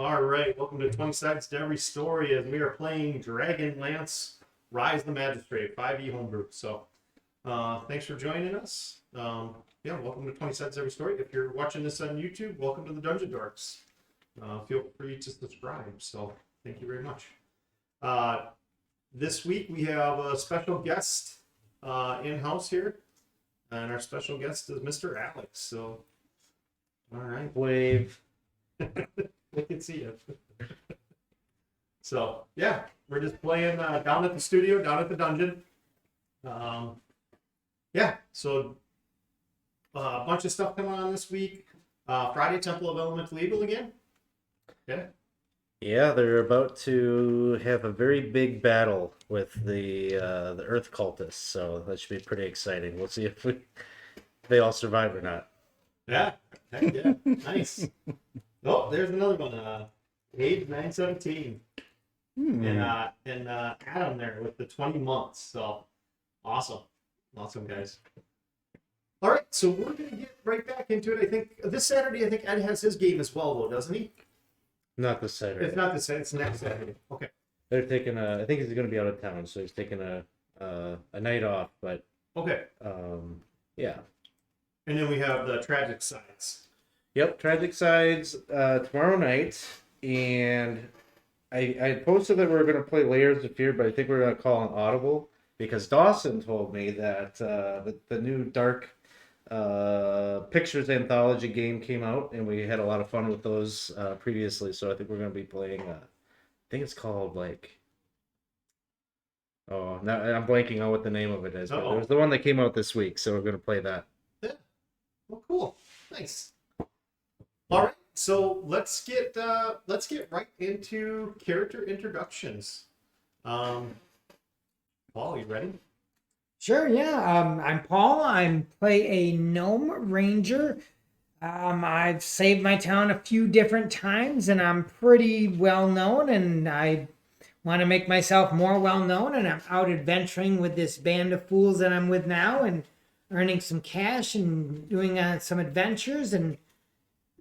All right, welcome to 20 Sides to Every Story as we are playing Dragonlance Rise of the Magistrate 5e Homebrew. So, thanks for joining us. Welcome to 20 Sides to Every Story. If you're watching this on YouTube, welcome to the Dungeon Dorks. Feel free to subscribe. So, thank you very much. This week we have a special guest in-house here, and our special guest is Mr. Alex. So, all right. Wave. We can see you. So, yeah, we're just playing down at the studio, down at the dungeon. So a bunch of stuff coming on this week. Friday, Temple of Elemental Evil again. Yeah. Yeah, they're about to have a very big battle with the Earth cultists, so that should be pretty exciting. We'll see if they all survive or not. Yeah. Heck yeah. Nice. Oh, there's another one. Age 917. And Adam there with the 20 months. So awesome. Awesome, guys. All right, so we're going to get right back into it. I think this Saturday, Ed has his game as well, though, doesn't he? Not this Saturday. It's not this Saturday. It's next Saturday. Okay. They're taking I think he's going to be out of town, so he's taking a night off, but Okay. yeah. And then we have the Tragic Sides. Yep, Tragic Sides tomorrow night, and I posted that we were going to play Layers of Fear, but I think we're going to call an audible because Dawson told me that the new Dark Pictures anthology game came out, and we had a lot of fun with those previously. So I think we're going to be playing. I think it's called Oh, now I'm blanking on what the name of it is. But it was the one that came out this week, so we're going to play that. Yeah. Well, cool. Nice. All right, so let's get right into character introductions. Paul, you ready? Sure, yeah. I'm Paul. I play a gnome ranger. I've saved my town a few different times, and I'm pretty well known, and I want to make myself more well known, and I'm out adventuring with this band of fools that I'm with now, and earning some cash and doing some adventures and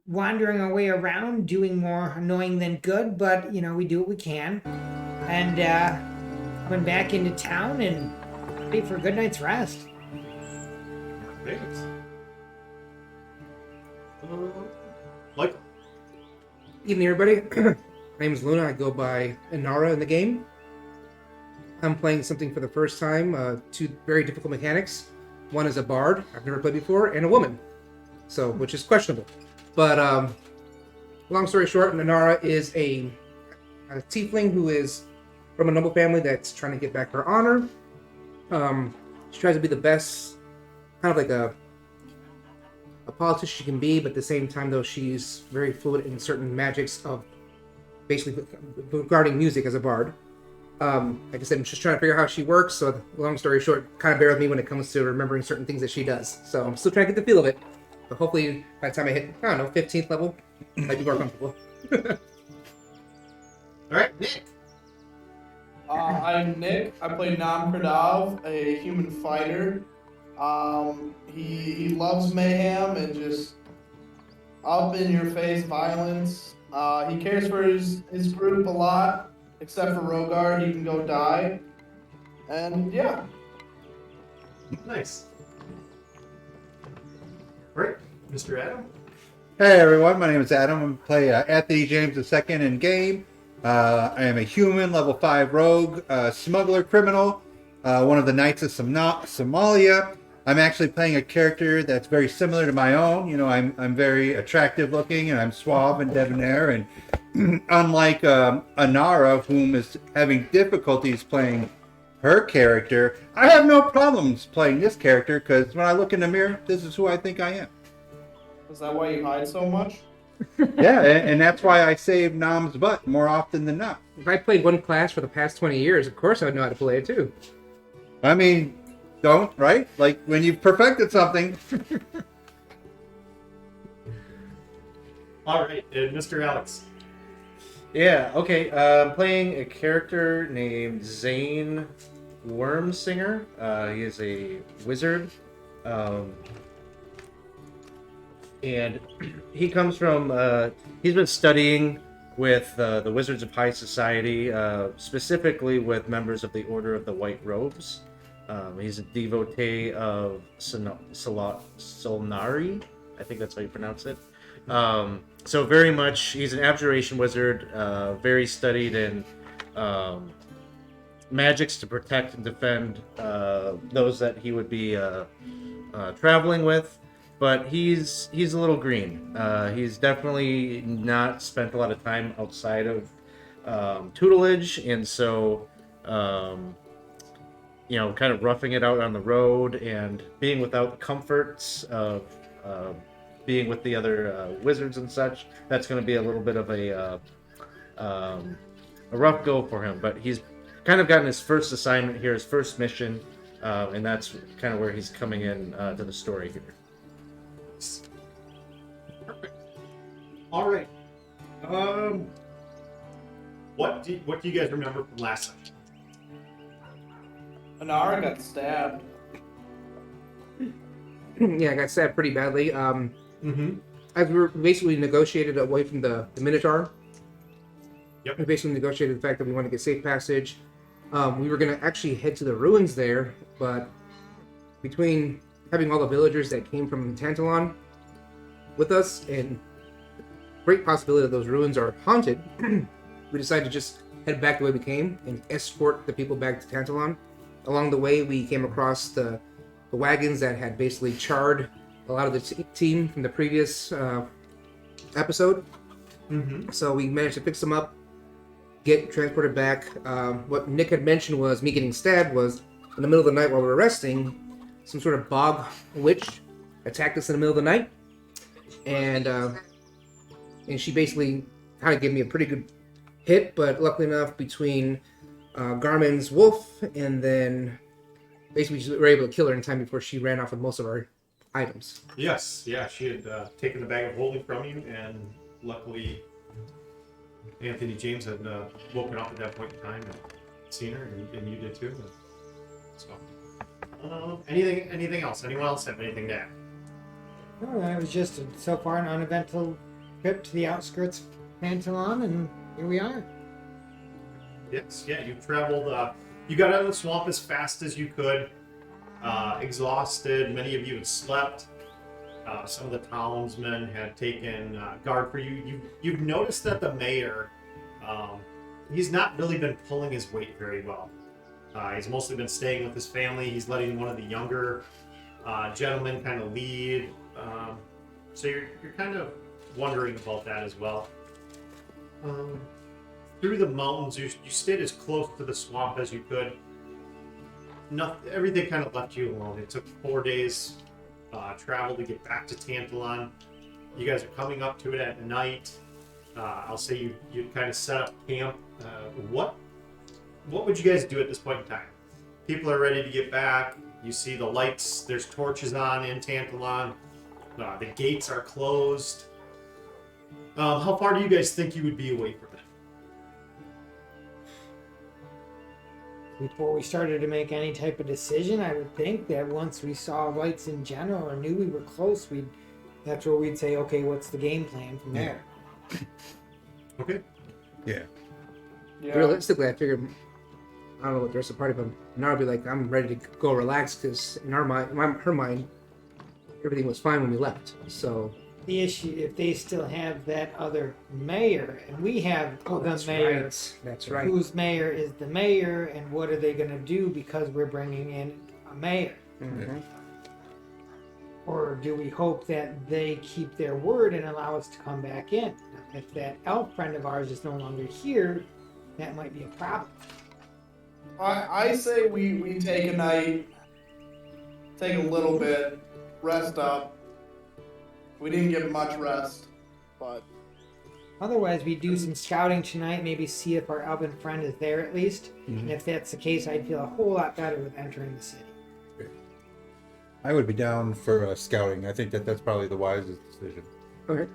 wandering our way around, doing more annoying than good, but, we do what we can. And coming back into town and ready for a good night's rest. Thanks. Michael. Evening, everybody. My name is Luna. I go by Inara in the game. I'm playing something for the first time. Two very difficult mechanics. One is a bard, I've never played before, and a woman, which is questionable. But long story short, Inara is a tiefling who is from a noble family that's trying to get back her honor. She tries to be the best, kind of like a politician she can be, but at the same time, though, she's very fluid in certain magics of basically regarding music as a bard. Like I said, I'm just trying to figure out how she works, so long story short, kind of bear with me when it comes to remembering certain things that she does. So I'm still trying to get the feel of it, but hopefully by the time I hit, 15th level, I might be more comfortable. All right, Nick. I'm Nick. I play Nam Kradav, a human fighter. He loves mayhem and just up in your face violence. He cares for his group a lot, except for Rogard. He can go die. And yeah. Nice. All right, Mr. Adam. Hey everyone, my name is Adam. I play Anthony James II in game. I am a human, level 5 rogue, smuggler criminal, one of the Knights of Somalia. I'm actually playing a character that's very similar to my own. I'm very attractive looking, and I'm suave and debonair. And unlike Inara, whom is having difficulties playing her character, I have no problems playing this character because when I look in the mirror, this is who I think I am. Is that why you hide so much? Yeah, and that's why I save Nam's butt more often than not. If I played one class for the past 20 years, of course I would know how to play it too. I mean, don't, right? Like when you've perfected something. All right, Mr. Alex. Yeah, okay. I'm playing a character named Zane Wormsinger. He is a wizard. And he comes from, he's been studying with the Wizards of High Society, specifically with members of the Order of the White Robes. He's a devotee of Solnari. I think that's how you pronounce it. So very much, he's an abjuration wizard, very studied in magics to protect and defend those that he would be traveling with. But he's a little green. He's definitely not spent a lot of time outside of tutelage, and so kind of roughing it out on the road and being without the comforts of being with the other wizards and such. That's going to be a little bit of a rough go for him. But he's kind of gotten his first assignment here, his first mission, and that's kind of where he's coming in to the story here. Perfect. All right. What do you guys remember from last session? Anara got stabbed. Yeah, I got stabbed pretty badly. Mm-hmm. As we were basically negotiated away from the Minotaur. Yep. We basically negotiated the fact that we wanted to get safe passage. We were going to actually head to the ruins there, but between having all the villagers that came from Tantallon with us and great possibility that those ruins are haunted, we decided to just head back the way we came and escort the people back to Tantallon. Along the way, we came across the wagons that had basically charred a lot of the team from the previous episode. Mm-hmm. So we managed to fix them up, get transported back. What Nick had mentioned was me getting stabbed was in the middle of the night while we were resting, some sort of bog witch attacked us in the middle of the night. And she basically kind of gave me a pretty good hit, but luckily enough, between Garmin's wolf and then basically we were able to kill her in time before she ran off with most of our items. Yes, yeah, she had taken the bag of holding from you, and luckily Anthony James had woken up at that point in time and seen her, and you did too. So, anything else? Anyone else have anything to add? No, that was just so far an uneventful trip to the outskirts of Tantallon, and here we are. Yes, yeah, you traveled. You got out of the swamp as fast as you could. Exhausted. Many of you had slept. Some of the townsmen had taken guard for you. You've noticed that the mayor, he's not really been pulling his weight very well. He's mostly been staying with his family. He's letting one of the younger gentlemen kind of lead. So you're kind of wondering about that as well. Through the mountains, you stayed as close to the swamp as you could. Everything kind of left you alone. It took 4 days travel to get back to Tantallon. You guys are coming up to it at night. I'll say you kind of set up camp. What would you guys do at this point in time? People are ready to get back. You see the lights. There's torches on in Tantallon. The gates are closed. How far do you guys think you would be away from it? Before we started to make any type of decision, I would think that once we saw lights in general or knew we were close, that's where we'd say, okay, what's the game plan from there? Okay. Yeah. Yeah. Realistically, I figured, I don't know what the rest of the party, but Nara would be like, I'm ready to go relax because in her mind, everything was fine when we left. So The issue, if they still have that other mayor, and we have the mayor, That's right. whose mayor is the mayor, and what are they going to do because we're bringing in a mayor? Mm-hmm. Or do we hope that they keep their word and allow us to come back in? If that elf friend of ours is no longer here, that might be a problem. I say we take a night, take a little bit, rest up. We didn't get much rest, but Otherwise, we do some scouting tonight, maybe see if our elven friend is there at least. Mhm. And if that's the case, I'd feel a whole lot better with entering the city. I would be down for scouting. I think that's probably the wisest decision. Okay.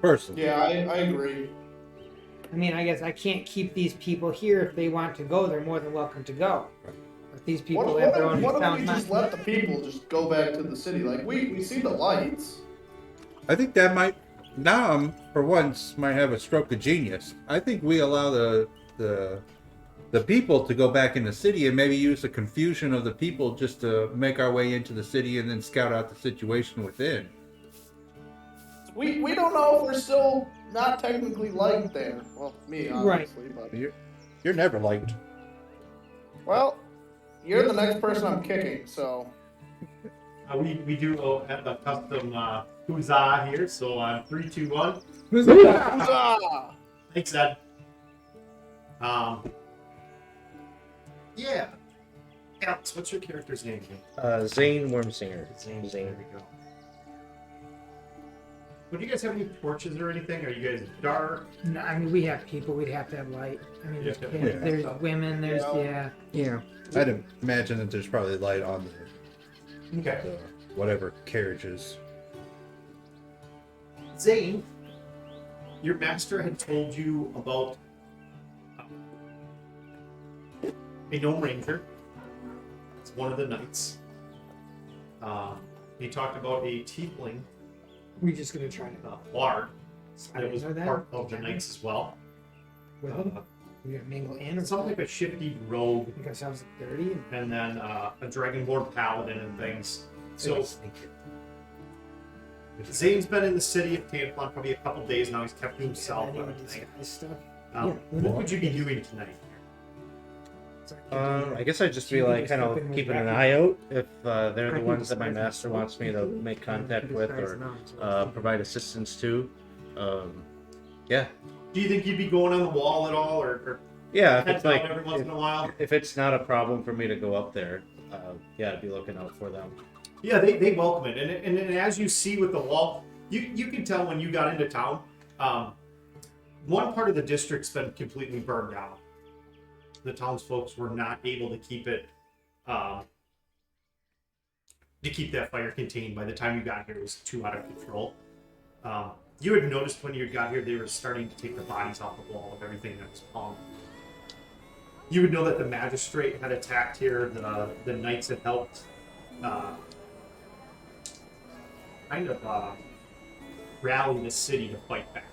Personally. yeah, I agree. I mean, I guess I can't keep these people here. If they want to go, they're more than welcome to go. But these people have their own What if we sound just let the people just go back to the city? Like we see the lights. I think that might Nam, for once, might have a stroke of genius. I think we allow the people to go back in the city and maybe use the confusion of the people just to make our way into the city and then scout out the situation within. We don't know if we're still not technically liked there. Well, me, obviously, but... You're never liked. Well, you're the next person I'm kicking, so... We do have a custom huzzah here, so 3, 2, 1. Huzzah! Thanks, Ed. Yeah. Alex, what's your character's name? Zane Wormsinger. Zane. There we go. Well, do you guys have any torches or anything? Are you guys dark? No, I mean, we have people. We'd have to have light. I mean, there's, Yeah. kids, there's women. There's Yeah. I'd imagine that there's probably light on Okay. the whatever carriages. Zane, your master had told you about a gnome ranger. It's one of the knights. He talked about a tiefling We're just gonna try to bard I that didn't was know that. part of the knights as well. with them. We're gonna mingle in. Or Some type of shifty rogue, make ourselves 30. and then a dragonborn paladin and things. So Zane's been in the city of Tantallon probably a couple days now. He's kept to himself. and everything. Stuff. What would you be doing tonight? I guess I'd just be like kind of keeping an eye out if they're the ones that my master wants me to make contact with or provide assistance to. Yeah. Do you think you'd be going on the wall at all, or Yeah, if head it's down like every once in a while? if it's not a problem for me to go up there, yeah, I'd be looking out for them. Yeah, they welcome it, and as you see with the wall, you can tell when you got into town, one part of the district's been completely burned down. The townsfolk were not able to keep it, to keep that fire contained. By the time you got here, it was too out of control. You had noticed when you got here, they were starting to take the bodies off the wall of everything that was palmed. You would know that the magistrate had attacked here. The knights had helped rally the city to fight back.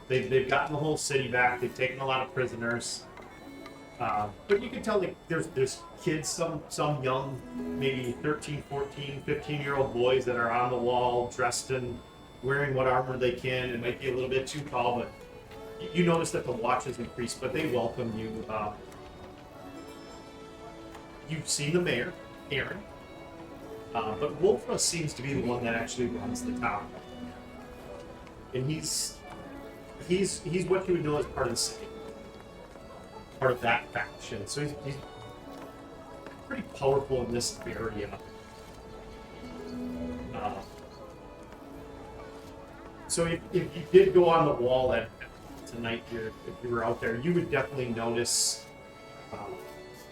They've gotten the whole city back. They've taken a lot of prisoners. But you can tell like there's kids, some young, maybe 13, 14, 15-year-old boys that are on the wall dressed in wearing what armor they can. It might be a little bit too tall, but you notice that the watch has increased, but they welcome you. You've seen the mayor, Aaron, but Wolfra seems to be the one that actually runs the town. And he's what you would know as part of the city. Part of that faction. So he's pretty powerful in this area. So if you did go on the wall at tonight here, if you were out there, you would definitely notice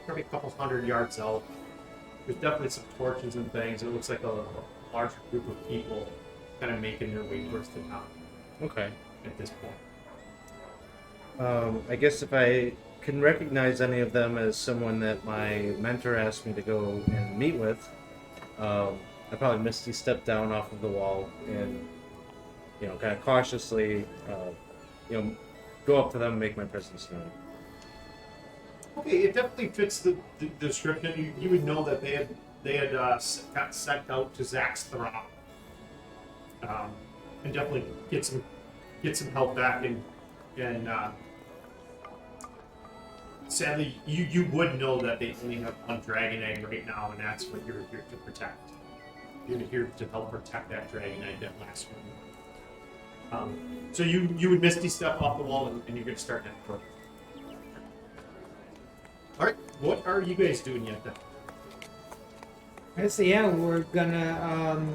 probably a couple hundred yards out. There's definitely some torches and things. It looks like a larger group of people kind of making their way towards the town Okay. at this point. I guess if I can recognize any of them as someone that my mentor asked me to go and meet with, I probably misty step down off of the wall and, kind of cautiously, go up to them and make my presence known. Okay, it definitely fits the description. You would know that they had got sent out to Zach's Throp, and definitely get some help back and sadly you would know that they only have one dragon egg right now, and that's what you're here to protect. You're here to help protect that dragon egg, that last one. So you would misty step off the wall and you're gonna start that work. Alright, what are you guys doing yet then? So yeah, we're gonna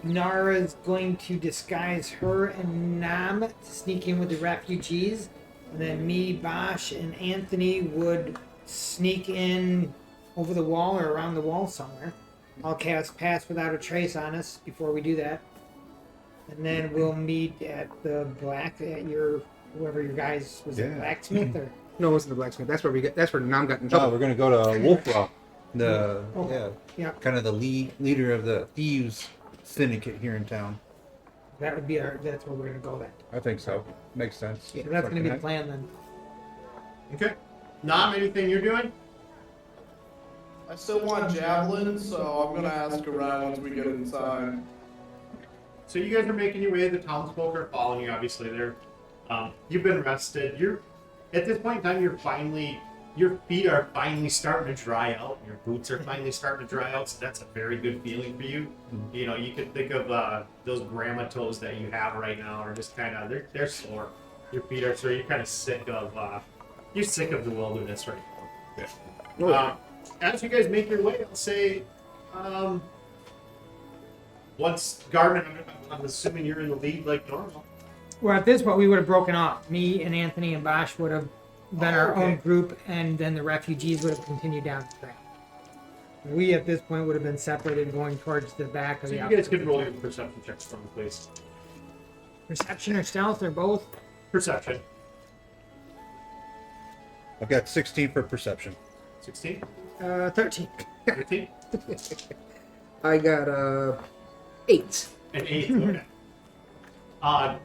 Nara's going to disguise her and Nam to sneak in with the refugees, and then me, Bosch, and Anthony would sneak in over the wall or around the wall somewhere. I'll cast Pass Without a Trace on us before we do that, and then we'll meet at the whoever your guys was, it blacksmith or. No, it wasn't the blacksmith. That's where Nam got in Oh, trouble. we're gonna go to Wolf Rock, Yeah. kind of the leader of the thieves syndicate here in town. That would be that's where we're gonna go then. I think so. Makes sense. So that's gonna be the plan then. Okay. Nam, anything you're doing? I still want javelin, so I'm gonna ask around once we get inside. So you guys are making your way. The townsfolk are following you. Obviously, you've been rested. You're at this point in time. Your feet are finally starting to dry out. Your boots are finally starting to dry out. So that's a very good feeling for you. You know, you could think of those grandma toes that you have right now are just kind of they're sore. Your feet are sore. You're kind of sick of the wilderness right now. As you guys make your way, I'll say, once Garmin, I'm assuming you're in the lead like normal. Well, at this point, we would have broken off. Me and Anthony and Bosch would have been our okay. own group, and then the refugees would have continued down the trail. We, at this point, would have been separated going towards the back of So the you guys can roll your perception checks from the place. Perception or stealth, or both? Perception. I've got 16 for perception. 16? 13. 13? I got 8. An 8. Okay.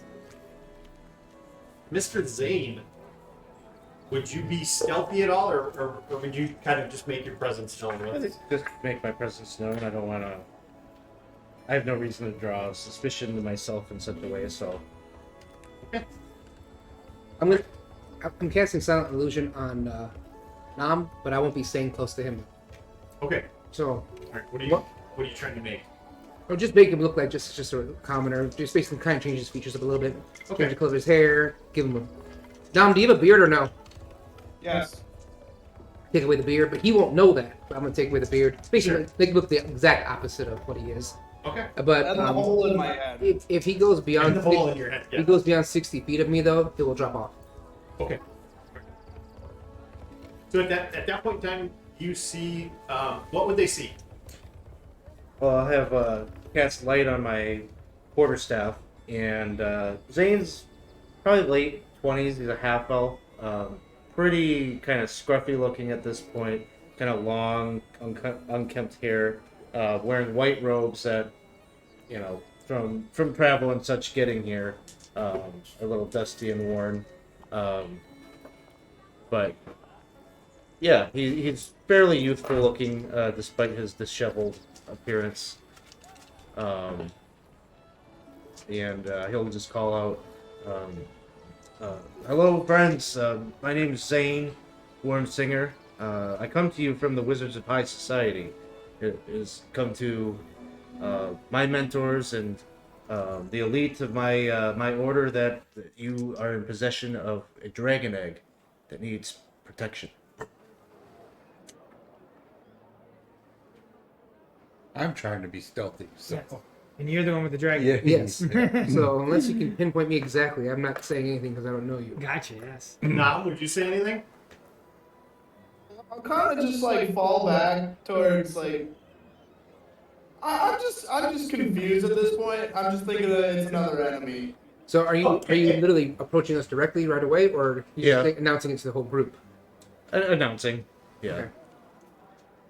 Mr. Zane, would you be stealthy at all, or would you kind of just make your presence known? I think just make my presence known. I don't want to. I have no reason to draw suspicion to myself in such a way, so. I'm casting Silent Illusion on Nam, but I won't be staying close to him. Okay. So, All right. What are you trying to make? or just make him look like just a commoner. Just basically kind of change his features up a little bit. Okay. Change the color of his hair. Give him a. Nam, do you have a beard or no? Yes. Take away the beard, but he won't know that. But I'm gonna take away the beard. Basically, Sure. make him look the exact opposite of what he is. Okay. But And the hole in my head. if he goes And beyond the hole in your head. if Yeah. he goes beyond 60 feet of me, though, it will drop off. Okay. So at that point in time, you see what would they see? Well, I'll have cast light on my quarterstaff, and Zane's probably late 20s. He's a half elf, pretty kind of scruffy looking at this point, kind of long, unkempt hair, wearing white robes that, you know, from travel and such getting here, a little dusty and worn, but yeah, he's fairly youthful looking, despite his disheveled appearance. And he'll just call out, hello friends, my name is Zane, Warm Singer. I come to you from the Wizards of High Society. It has come to my mentors and the elite of my order that you are in possession of a dragon egg that needs protection. I'm trying to be stealthy, so. Yes. And you're the one with the dragon. Yeah. Yes. So unless you can pinpoint me exactly, I'm not saying anything because I don't know you. Gotcha, yes. Nam, would you say anything? I'll kind of just like fall back towards like. I'm just confused at this point. I'm just thinking that it's another enemy. So are you Okay. literally approaching us directly right away, or you Yeah. just announcing it to the whole group? Announcing. Yeah. Okay.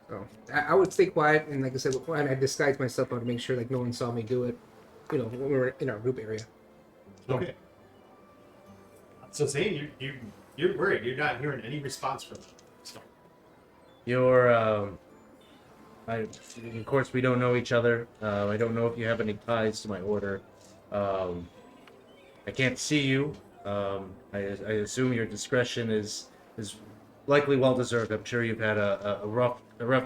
So I would stay quiet, and like I said, when I disguised myself, I would make sure like no one saw me do it. You know, when we were in our group area. Okay. So Zane, you're worried. You're not hearing any response from them. So. You're, of course, we don't know each other. I don't know if you have any ties to my order. I can't see you. I assume your discretion is likely well deserved. I'm sure you've had a rough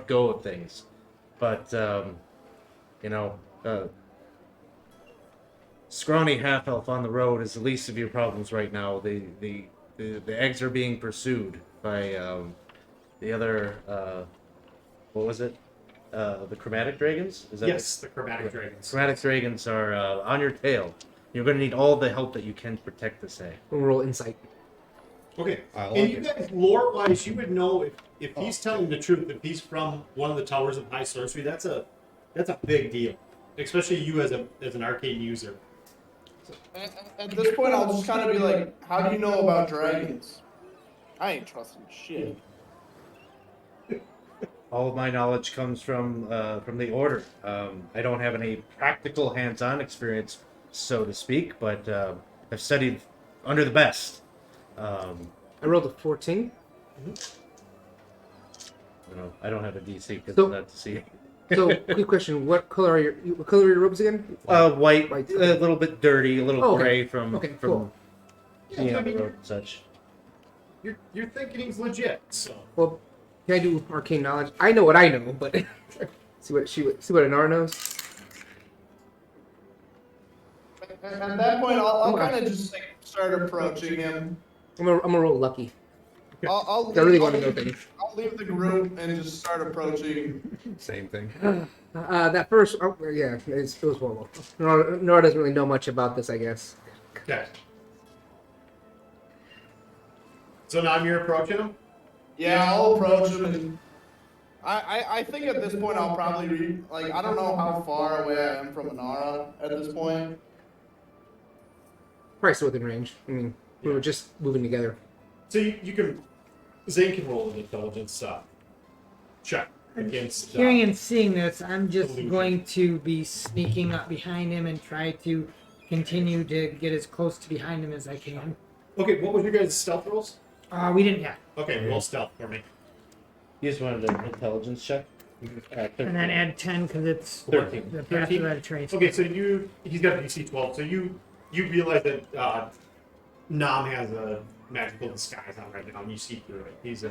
go of things, but you know, scrawny half elf on the road is the least of your problems right now. The eggs are being pursued by the other. What was it? The chromatic dragons? Is that Yes, the chromatic dragons. Chromatic dragons are on your tail. You're going to need all the help that you can to protect this egg. We'll roll insight. Okay. I And like you it. guys, lore-wise, you would know if he's telling the truth, if he's from one of the towers of high sorcery. That's a big deal, especially you as an arcane user. At this point, I'll just kind of be like, "How do you know about dragons?" I ain't trusting shit. All of my knowledge comes from the order. I don't have any practical hands-on experience so to speak, but I've studied under the best. I rolled a 14. I don't have a DC because So- of that to see. So, quick question: what color are your robes again? White, White, a okay. little bit dirty, a little Oh, okay. gray from Okay, from cool. being Yeah, I on the mean, road and such. you're thinking he's legit. So Well, can I do arcane knowledge? I know what I know, but see what Inara knows. At that point, I'll kind of just like start approaching him. I'm gonna roll lucky. I'll I really leave- want to I'll know leave- things. I'll leave the group and just start approaching. Same thing. That first, yeah, it was horrible. Nora doesn't really know much about this, I guess. okay. So now you're approaching him. Yeah, I'll approach him, and I think at this point I'll probably I don't know how far away I am from Inara at this point. Probably still within range. I mean, we were just moving together. So you can. Zane can roll an intelligence check against. Hearing and seeing this, I'm just Illusion. going to be sneaking up behind him and try to continue to get as close to behind him as I can. Okay, what was your guys' stealth rolls? We didn't yet. Okay, roll stealth for me. You just wanted an intelligence check. And then add 10 because it's 13. the path 13? without a trace. Okay, so he's got a DC 12. So you realize that Nam has a magical disguise on right now, and you see through it. He's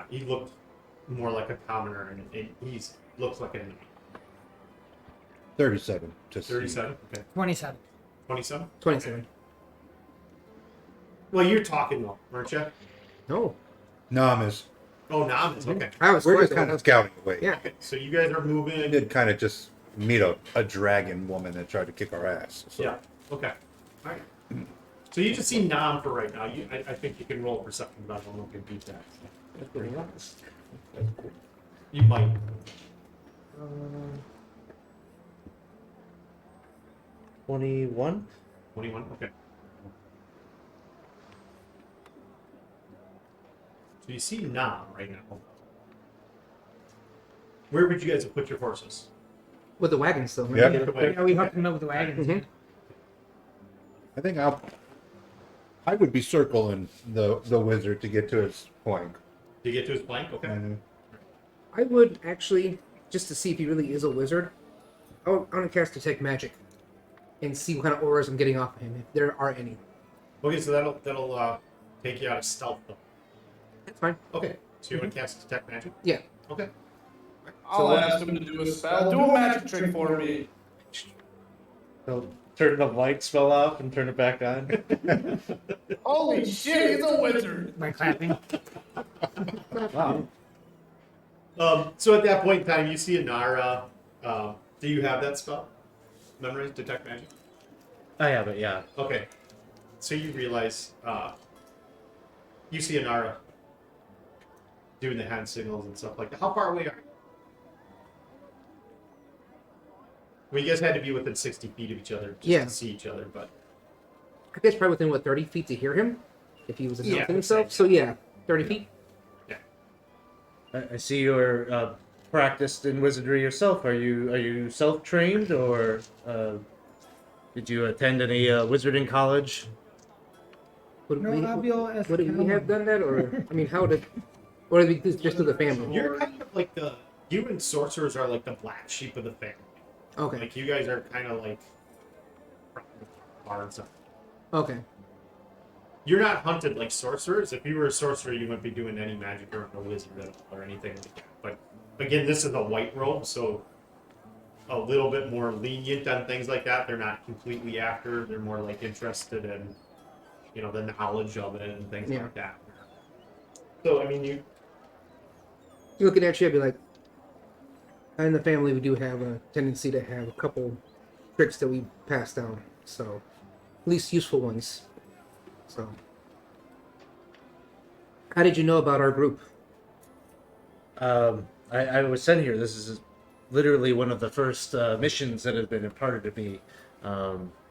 he looked more like a commoner, and he's looks like a knight. 37. Just 37. Okay. 27. 27. 27. Well, you're talking though, weren't you? No, Nam is. Oh, Nam is okay. I was We're twice just kind away. of scouting away. Yeah. Okay, so you guys are We moving. did kind of just meet a dragon woman that tried to kick our ass. So. Yeah. Okay. All right. So you just see Nam for right now. I think you can roll a perception, but I don't know if you can beat that. You might. 21. 21. Okay. So you see Nam right now. Where would you guys have put your horses? With the wagons, though. Yeah. Get away. Yeah, we hooked him up with the wagons. Mhm. I think I would be circling the wizard to get to his flank. To get to his flank? Okay. And I would actually, just to see if he really is a wizard, I want to cast Detect Magic and see what kind of auras I'm getting off of him, if there are any. Okay, so that'll take you out of stealth though. That's fine. Okay. So you want to cast Detect Magic? Yeah. Okay. I'll ask him to do a spell. Do a magic trick for me. So turn the light spell off and turn it back on. Holy shit, he's a wizard. By clapping. Wow. So at that point in time, you see Inara. Do you have that spell? Memorize Detect Magic? I have it, yeah. Okay. So you realize you see Inara doing the hand signals and stuff like that. How far away are you? Well, you guys had to be within 60 feet of each other just Yeah. to see each other, but I guess probably within, 30 feet to hear him? If he was announcing Yeah, himself? I'd say, So yeah, 30 feet? I see you're practiced in wizardry yourself. Are you self-trained, or did you attend any wizarding college? Would No, we, I'll be all would we have done that? Or, I mean, how did... Or did we just to the family? you're kind of like you and sorcerers are like the black sheep of the family. Okay. Like you guys are kind of like bards. Okay. You're not hunted like sorcerers. If you were a sorcerer, you wouldn't be doing any magic or a wizard or anything like that. But again, this is a white robe, so a little bit more lenient on things like that. They're not completely after. They're more like interested in, the knowledge of it and things Yeah. like that. So I mean, Looking at you, I'd be like, in the family, we do have a tendency to have a couple tricks that we pass down. So, at least useful ones. So, how did you know about our group? I was sent here. This is literally one of the first missions that have been imparted to me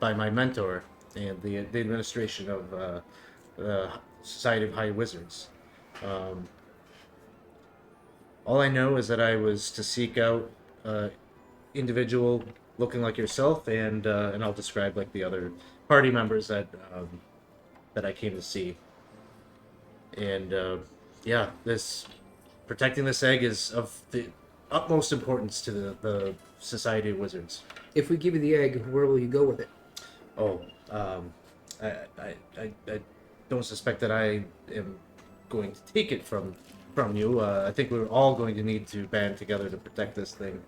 by my mentor and the administration of the Society of High Wizards. All I know is that I was to seek out individual looking like yourself, and I'll describe like the other party members that I came to see. And yeah, this protecting this egg is of the utmost importance to the Society of Wizards. If we give you the egg, where will you go with it? Oh, I don't suspect that I am going to take it from you. I think we're all going to need to band together to protect this thing.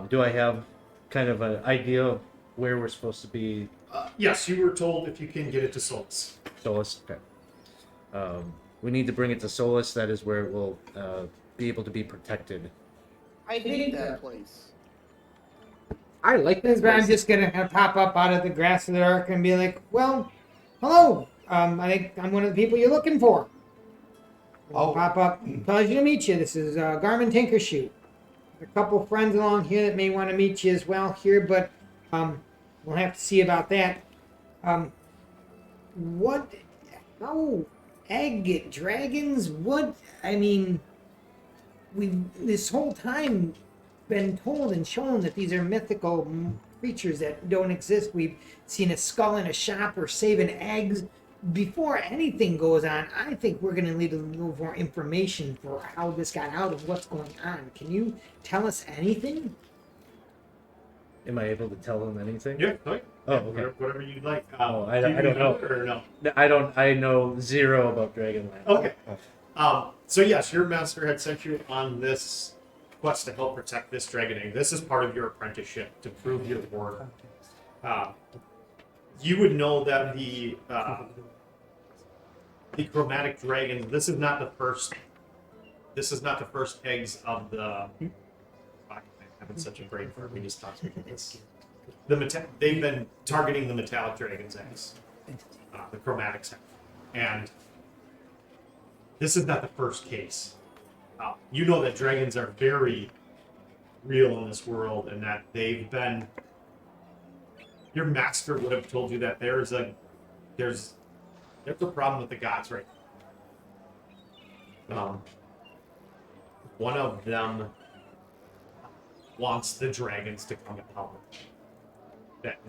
Do I have kind of an idea of where we're supposed to be? Yes, you were told if you can get it to Solus. Solus? Okay. We need to bring it to Solus. That is where it will be able to be protected. I hate that place. I like This this. I'm just gonna pop up out of the grass of the dark and be like, "Well, hello. I think I'm one of the people you're looking for." I'll pop up. Pleasure to meet you. This is Garmin Tinkershoot. A couple friends along here that may want to meet you as well here, but we'll have to see about that. What? Oh, egg dragons? What? I mean, we've this whole time been told and shown that these are mythical creatures that don't exist. We've seen a skull in a shop or saving eggs. Before anything goes on, I think we're going to need a little more information for how this got out of what's going on. Can you tell us anything? Am I able to tell them anything? Yeah, right. Oh, okay. Whatever you'd like. I do you don't know. Or no? I know zero about Dragonlance. Okay. So yes, your master had sent you on this quest to help protect this dragon egg. This is part of your apprenticeship to prove your worth. You would know that the chromatic dragons. This is not the first. This is not the first eggs of the. I'm having such a brain fart. We just talked about this. They've been targeting the metallic dragon's eggs, the chromatics, and this is not the first case. You know that dragons are very real in this world, and that they've been. Your master would have told you that there's a problem with the gods right now. One of them wants the dragons to come to power. That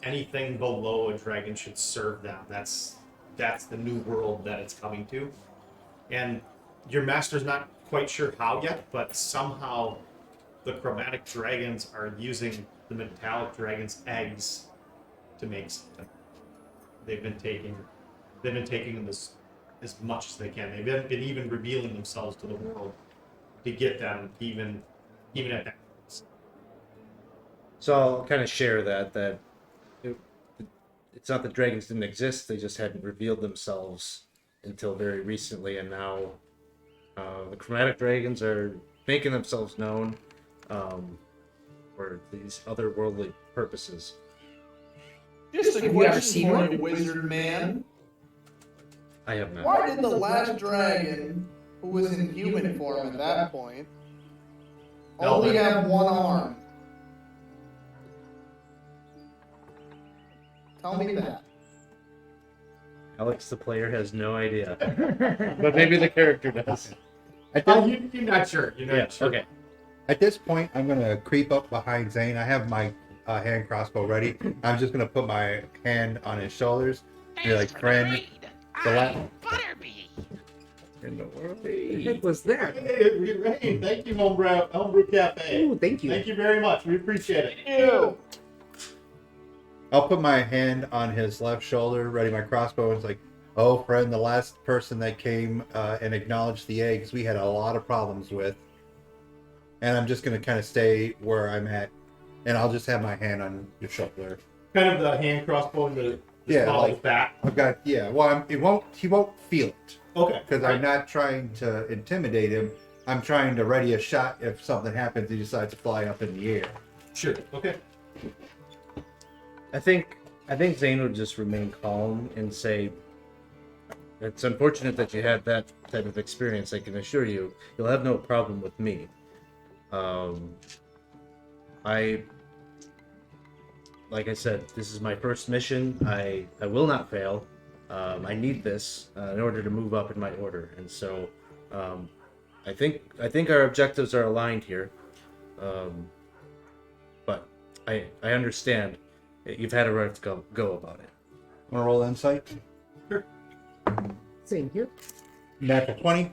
anything below a dragon should serve them. That's the new world that it's coming to, and your master's not quite sure how yet, but somehow the chromatic dragons are using the metallic dragon's eggs to make something. They've been taking them as much as they can. They've been even revealing themselves to the world to get them even at that. So I'll kind of share that it's not that dragons didn't exist; they just hadn't revealed themselves until very recently, and now the chromatic dragons are making themselves known for these otherworldly purposes. Just a Have you ever question seen for one? you, wizard man. I have not. Why did the last dragon, who was in human form at that point, only have one arm? Tell me that. Alex, the player, has no idea, but maybe the character does. You're not sure. You're not sure. Okay. At this point, I'm gonna creep up behind Zane. I have my hand crossbow ready. I'm just gonna put my hand on his shoulders. Be like, friend, the last. Butterby. In the world. What the heck was that? Hey, thank you, Homebrew Cafe. Ooh, thank you. Thank you very much. We appreciate it. Ew. I'll put my hand on his left shoulder, ready my crossbow, and it's like, oh, friend, the last person that came and acknowledged the eggs, we had a lot of problems with. And I'm just going to kind of stay where I'm at, and I'll just have my hand on your shoulder. Kind of the hand crossbow and the Yeah, like like- back. I've got, yeah, well, he won't feel it, Okay. because I'm not trying to intimidate him. I'm trying to ready a shot if something happens, he decides to fly up in the air. Sure. Okay. I think Zane would just remain calm and say, "It's unfortunate that you had that type of experience. I can assure you, you'll have no problem with me. Like I said, this is my first mission. I will not fail. I need this in order to move up in my order, and so I think our objectives are aligned here. But I understand. You've had a right to go about it. Want to roll insight? Same here. Natural 20.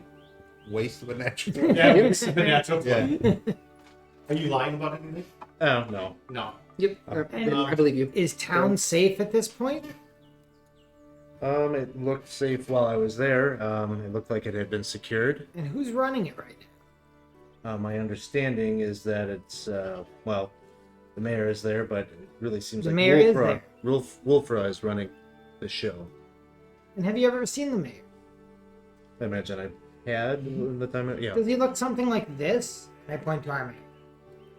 Waste of a natural 20. Yeah, it's the natural. Yeah. Are you lying about anything? Oh, no. No. Yep. And- I believe you. Is town safe at this point? It looked safe while I was there. It looked like it had been secured. And who's running it right now? My understanding is that it's, well, the mayor is there, but it really seems The like mayor is Wolfra is running the show. And have you ever seen the mayor? I imagine I had in the time. Yeah. Does he look something like this? And I point to our mayor.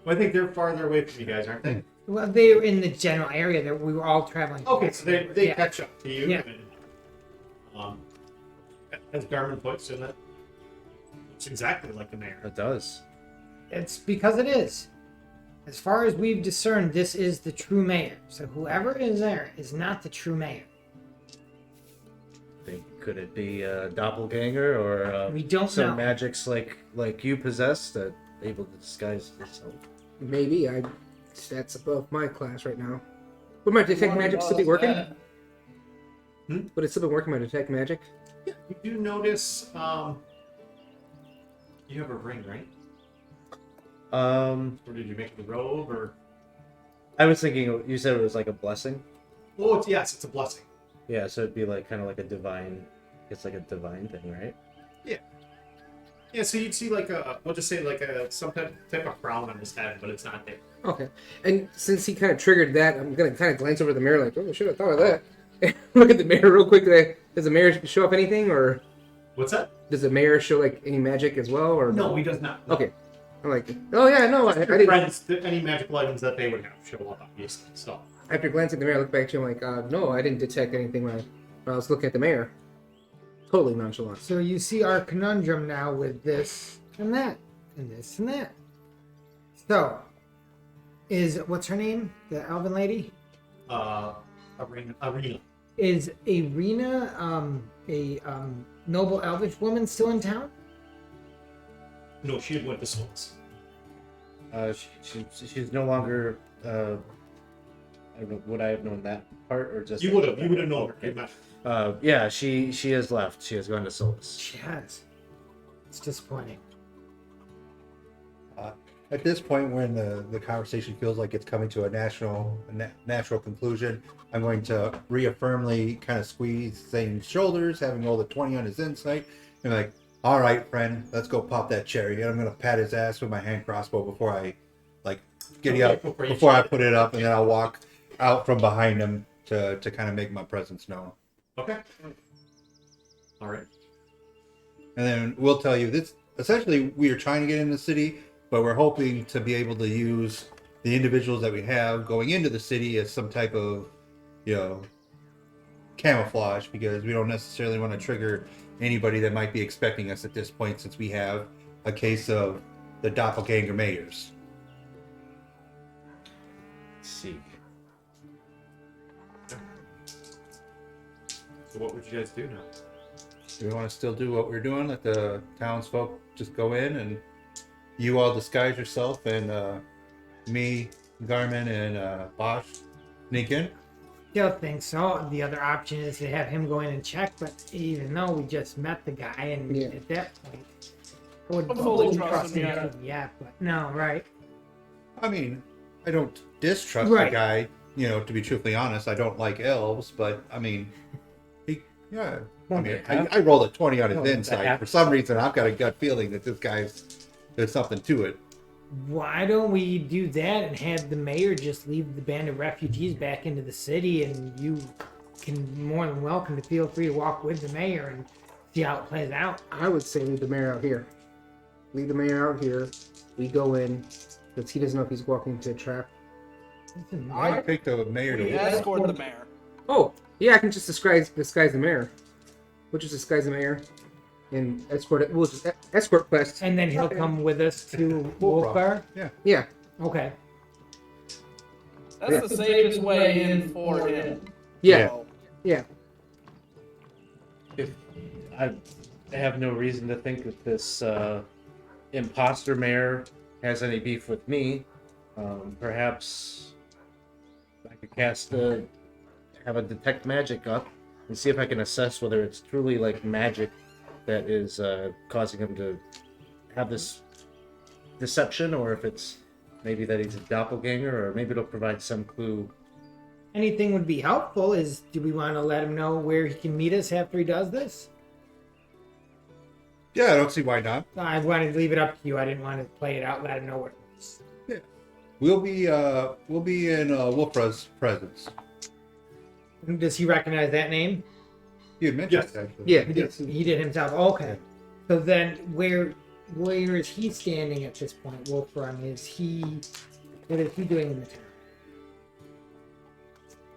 Well, I think they're farther away from you guys, aren't they? Well, they were in the general area that we were all traveling. Okay, so they Yeah. catch up to you. Yeah. And, as Garmin puts in it, it's exactly like the mayor. It does. It's because it is. As far as we've discerned, this is the true mayor. So whoever is there is not the true mayor. Could it be a doppelganger or We don't some know. magics like you possess that able to disguise itself? Maybe. That's above my class right now. Would my detect magic still be working? Would it still be working, my detect magic? Yeah, you do notice you have a ring, right? Or did you make the robe? Or I was thinking you said it was like a blessing. oh, yes, it's a blessing. Yeah, so it'd be like kind of like a divine. It's like a divine thing, right? Yeah, so you'd see like we'll just say like some type of crown on his head, but it's not there. Okay. And since he kind of triggered that, I'm going to kind of glance over the mirror like, oh, I should have thought of that. Look at the mayor real quick. Does the mayor show up anything, or What's that? does the mayor show like any magic as well? Or No, he does not. No. Okay. I'm like, oh yeah, no, I Your didn't. friends, any magical items that they would have show up, obviously. So After glancing at the mayor, I look back to him like, no, I didn't detect anything when I was looking at the mayor. Totally nonchalant. So you see our conundrum now with this and that, and this and that. So, what's her name? The Elven lady? Arena. Is Arena a noble elvish woman still in town? No, she had went to Souls. She's no longer. I don't know, would I have known that part or just? You would have known her. Okay. You met. Yeah, she has left. She has gone to Solus. She has. It's disappointing. At this point, when the conversation feels like it's coming to a natural conclusion, I'm going to reaffirmly kind of squeeze Zane's shoulders, having rolled a 20 on his insight, and be like, all right, friend, let's go pop that cherry. And I'm going to pat his ass with my hand crossbow before I, giddy up, before I put it up, and then I'll walk out from behind him to kind of make my presence known. Okay. All right. And then we'll tell you this. Essentially, we are trying to get in the city, but we're hoping to be able to use the individuals that we have going into the city as some type of, camouflage, because we don't necessarily want to trigger anybody that might be expecting us at this point, since we have a case of the doppelganger mayors. Let's see. So what would you guys do now? Do we want to still do what we're doing? Let the townsfolk just go in, and you all disguise yourself, and me, Garmin, and Bosch sneak in? Don't think so. The other option is to have him go in and check, but even though we just met the guy, and Yeah. at that point, I wouldn't Don't fully fully trust him him yet. But no, right? I mean, I don't distrust Right. the guy, to be truthfully honest. I don't like elves, but I mean, I rolled a 20 on his No, it's a insight. half. For some reason, I've got a gut feeling that this there's something to it. Why don't we do that and have the mayor just leave the band of refugees back into the city, and you can more than welcome to feel free to walk with the mayor and see how it plays out. I would say leave the mayor out here. Leave the mayor out here. We go in, because he doesn't know if he's walking into a trap. I pick the mayor We to escort the mayor. Oh, yeah, I can just disguise the mayor. We'll just disguise the mayor and escort it. We'll just escort quest. And then he'll come with us to Full Wolfgar. Yeah. Okay. That's the safest way in for him. Yeah. So, Yeah. If I have no reason to think that this imposter mayor has any beef with me, perhaps I could have a detect magic up and see if I can assess whether it's truly like magic that is causing him to have this deception, or if it's maybe that he's a doppelganger, or maybe it'll provide some clue. Anything would be helpful. Do we want to let him know where he can meet us after he does this? Yeah, I don't see why not. I wanted to leave it up to you. I didn't want to play it out, let him know what it was. We'll be in Wolfra's presence. Does he recognize that name? You had mentioned Yes. it, actually. Yeah. He did himself. Okay. So then where is he standing at this point, Wolfram? What is he doing in the town?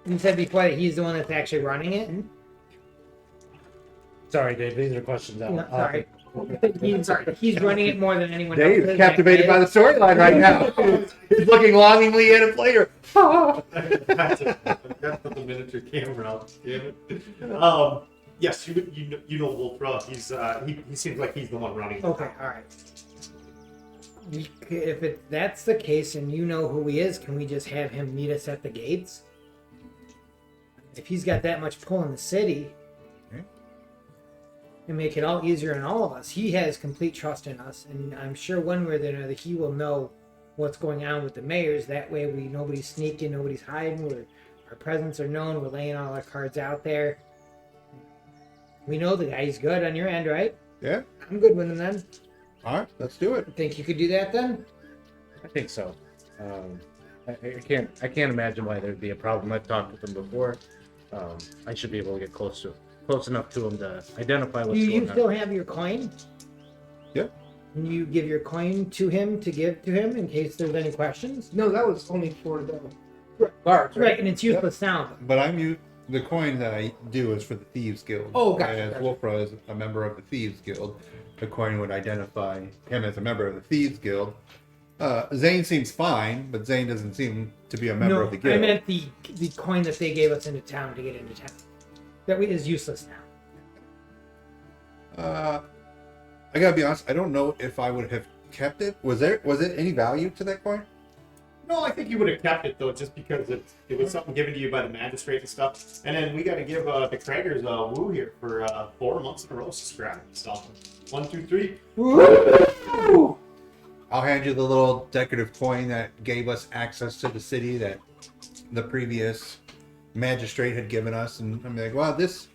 You said before that he's the one that's actually running it? Sorry, Dave. These are questions out. No, sorry. He's running it more than anyone Dave else. is captivated by the storyline right now. He's looking longingly at a player. I got to put the miniature camera out. Damn it. Yes, you know Wolfra. He seems like he's the one running. Okay, all right. If that's the case and you know who he is, can we just have him meet us at the gates? If he's got that much pull in the city, and make it all easier on all of us. He has complete trust in us, and I'm sure one way or another he will know what's going on with the mayors. That way, nobody's sneaking, nobody's hiding. Our presence are known. We're laying all our cards out there. We know the guy. He's good on your end, right? Yeah. I'm good with him then. All right, let's do it. Think you could do that then? I think so. I can't imagine why there'd be a problem. I've talked with him before. I should be able to get close enough to him to identify what's Do you going still on. have your coin? Yep. Can you give your coin to him to give to him in case there's any questions? No, that was only for the guards, Right, right? and it's useless now. But the coin that I do is for the Thieves Guild. Oh, gotcha, As gotcha. Wolfra is a member of the Thieves Guild, the coin would identify him as a member of the Thieves Guild. Zane seems fine, but Zane doesn't seem to be a member of the guild. I meant the coin that they gave us into town to get into town. That is useless now. I gotta be honest, I don't know if I would have kept it. Was it any value to that coin? No, I think you would have kept it though, just because it was something given to you by the magistrate and stuff. And then we got to give the Craigers a woo here for 4 months in a row. Scrap stuff. 1, 2, 3. Woo! I'll hand you the little decorative coin that gave us access to the city that the previous magistrate had given us, and I'm like, wow, this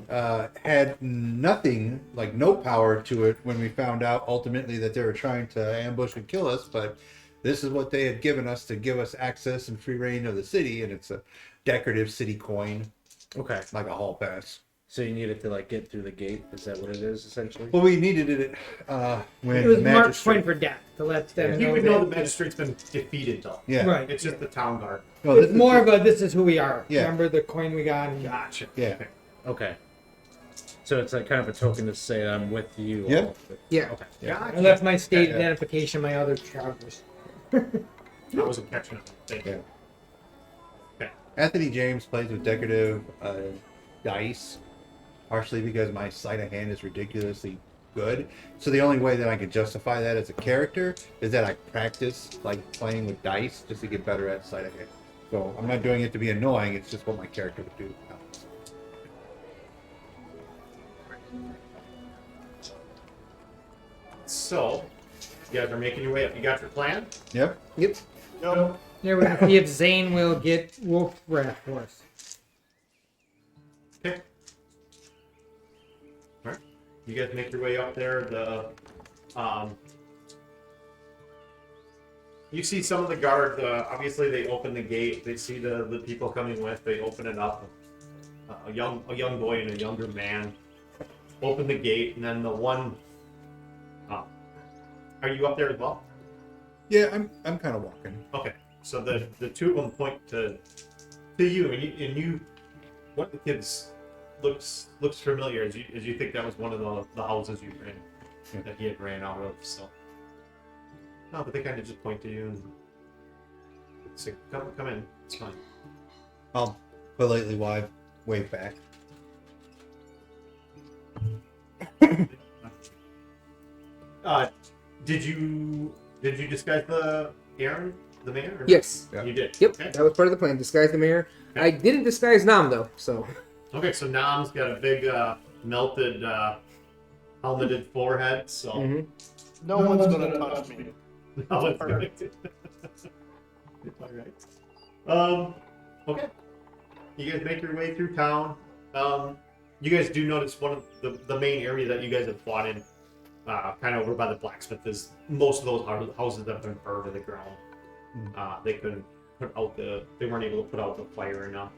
had nothing, like no power to it when we found out ultimately that they were trying to ambush and kill us, but this is what they had given us to give us access and free reign of the city, and it's a decorative city coin, Okay. like a hall pass. So you need it to like get through the gate. Is that what it is essentially? Well, we needed it when It was the marked magistrate. point for death to let them He know would know the that. magistrate's been defeated though. Yeah. Right. It's just the town guard. No, this It's is- more of a this is who we are. Yeah. Remember the coin we got? And Gotcha. Yeah. Okay. So it's like kind of a token to say I'm with you. Yeah. all. Yeah. Okay. Gotcha. I left my state Yeah. identification, my other charges. I wasn't catching up. Thank you. Okay. Anthony James plays with decorative dice, partially because my sleight of hand is ridiculously good. So the only way that I can justify that as a character is that I practice like playing with dice just to get better at sleight of hand. So I'm not doing it to be annoying. It's just what my character would do. So, you guys are making your way up. You got your plan? Yep. Yep. No. Yeah, we're gonna see if Zane will get Wolf Wrath for us. Okay. All right. You guys make your way up there. You see some of the guards. Obviously, they open the gate. They see the people coming with. They open it up. A young boy and a younger man open the gate, and then the one. Are you up there as well? Yeah, I'm kind of walking. Okay. So the two of them point to you, and you one of the kids looks familiar as you think that was one of the houses you ran that he had ran out of. So no, but they kind of just point to you and say, "Come in, it's fine." I'll politely wave back. Did you disguise the the mayor? Or Yes. Yeah. You did? Yep. Okay. That was part of the plan. Disguise the mayor. Okay. I didn't disguise Nam though, so. Okay, so Nam's got a big melted helmeted forehead, so Mhm. No one's gonna touch me. no one's going to. Alright. Okay. You guys make your way through town. You guys do notice one of the main area that you guys have fought in, kind of over by the blacksmith, is most of those houses have been burned to the ground. They couldn't put out they weren't able to put out the fire enough.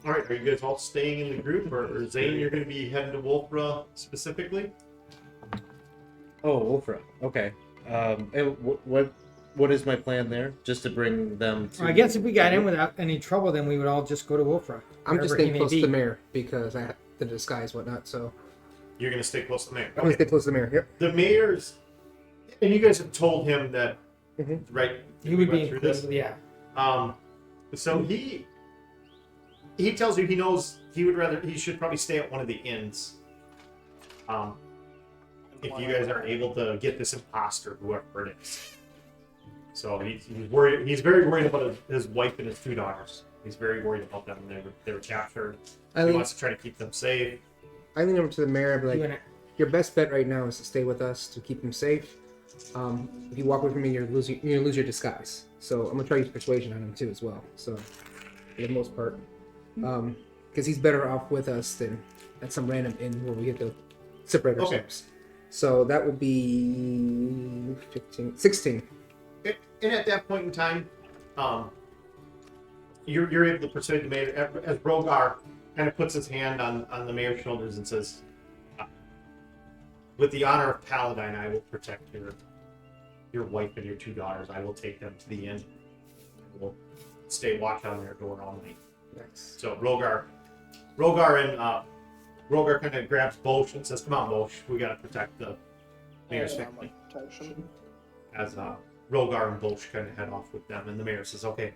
All right, are you guys all staying in the group, or Zane, you're going to be heading to Wolfra specifically? Oh, Wolfra. Okay. And what is my plan there? Just to bring them to. I guess if we got in without any trouble, then we would all just go to Wolfra. I'm just wherever he staying may close to be. the mayor because I have to disguise whatnot. So You're going to stay close to the mayor. I'm gonna stay close to the mayor. Yep. The mayor's, and you guys have told him that, Mhm. right? He would be went through this. included, Um, so he tells you he knows he should probably stay at one of the inns. If you guys are able to get this imposter, whoever it is. So he's worried. He's very worried about his wife and his 2 daughters. He's very worried about them. They were captured. I He lean, wants to try to keep them safe. I lean over to the mayor and be You like, and your best bet right now is to stay with us to keep him safe. If you walk away from me, you're gonna lose your disguise. So I'm gonna try to use persuasion on him too as well. So for the most part, because he's better off with us than at some random inn where we get to separate Okay. ourselves. So that would be 15, 16. And at that point in time, you're able to persuade the mayor as Rogar kind of puts his hand on the mayor's shoulders and says, "With the honor of Paladine, I will protect your wife and your 2 daughters. I will take them to the inn. I will stay watch on their door all night." Nice. So Rogar kind of grabs Bosch and says, "Come on, Bosch, we gotta protect the mayor's family." Protection. As Rogar and Bosch kind of head off with them, and the mayor says, "Okay,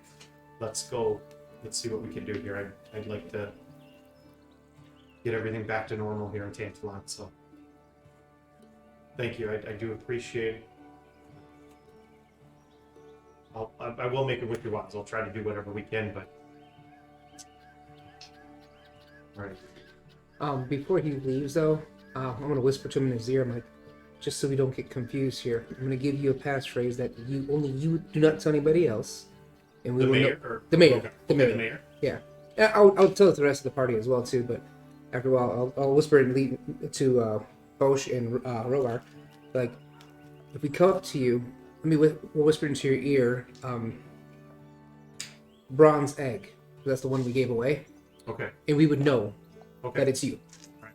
let's go. Let's see what we can do here. I'd like to get everything back to normal here in Tantallon. So, thank you. I do appreciate. I will make it with your wise. I'll try to do whatever we can, but all right." Before he leaves, though, I'm gonna whisper to him in his ear. I'm like, just so we don't get confused here, I'm gonna give you a passphrase that only you do not tell anybody else, and we The will mayor, know. or The mayor. Rogar? The Okay, mayor. the mayor. Yeah, I'll tell it to the rest of the party as well too. But after a while, I'll whisper and lead to Bosch and Rogar. Like, if we come up to you, we'll whisper into your ear, bronze egg. That's the one we gave away, Okay. and we would know Okay. that it's you. Right.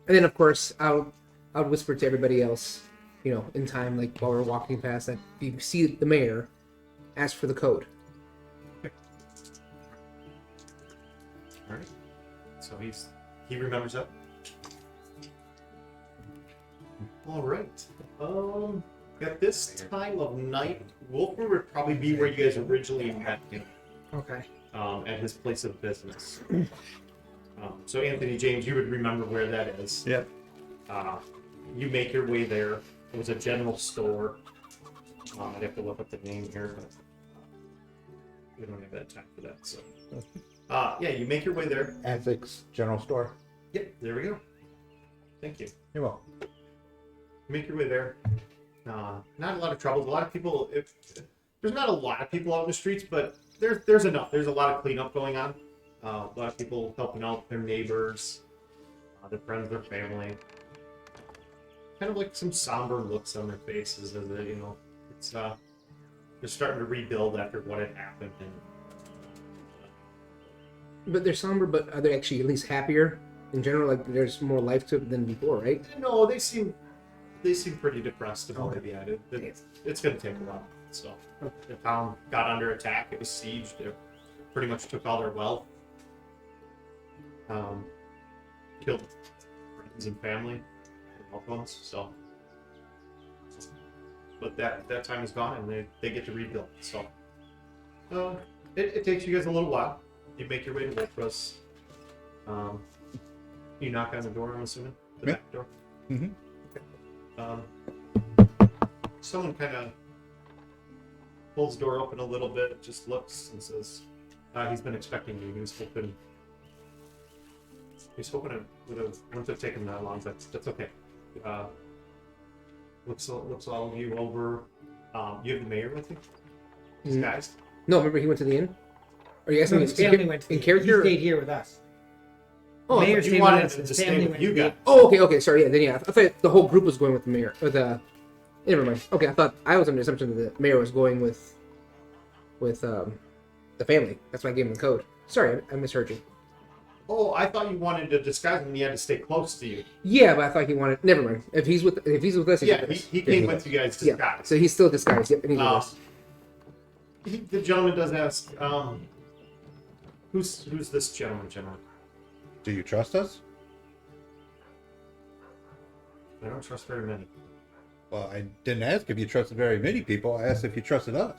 And then, of course, I'll whisper to everybody else, in time, like while we're walking past, that if you see the mayor, ask for the code. All right. So he remembers that. All right. At this time of night, Wolfram would probably be where you guys originally met him, Okay. at his place of business. So Anthony James, you would remember where that is. Yep. You make your way there. It was a general store. I'd have to look up the name here, but we don't have that time for that. So, yeah, you make your way there. Essex General Store. Yep, there we go. Thank you. You're welcome. Make your way there. Not a lot of troubles. A lot of people. There's not a lot of people out in the streets, but there's enough. There's a lot of cleanup going on. A lot of people helping out their neighbors, their friends, their family. Kind of like some somber looks on their faces, as it's they're starting to rebuild after what had happened. And But they're somber, but are they actually at least happier in general? Like, there's more life to it than before, right? no, they seem pretty depressed about it. Yeah, it's going to take a while. So the town got under attack. It was sieged. It pretty much took all their wealth. Killed friends and family and loved ones. So, but that time is gone, and they get to rebuild. So, it takes you guys a little while. You make your way to Wolfra's. You knock on the door, I'm assuming, the Yeah. back door. Mhm. Okay. someone kind of pulls the door open a little bit, just looks and says, he's been expecting you. He was hoping it wouldn't have taken that long. That's okay. Looks all of you over. You have the mayor with you? Disguised? No, remember he went to the inn? Are you asking No, me his family went to in the- character? He stayed here with us. Oh, Mayor You stayed with wanted us. him His to stay family with went you to the- guys. Oh, okay, sorry, yeah, then yeah. I thought the whole group was going with the mayor. Never mind. Okay, I was under the assumption that the mayor was going with the family. That's why I gave him the code. Sorry, I misheard you. Oh, I thought you wanted to disguise him and he had to stay close to you. Yeah, but I thought he wanted. Never mind. If he's with us, he's Yeah, with us. he came with you guys Yeah, disguised. so he's still disguised. Yep, and he's with us. The gentleman does ask, who's this gentleman? Do you trust us? I don't trust very many. Well, I didn't ask if you trusted very many people. I asked if you trusted us.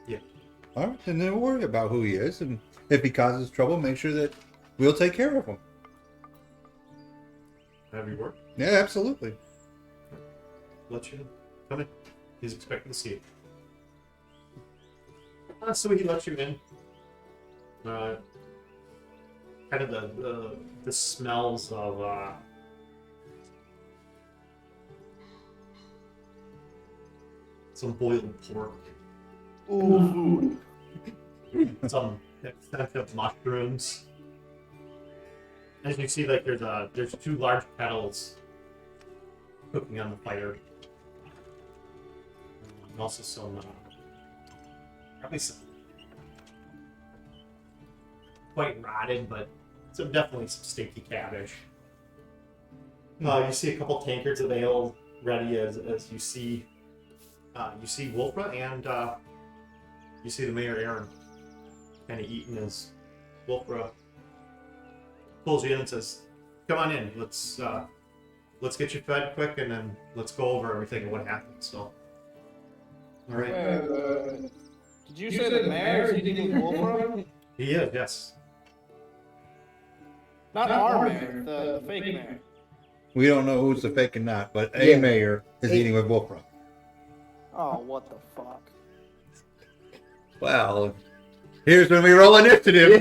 Yeah. All right, then don't worry about who he is, and if he causes trouble, make sure that we'll take care of him. Have you worked? Yeah, absolutely. Let you come in. He's expecting to see you. So he lets you in. Kind of the smells of some boiled pork, Ooh, food. some extensive mushrooms. As you see, like there's two large kettles cooking on the fire, and also some probably some quite rotted, but definitely some stinky cabbage. You see a couple tankards of ale ready as you see Wolfra and you see the Mayor Aaron kind of eating as Wolfra pulls you in and says, "Come on in. Let's get you fed quick, and then let's go over everything and what happened." So, all right. Did you say the mayor is eating with Wolfram? He is, yes. Not our mayor, the fake mayor. We don't know who's the fake and not, but a Yeah. mayor is eating with Wolfram. Oh, what the fuck? Well, here's when we roll initiative.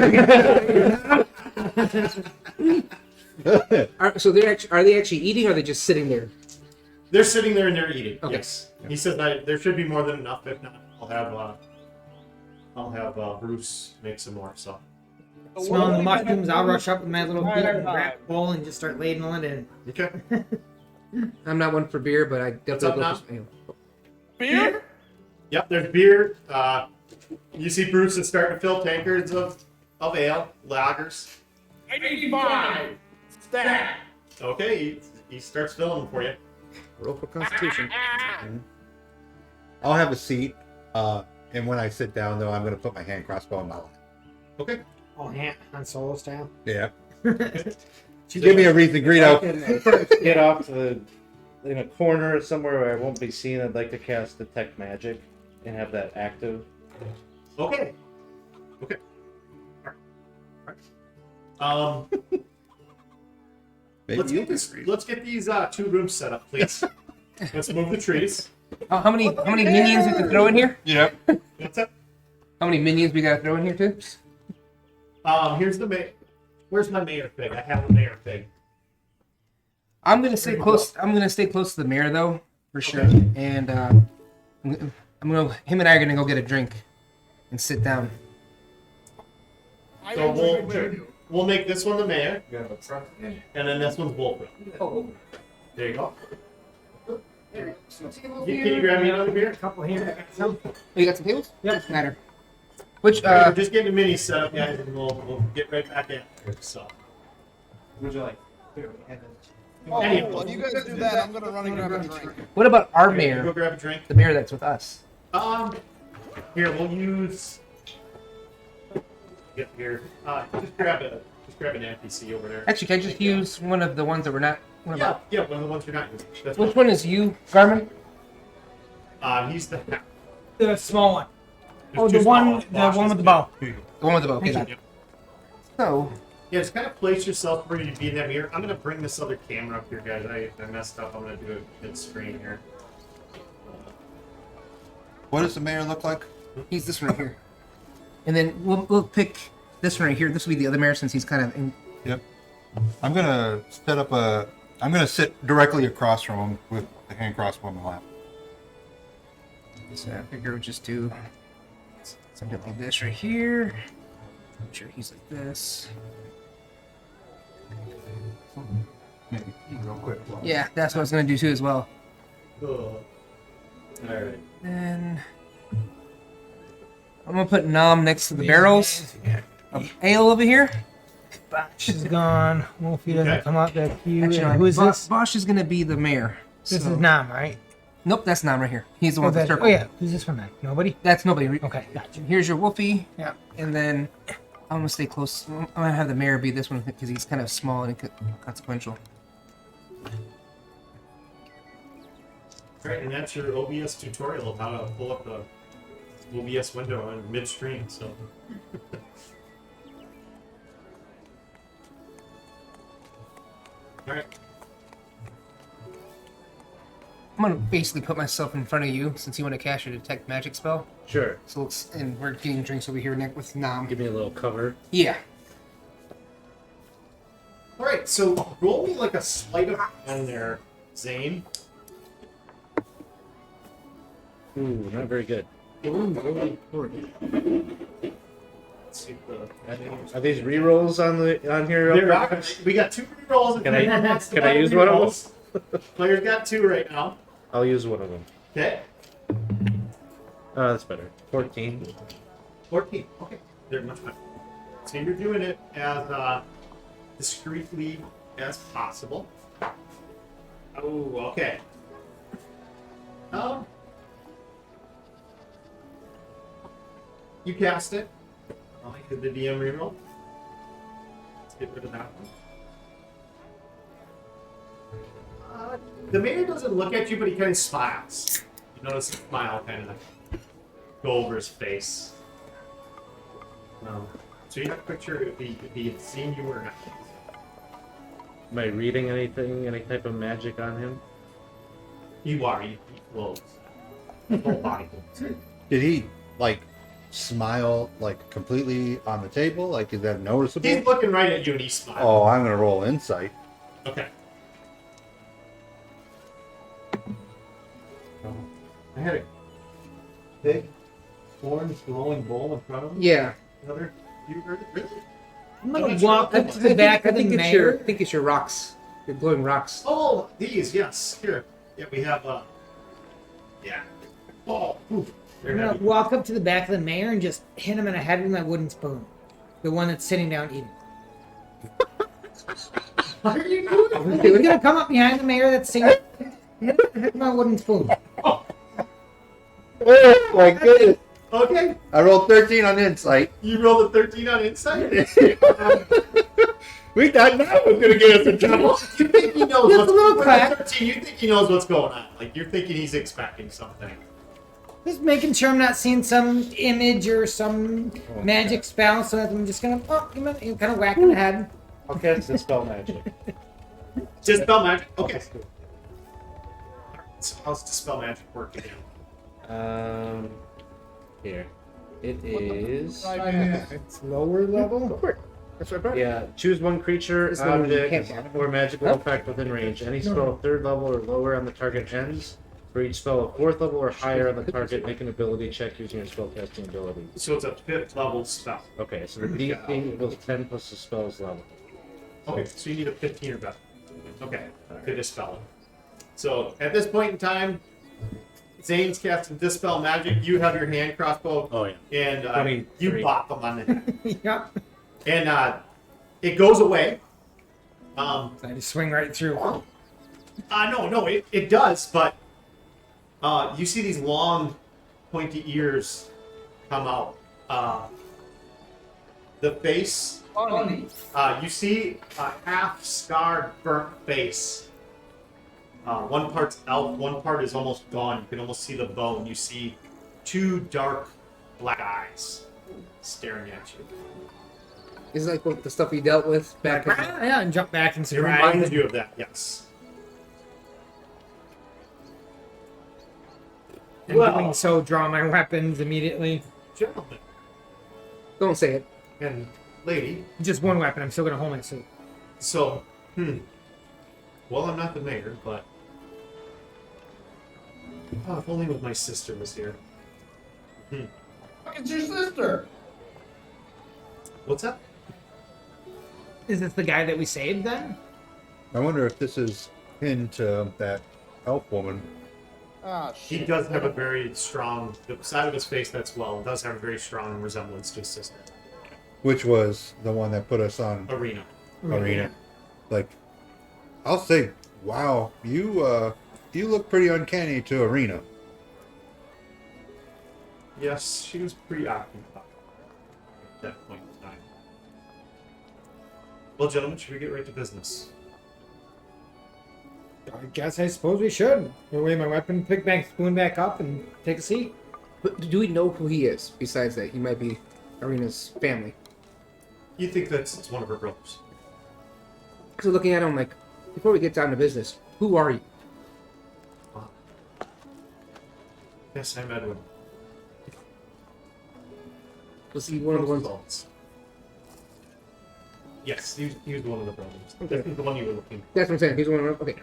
So are they actually eating, or are they just sitting there? They're sitting there and they're eating. Okay. Yes. He says that there should be more than enough. If not, I'll have Bruce make some more. So. Smelling the mushrooms, I'll rush up with my little rat bowl and just start ladling it in. Okay. I'm not one for beer, but I definitely up go now? for some ale. Beer? Yep. There's beer. You see Bruce is starting to fill tankards of ale, lagers. 85! Stat! Okay. He starts filling them for you. Roll for Constitution. I'll have a seat, and when I sit down, though, I'm going to put my hand crossbow in my lap. Okay. Oh, Han Solo style. Yeah. She's Give me a reason to greet I out. can get off in a corner somewhere where I won't be seen. I'd like to cast Detect Magic and have that active. Okay. Okay. All right. Maybe Let's you get can this. greet. Let's get these 2 rooms set up, please. Let's move the trees. How many minions we can throw in here? Yep. What's up? How many minions we gotta throw in here too? Here's the mayor. Where's my mayor pig? I have a mayor pig. I'm gonna stay close. I'm gonna stay close to the mayor though, for sure. Okay. And him and I are gonna go get a drink and sit down. So we'll make this one the mayor, and then this one's Wolfram. Oh, There you go. Can you grab me another beer? A couple here. Some. you got some tables? Yep. Doesn't matter. Which Just getting the mini set up, guys, and we'll get right back in. So. Would you like? Oh, Anyway. while you guys do that, I'm gonna run and grab a drink. what about our Okay, mayor? Go grab a drink. The mayor that's with us. Here we'll use. Get here. Just grab an NPC over there. Actually, can I just use one of the ones that we're not? One of Yeah, our- yeah, one of the ones you're not using. That's Which one is you, Garmin? He's the. The small one. There's Oh, two the small one ones. with the bow. The one with the bow. Okay, got it. Yep. So Yeah, just kind of place yourself where you'd be in that mirror. I'm gonna bring this other camera up here, guys. I messed up. I'm gonna do it mid-screen here. What does the mayor look like? He's this one right here. And then we'll pick this one right here. This will be the other mayor since he's kind of in. Yep. I'm gonna set up a. I'm gonna sit directly across from him with the hand crossbow on my lap. So I figure we'll just do something like this right here. I'm sure he's like this. Maybe real quick. Yeah, that's what I was gonna do too as well. Cool. All right. Then I'm gonna put Nom next to the barrels of ale over here. Bosh is gone. Wolfie doesn't Okay. come up back to you. Actually, And no, who is this? Bosch is gonna be the mayor. This So- is Nam, right? Nope, that's Nom right here. He's the Oh, one with the that, circle. oh yeah. Who's this one then? Nobody? That's nobody. Okay, gotcha. Here's your Wolfie. Yeah. And then I'm gonna stay close. I'm gonna have the mayor be this one because he's kind of small and consequential. Right, and that's your OBS tutorial of how to pull up the OBS window on midstream. So. All right. I'm gonna basically put myself in front of you since you want to cast your detect magic spell. Sure. So let's and we're getting drinks over here next with Nom. Give me a little cover. Yeah. All right. So roll me like a sleight of hand there, Zane. Ooh, not very good. Let's see if the- Are these rerolls on here? There are- we got 2 rerolls. Can I use one of them? Player's got 2 right now. I'll use one of them. Okay. Oh, that's better. 14. 14. Okay. They're much better. So you're doing it as discreetly as possible. Oh, okay. You cast it. I'll make it the DM reroll. Let's get rid of that one. The mayor doesn't look at you, but he kind of smiles. You notice a smile kind of go over his face. So you have to picture if he had seen you or not. Am I reading anything? Any type of magic on him? You are. He glows. Whole body glows. Did he like smile like completely on the table? Like is that noticeable? He's looking right at you and he smiles. Oh, I'm gonna roll insight. Okay. I had a big orange glowing bowl in front of me. Yeah. Another. You heard it? Really? I'm gonna walk up to the back of the I mayor. think it's your rocks. Your glowing rocks. Oh, these, yes. Here. Yeah, we have, yeah. Oh, oof. They're I'm gonna heavy. walk up to the back of the mayor and just hit him in the head with my wooden spoon. The one that's sitting down eating. What are you doing? He's gonna come up behind the mayor that's sitting. Hit him with my wooden spoon. Oh my goodness! Okay. I rolled 13 on insight. You rolled a 13 on insight? We thought that was gonna get us in trouble. You think he knows Just what's a little with crack. 13, you think he knows what's going on. Like, you're thinking he's expecting something. Just making sure I'm not seeing some image or some magic spell, so that I'm just gonna kind of whack in the head. I'll cast Dispel Magic. Just spell magic? Okay. So how's Dispel Magic work again? Here. It is. It's lower level. That's what I brought. Yeah, choose one creature, This one you object, can't- or magical effect within range. Any spell 3rd level or lower on the target ends. For each spell of 4th level or higher on the target, make an ability check using your spellcasting ability. So it's a 5th level spell. Okay, so the DC equals 10 plus the spell's level. Okay, so you need a 15 or better. Okay, to dispel it. So at this point in time, Zane's casting Dispel Magic. You have your hand crossbow, Oh, yeah. and 23. you bop him on the head. Yep. And it goes away. I just swing right through. No, it does, but you see these long, pointy ears come out. The face, you see a half-scarred, burnt face. One part's out, one part is almost gone. You can almost see the bone. You see 2 dark, black eyes staring at you. Is it like what the stuff we dealt with back? Like, yeah, and jump back and It surprise. reminds you of that, yes. And doing so, draw my weapons immediately. Gentlemen Don't say it. and lady, Just one weapon. I'm still gonna hold my suit. so, well, I'm not the mayor, but if only my sister was here. It's your sister. What's up? Is this the guy that we saved then? I wonder if this is pinned to that elf woman. Ah, He shit. does have a very strong, the side of his face that's well, does have a very strong resemblance to his sister. Which was the one that put us on Arena. Arena. Like, I'll say, wow, you look pretty uncanny to Arena. Yes, she was preoccupied at that point in time. Well, gentlemen, should we get right to business? I suppose we should. Put away my weapon, pick back, spoon back up, and take a seat. But do we know who he is? Besides that, he might be Arena's family. You think it's one of her brothers? So looking at him like, before we get down to business, who are you? Yes, I'm Edwin. Was he one of the ones? Roosevelt. Yes, he was one of the brothers. Okay. This is the one you were looking for. That's what I'm saying. He's one of okay.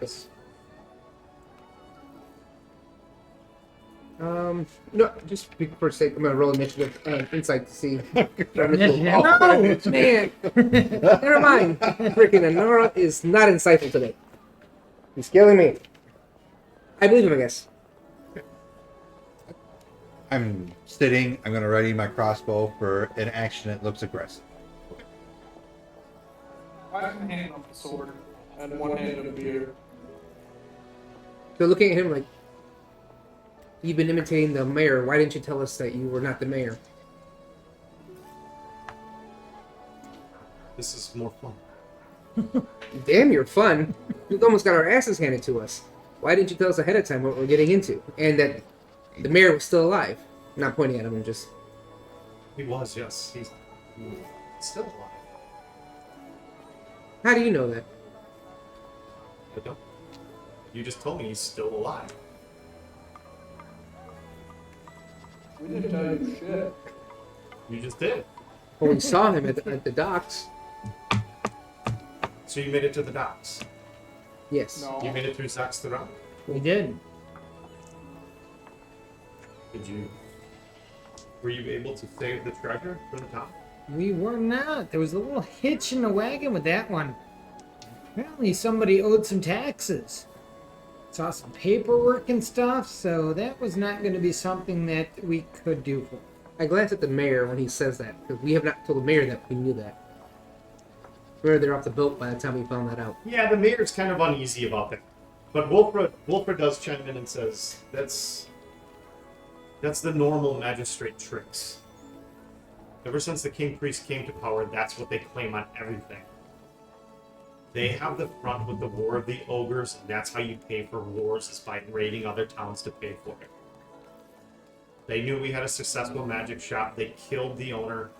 No, just for sake, I'm gonna roll initiative insight to see. No! Man, never mind. Freaking Anara is not insightful today. He's killing me. I believe him, I guess. I'm sitting, I'm going to ready my crossbow for an action that looks aggressive. I can hand him the sword and one hand of beer. So looking at him like, you've been imitating the mayor. Why didn't you tell us that you were not the mayor? This is more fun. Damn, you're fun. We almost got our asses handed to us. Why didn't you tell us ahead of time what we're getting into? And that the mayor was still alive. I'm not pointing at him, I'm just... He was, yes. He's still alive. How do you know that? I don't. You just told me he's still alive. We didn't tell you shit. You just did. Well, we saw him at the docks. So you made it to the docks. Yes. No. You made it through Saxteron. We did. Did you? Were you able to save the treasure from the top? We were not. There was a little hitch in the wagon with that one. Apparently somebody owed some taxes. Saw some paperwork and stuff, so that was not going to be something that we could do for. I glance at the mayor when he says that, because we have not told the mayor that we knew that. We were there off the boat by the time we found that out. Yeah, the mayor's kind of uneasy about that. But Wolfra does chime in and says, that's the normal magistrate tricks. Ever since the king priest came to power, that's what they claim on everything. They have the front with the War of the Ogres, and that's how you pay for wars, is by raiding other towns to pay for it. They knew we had a successful magic shop. They killed the owner,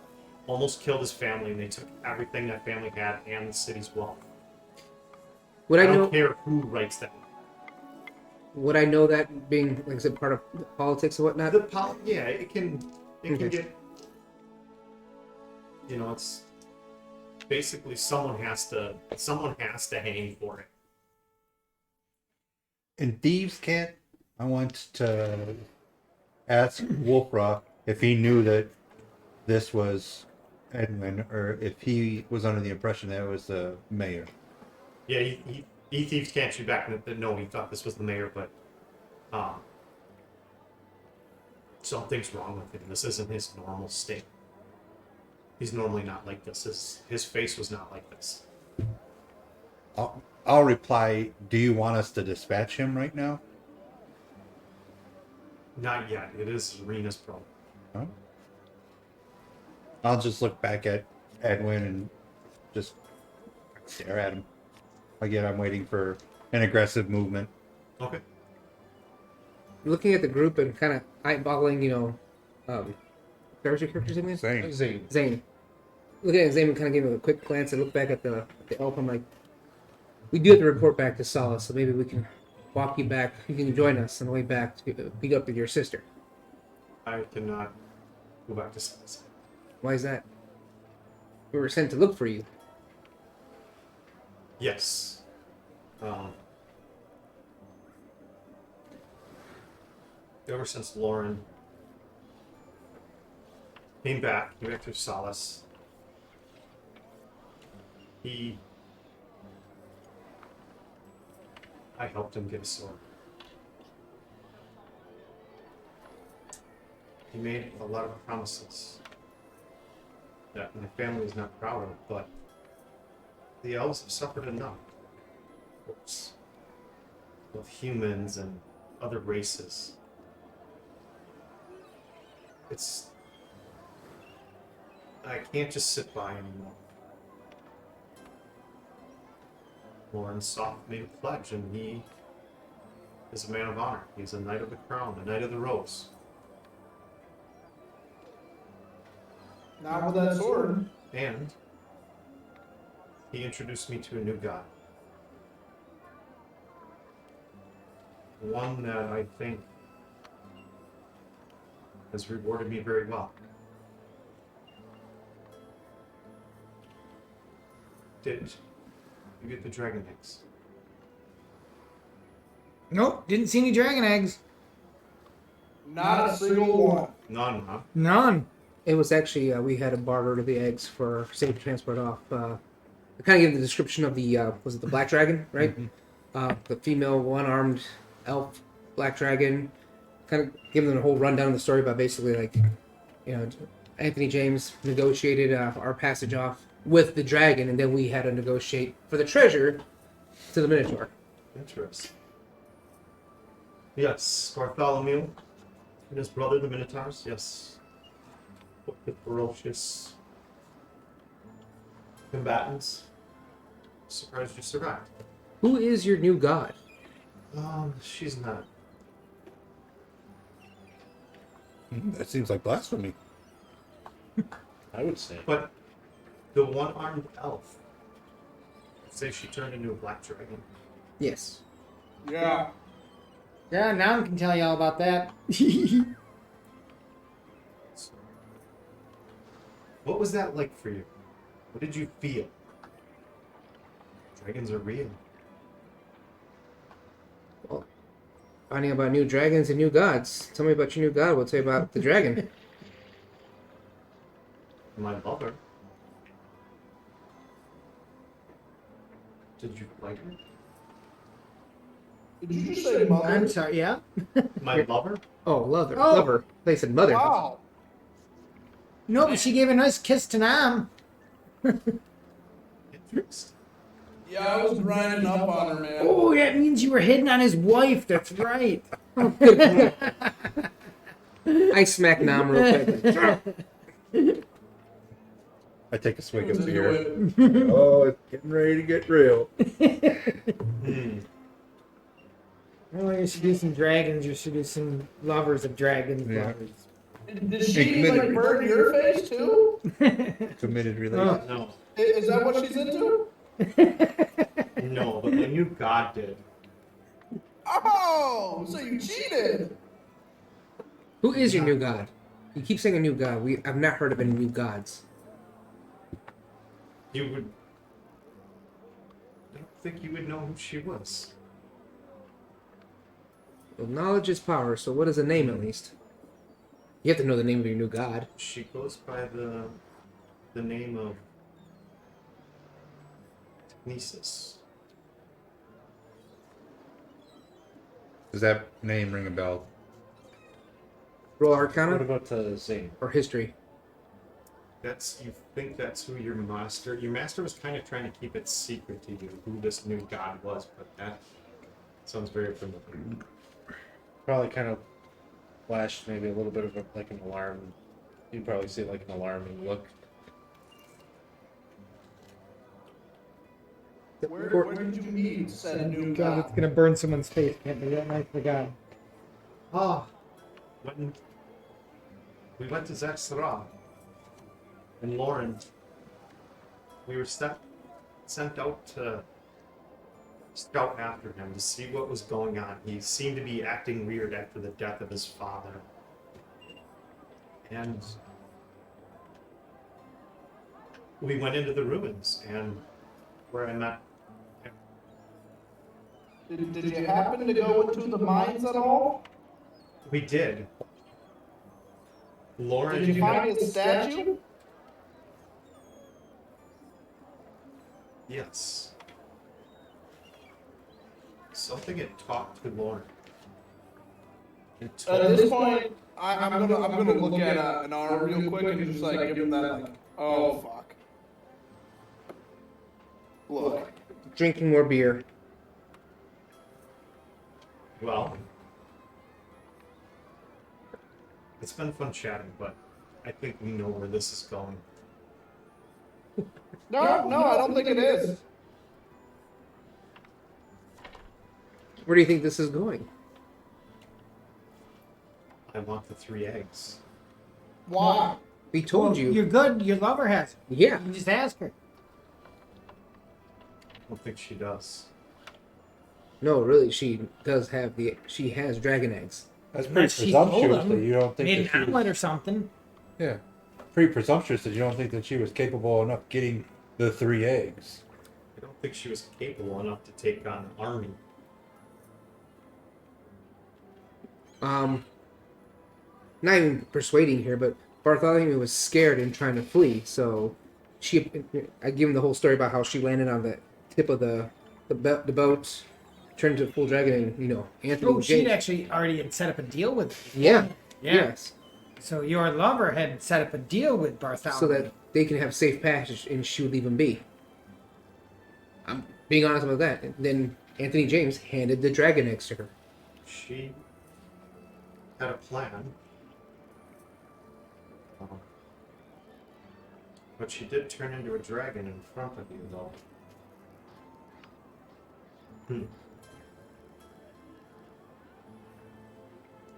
almost killed his family, and they took everything that family had and the city's wealth. Would I I know? don't care who writes that. Would I know that being, like I said, part of politics and whatnot? Yeah, it can Okay. get. You know, it's basically someone has to hang for it. In Thieves' Cant, I want to ask Wolfra if he knew that this was Edwin, or if he was under the impression that it was the mayor. Yeah, he thieves can't shoot back. No, he thought this was the mayor, but something's wrong with him. This isn't his normal state. He's normally not like this. His face was not like this. I'll reply, do you want us to dispatch him right now? Not yet. It is Rena's problem. Huh? I'll just look back at Edwin and just stare at him. Again, I'm waiting for an aggressive movement. Okay. Looking at the group and kind of eyeballing, what was your character's name? Same. Zane. Zane. look at his name and kind of give him a quick glance. I look back at the elf. I'm like, we do have to report back to Solace, so maybe we can walk you back. You can join us on the way back to meet up with your sister. I cannot go back to Solace. Why is that? We were sent to look for you. Yes. Ever since Lauren came back to Solace, I helped him get a sword. He made a lot of promises that my family is not proud of, but the elves have suffered enough. Of humans and other races. I can't just sit by anymore. Lauren Soft made a pledge, and he is a man of honor. He's a knight of the crown, a knight of the rose. Not with that sword. And he introduced me to a new god. One that I think has rewarded me very well. Did you get the dragon eggs? Nope, didn't see any dragon eggs. Not a single one. None, huh? None. It was actually we had a barter of the eggs for safe transport off. I kind of gave the description of the was it the black dragon, right? The female one-armed elf black dragon. Kind of giving them a whole rundown of the story about basically like, Anthony James negotiated our passage off with the dragon, and then we had to negotiate for the treasure to the Minotaur. Interesting. Yes, Bartholomew and his brother, the Minotaurs. Yes. The ferocious combatants. Surprised you survived. Who is your new god? She's not. That seems like blasphemy. I would say. But the one-armed elf. Say she turned into a black dragon. Yes. Yeah. Yeah, now I can tell you all about that. So, what was that like for you? What did you feel? Dragons are real. Well, finding about new dragons and new gods. Tell me about your new god. We'll tell you about the dragon. My lover. Did you like her? Did you just say mother? I'm sorry, yeah? My lover? Oh, lover. Oh. Lover. They said mother. Wow. No, but she gave a nice kiss to Nam. Interesting. Yeah, I was grinding up on her, man. Oh, that means you were hitting on his wife. That's right. I smack Nam real quick. I take a swig of Let's do beer. it. Oh, it's getting ready to get real. Oh, you're seducing dragons. You're seducing lovers of dragons. Yeah. Lovers. Did she committed. like burn your face too? Committed relationship. No. Is that what she's into? No, but my new god did. Oh, so you cheated. Who is your new god? You keep saying a new god. I've not heard of any new gods. You would. I don't think you would know who she was. Well, knowledge is power, so what is the name at least? You have to know the name of your new god. She goes by the name of Technesis. Does that name ring a bell? Roll What Arcana about Zane? or History? You think that's who your master? Your master was kind of trying to keep it secret to you who this new god was, but that sounds very familiar. Probably kind of flashed maybe a little bit of like an alarm. You'd probably see like an alarming look. Where did you meet said new God, god? it's gonna burn someone's face. Can't be that nice for God. Ah, we went to Zaxxara, and Lauren we were sent out to scout after him to see what was going on. He seemed to be acting weird after the death of his father. And we went into the ruins, and where I met. Did you happen to go into the mines at all? We did. Lauren, Did you find a statue? Yes. Something had talked to Lauren. It told At this point, I'm gonna look at an R real quick and just like give him that like, oh fuck. Look. Drinking more beer. Well, it's been fun chatting, but I think we know where this is going. No, I don't think it is. Where do you think this is going? I want the 3 eggs. Why? We told you. You're good. Your lover has it. Yeah. You just ask her. I don't think she does. No, really, she does have she has dragon eggs. That's Unless pretty she told presumptuous him, that you don't think made that an she was, omelet or something. yeah, pretty presumptuous that you don't think that she was capable enough of getting the 3 eggs. I don't think she was capable enough to take on an army. Not even persuading here, but Bartholomew was scared and trying to flee, so I give him the whole story about how she landed on the tip of the boat, turned to a full dragon, and Anthony. Oh, she'd James- actually already had set up a deal with. Yeah. Yeah. Yes. So your lover had set up a deal with Bartholomew. So that they can have safe passage, and she would leave him be. I'm being honest about that. And then Anthony James handed the dragon eggs to her. She had a plan. But she did turn into a dragon in front of you, though.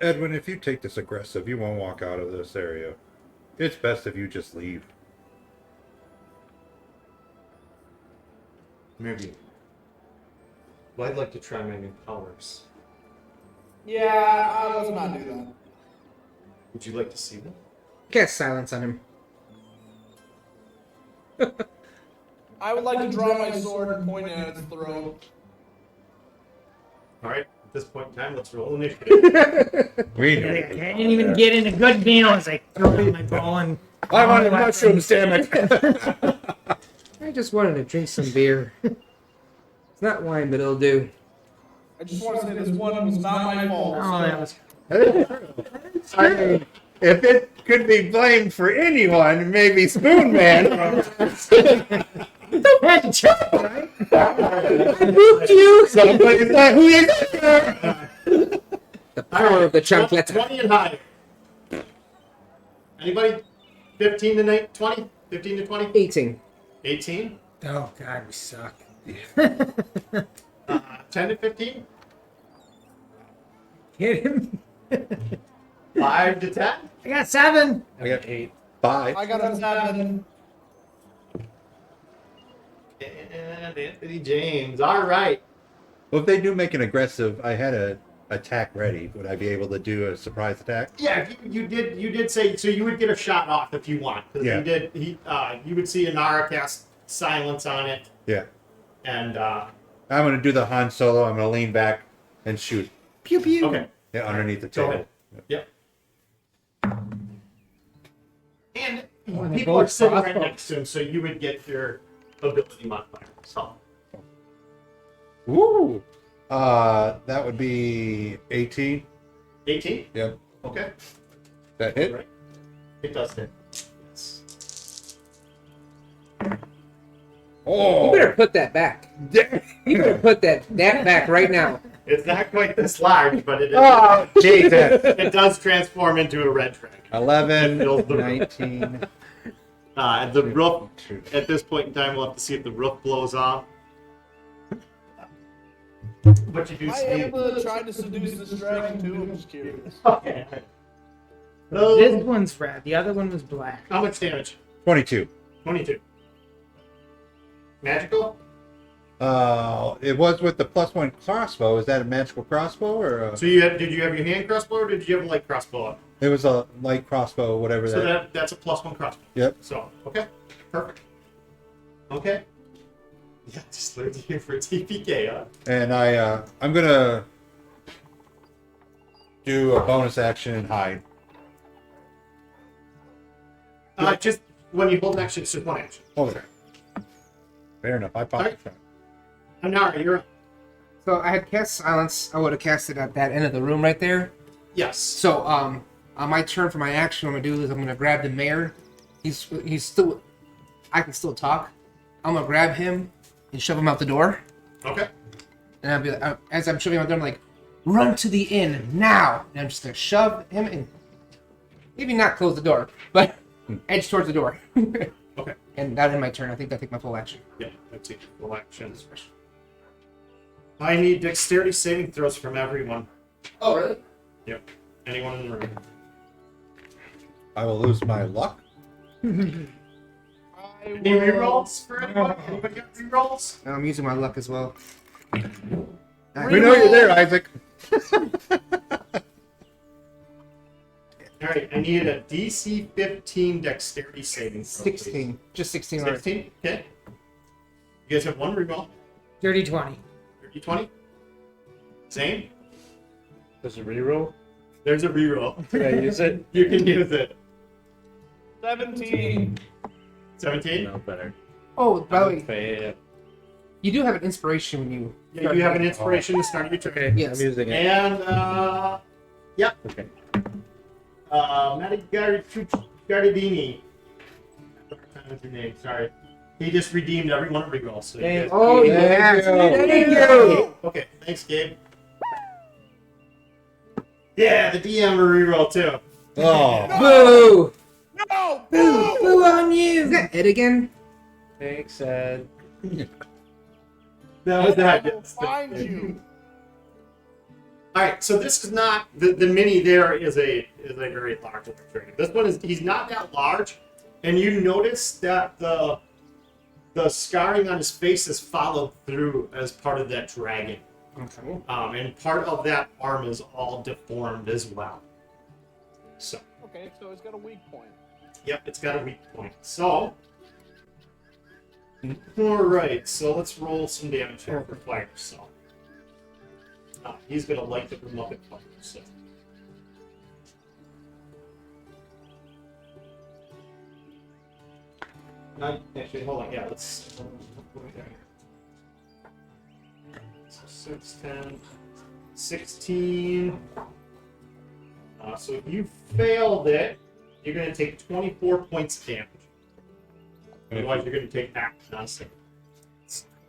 Edwin, if you take this aggressive, you won't walk out of this area. It's best if you just leave. Maybe. Well, I'd like to try my new powers. Yeah, let's not do that. Would you like to see them? Cast silence on him. I would like to draw my sword and point it at its throat. All right. At this point in time, let's roll initiative. We I can't even get in a good meal as I throw in my ball and. I wanted mushrooms, damn it! I just wanted to drink some beer. It's not wine, but it'll do. I just want to say this one was not my fault. Oh, that was. I mean, if it could be blamed for anyone, maybe Spoon Man. Had to check, right? Whooped you! Somebody's not who you are. The power of the chocolate. 20 and higher. Anybody? 15 to 20? 15 to 20? 18. 18? Oh God, we suck. 10 to 15? Hit him. 5 to 10? I got 7. I got 8. 5. I got a 7. And Anthony James. All right. Well, if they do make an aggressive, I had a attack ready. Would I be able to do a surprise attack? Yeah, you did say so. You would get a shot off if you want. Because Yeah. you would see Inara cast silence on it, Yeah. and I'm going to do the Han Solo. I'm going to lean back and shoot. Pew pew. okay. Yeah, underneath the Go table. ahead. Yep. And Oh, they people are both sitting right crossbows. next to him, so you would get your ability modifier. So Woo! That would be 18. 18. Yep. Okay. That hit? Right. It does hit. Yes. You Oh! better put that back. You better put that back right now. It's not quite this large, but it is. Oh, Jesus. It does transform into a red dragon. 11, Fills the room. 19. The roof. At this point in time, we'll have to see if the roof blows off. But you do Am I see. able to try to seduce this dragon too? I'm just curious. Okay. This one's red. The other one was black. How much damage? 22. 22. Magical? It was with the +1 crossbow. Is that a magical crossbow or? So did you have your hand crossbow or did you have a light crossbow? It was a light crossbow, whatever So that. that's a +1 crossbow. Yep. So okay, perfect. Okay. Yeah, just learned here for TPK, huh? And I'm gonna do a bonus action and hide. Just when you hold an action, it's just one action. Okay. Fair enough. I popped Alright. the shot. Anara, you're up. So I had cast silence. I would have cast it at that end of the room right there. Yes. So on my turn for my action, what I'm gonna do is I'm gonna grab the mayor. He's still. I can still talk. I'm gonna grab him and shove him out the door. Okay. And I'll be like, as I'm shoving him out the door, I'm like, run to the inn now. And I'm just gonna shove him and maybe not close the door, but edge towards the door. Okay. And that in my turn. I think I take my full action. Yeah, that's a full action. I need dexterity saving throws from everyone. Oh really? Yep. Anyone in the room. I will lose my luck. Any rerolls for anyone? Anybody got rerolls? I'm using my luck as well. We know you're there, Isaac. Alright, I need a DC 15 dexterity saving throw. 16. Just 16. alright. 16? Okay. You guys have one reroll. Dirty 20. 30, 20. Zane? Does it reroll? There's a reroll. Can I use it? You can use it. 17. 17? No, better. Oh, by the way, Fail. you do have an inspiration when you. Yeah, you have an inspiration to start your turn. Okay, Yes. I'm using it. And, yep. Okay. Gardini. What's your name? Sorry. He just redeemed every one of the rerolls. So you guys- Oh Thank yeah. you. Thank you. Okay, thanks, Gabe. Yeah, the DM will reroll too. Oh. Boo! No! Boo! Boo on Is you! that Ed again? Thanks, Ed. That was that. I will find you. All right, so this is not the mini. There is a very large dragon. This one is he's not that large, and you notice that the scarring on his face is followed through as part of that dragon, Okay. and part of that arm is all deformed as well. So, Okay, so it's got a weak point. yep, it's got a weak point. So, all right, so let's roll some damage here for fire. So. He's gonna light the room up in fire. So. Actually, hold on. Yeah, let's. So 6, 10, 16. So if you failed it, you're gonna take 24 points of damage. Otherwise, you're gonna take half non-stick.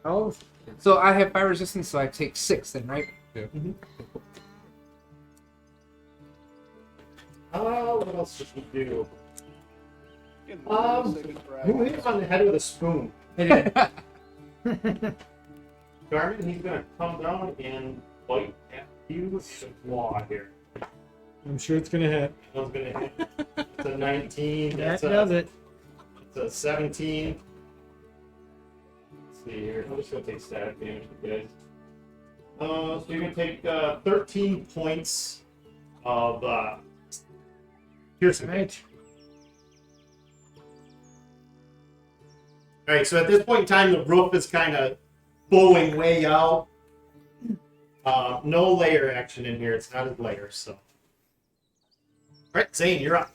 Oh. So I have fire resistance, so I take 6 then, right? What else should we do? Getting sick of Who hit dragons. him on the head with a spoon? Yeah. Garmin, he's gonna come down and bite at you with the claw here. I'm sure it's gonna hit. One's gonna hit. It's a 19. That That's does it. It's a 17. Let's see here. I'm just gonna take static damage, you guys. So you're gonna take 13 points of piercing. Right. All right, so at this point in time, the roof is kind of bowing way out. No layer action in here. It's not a layer, so. All right, Zane, you're up.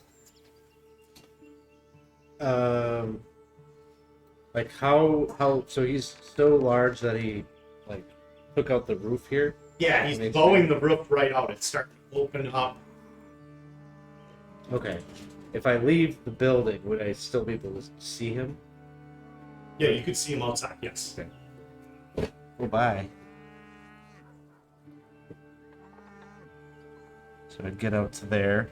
Like how? So he's so large that he like took out the roof here. Yeah, he's Makes bowing the roof right out. It's starting to open up. Okay. If I leave the building, would I still be able to see him? Yeah, you could see him outside, yes. Oh, bye. So I'd get out to there.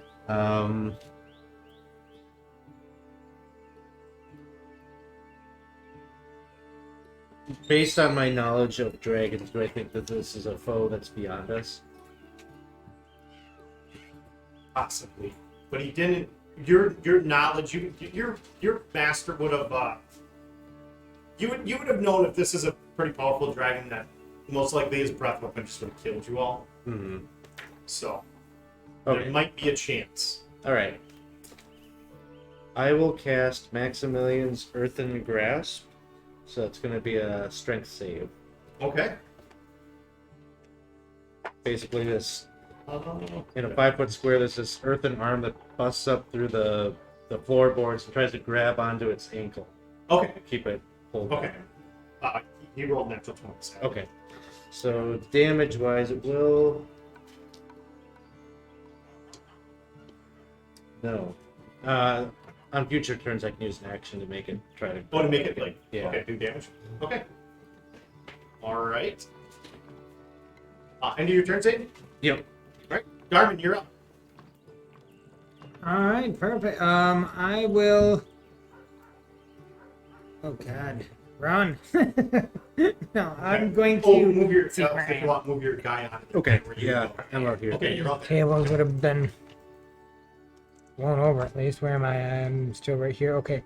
Based on my knowledge of dragons, do I think that this is a foe that's beyond us? Possibly. But he didn't. Your knowledge, your master would have You would have known if this is a pretty powerful dragon that most likely his breath weapon just would have killed you all. Hmm. So Okay. there might be a chance. All right. I will cast Maximilian's Earthen Grasp. So it's going to be a strength save. Okay. Basically, this in a 5-foot square, there's this earthen arm that busts up through the floorboards and tries to grab onto its ankle. Okay. Keep it pulled Okay. down. He rolled natural 20. Okay. So damage-wise, it will. No. On future turns, I can use an action to make it try to. Oh, to make it like Yeah. okay, do damage. Okay. All right. End of your turn, Zane. Yep. All right, Garmin, you're up. All right, perfect. I will. Oh God, run! No, I'm going to. Oh, move your see where I if you am. want, move your guy on. Okay. Where you Yeah, go. I'm out here. Okay, you're up. Tables would have been blown over at least. Where am I? I'm still right here. Okay,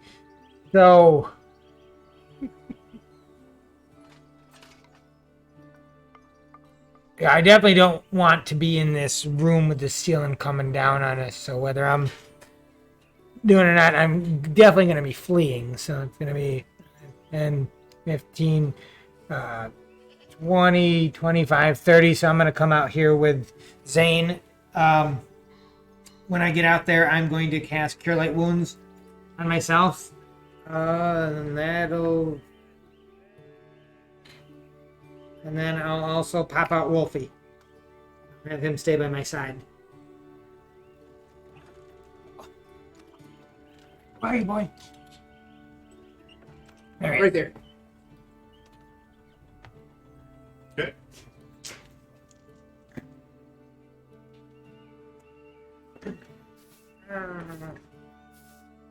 so. Yeah, I definitely don't want to be in this room with the ceiling coming down on us. So whether I'm doing it or not, I'm definitely going to be fleeing. So it's going to be 10, 15, 20, 25, 30. So I'm going to come out here with Zane. When I get out there, I'm going to cast Cure Light Wounds on myself. And that'll... And then I'll also pop out Wolfie. Have him stay by my side. Where are you, boy? There he Right there. Okay.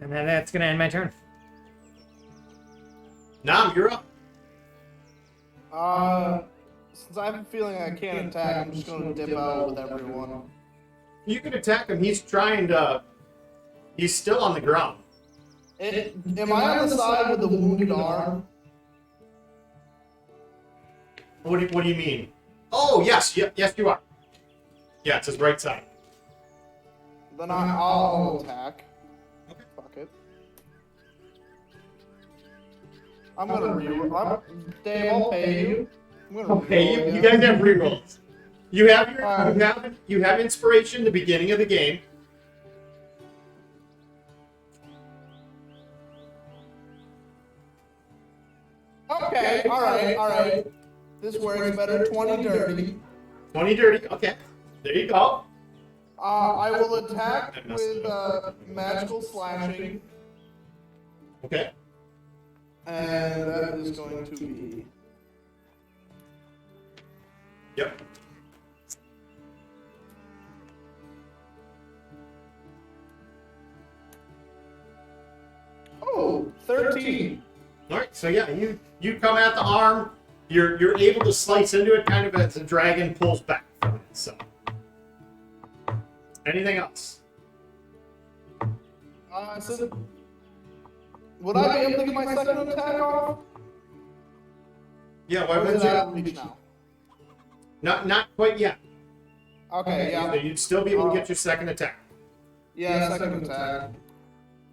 And then that's going to end my turn. Nam, you're up. Since I have a feeling I can't attack, I'm just going to dip out with everyone. You can attack him. He's trying to. He's still on the ground. Am I on the side with the wounded arm? What do you mean? Oh yes, yes you are. Yeah, it's his right side. Then I'll attack. Okay. Fuck it. I'm gonna reroll. Dave, I'll pay you. I'm gonna Okay, reroll you again. guys have rerolls. You have your Alright. you have inspiration at the beginning of the game. Okay, alright. This works better. 20 dirty. 20 dirty. Okay, there you go. I will attack with magical slashing, Okay. and that is going to be. Yep. Oh, 13. All right. So yeah, you come at the arm. You're able to slice into it, kind of as the dragon pulls back from it. So. Anything else? So would I be able to get my second attack off? Yeah. Why Or is would it you? out of reach now? Not quite yet. Okay, So yeah. you'd still be able to get your second attack. Yeah, second attack.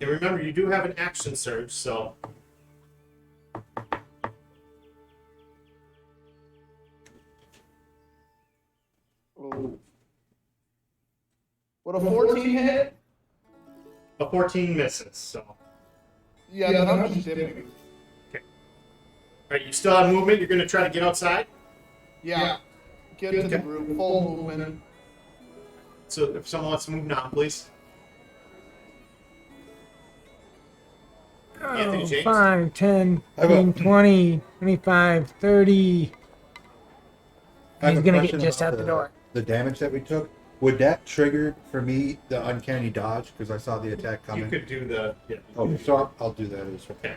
And remember, you do have an action surge, so. Oh. Would a 14 hit? A 14 misses, so. Yeah, then I'm just dipping. Alright, you still have movement. You're going to try to get outside. Yeah. Get to the Okay. group, full movement. So if someone wants to move now, please. Anthony James. 5, 10, I will. 15, 20, 25, 30. I have He's a gonna get question just about out the door. The damage that we took, would that trigger for me the uncanny dodge because I saw the attack You coming? could do the. Yeah. Oh, so I'll do that as well. Okay.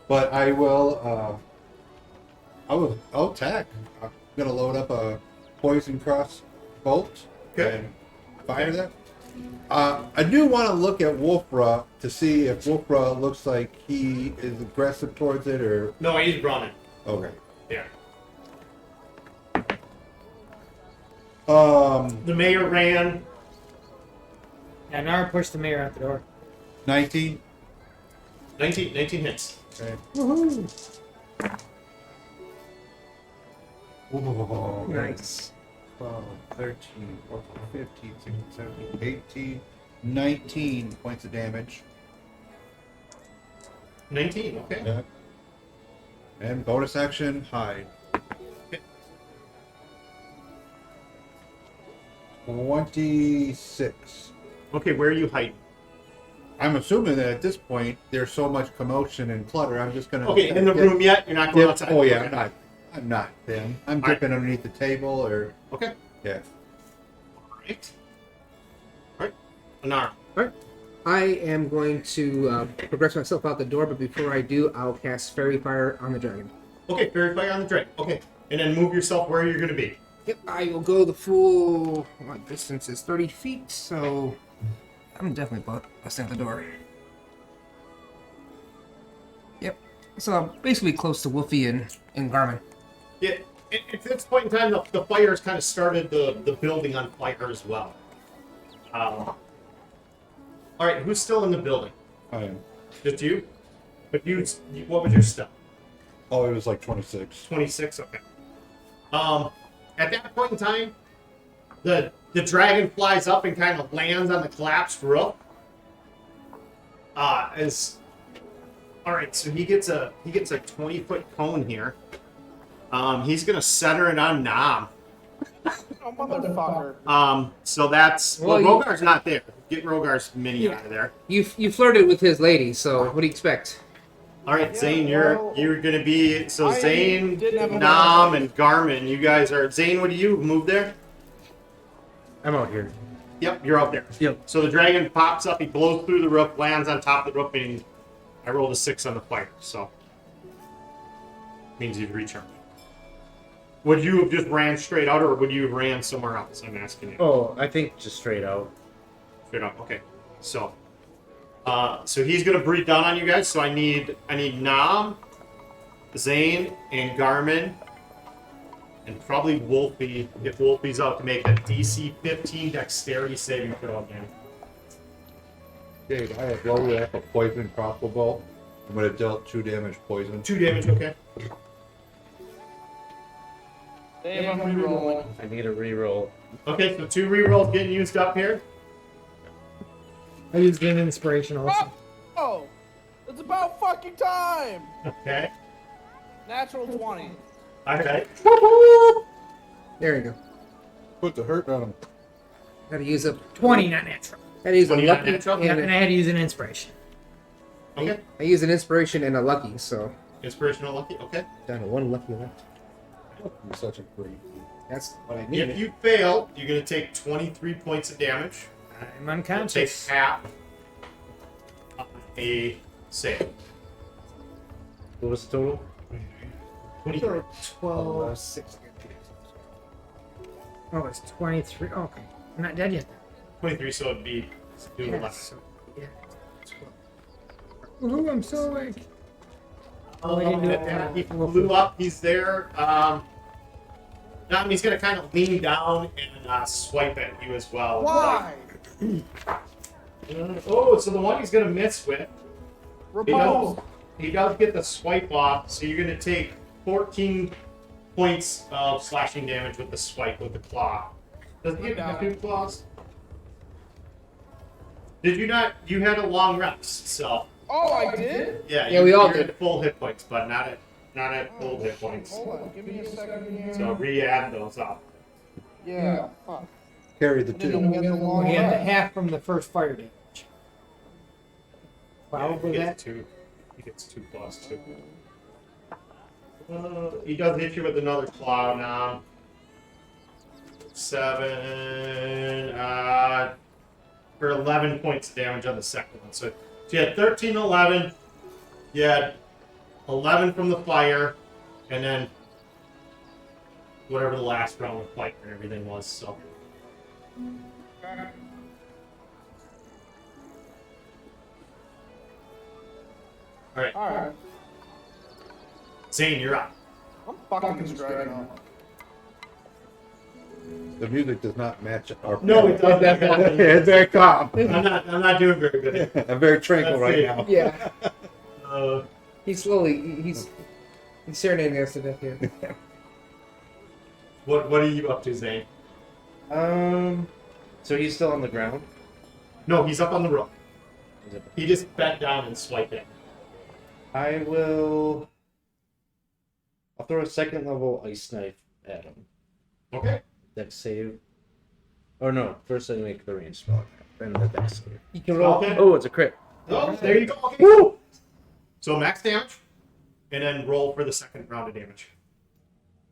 But I will. I'll attack. I'm gonna load up a poison cross bolt Okay. and fire that. I do want to look at Wolfra to see if Wolfra looks like he is aggressive towards it or. No, he's running. Okay. Yeah. Um, The mayor ran. Yeah, Nara pushed the mayor out the door. 19. 19 hits. Okay. Woohoo! Nice. 12, 13, 14, 15, 16, 17, 18, 19 points of damage. 19, okay. Yeah. And bonus action, hide. 26. Okay, where are you hiding? I'm assuming that at this point there's so much commotion and clutter. I'm just gonna. Okay, in the room yet? You're not going outside? Oh yeah, Okay. I'm not. Then I'm dipping underneath the table or. Okay. Yeah. Alright. Alright. Anara. Alright. I am going to progress myself out the door, but before I do, I'll cast Fairy Fire on the dragon. Okay, fairy fire on the dragon. Okay. And then move yourself where you're going to be. Yep, I will go the full. What distance is 30 feet, so I'm definitely busting out the door. Yep. So I'm basically close to Wolfie and Garmin. Yeah, at this point in time, the fires kind of started the building on fire as well. All right, who's still in the building? I am. Just you? But what was your stuff? Oh, it was like 26. 26. Okay. At that point in time, the dragon flies up and kind of lands on the collapsed roof. All right, so he gets a 20-foot cone here. He's gonna center it on Nam. Oh, motherfucker. So that's Well, Rogar's not there. Get Rogar's mini out of there. You flirted with his lady, so what do you expect? All right, Yeah, Zane, well, you're gonna be I Zane, didn't have a Nam, plan. and Garmin. You guys are Zane. What do you move there? I'm out here. Yep, you're up there. Yep. So the dragon pops up. He blows through the roof, lands on top of the roof, and I rolled a 6 on the fire. So means you've recharged. Would you have just ran straight out, or would you have ran somewhere else? I'm asking you. Oh, I think just straight out. Straight up. Okay. So, so he's gonna breathe down on you guys. So I need Nam, Zane, and Garmin, and probably Wolfie if Wolfie's out to make a DC 15 Dexterity saving throw again. Okay, I have loaded up a poison crossbow bolt. I'm gonna dealt 2 damage poison. 2 damage. Okay. Dave, I'm rerolling. I need a reroll. Okay. So 2 rerolls getting used up here. I used an inspiration also. Oh! It's about fucking time! Okay. Natural 20. All right. There you go. Put the hurt on him. Gotta use a 20, not natural. Gotta use a 20 not lucky natural? And and I had to use an inspiration. Okay. I use an inspiration and a lucky, so Inspirational lucky. Okay. down to 1 lucky left. You're such a freak. That's what I If need. you fail, you're gonna take 23 points of damage. I'm You'll take unconscious. half on a save. What was the total? 23. 12. 6. Oh, it's 23. Okay. I'm not dead yet. 23, so it'd be do Yeah, 11. so, yeah. Ooh, I'm so awake. Oh, we didn't do it. He flew up. He's there. He's gonna kind of lean down and swipe at you as well. Why? So the one he's gonna miss with. Repose. He does get the swipe off, so you're gonna take 14 points of slashing damage with the swipe with the claw. Does he have 2 claws? Did you not? You had a long rest, so Oh, I did? yeah. We all you're did. at full hit points, but not at full hit points. Hold on, give me a second here. So re-add those up. Yeah, fuck. Carry the I didn't know 2. we had the long We had the rest. half from the first fire damage. Probably he that. gets 2. He gets 2 plus 2. He does hit you with another claw now. 7, for 11 points of damage on the second one. So you had 13, 11. You had 11 from the fire, and then whatever the last round of fire and everything was. So All right. Alright. Zane, you're up. I'm fucking this dragon up. The music does not match our. No, it doesn't. It's very calm. I'm not doing very good. I'm very tranquil Let's right see. now. Yeah. Uh, He's serenading us to death here. what are you up to, Zane? So he's still on the ground. No, he's up on the roof. Is it- He just bent down and swiped it. I'll throw a second level ice knife at him. Okay. Dex save. Oh no! First I make the range spell, then the dex save. You can roll. Okay. Oh, it's a crit. Oh, there you go. Okay. Woo! So max damage, and then roll for the second round of damage.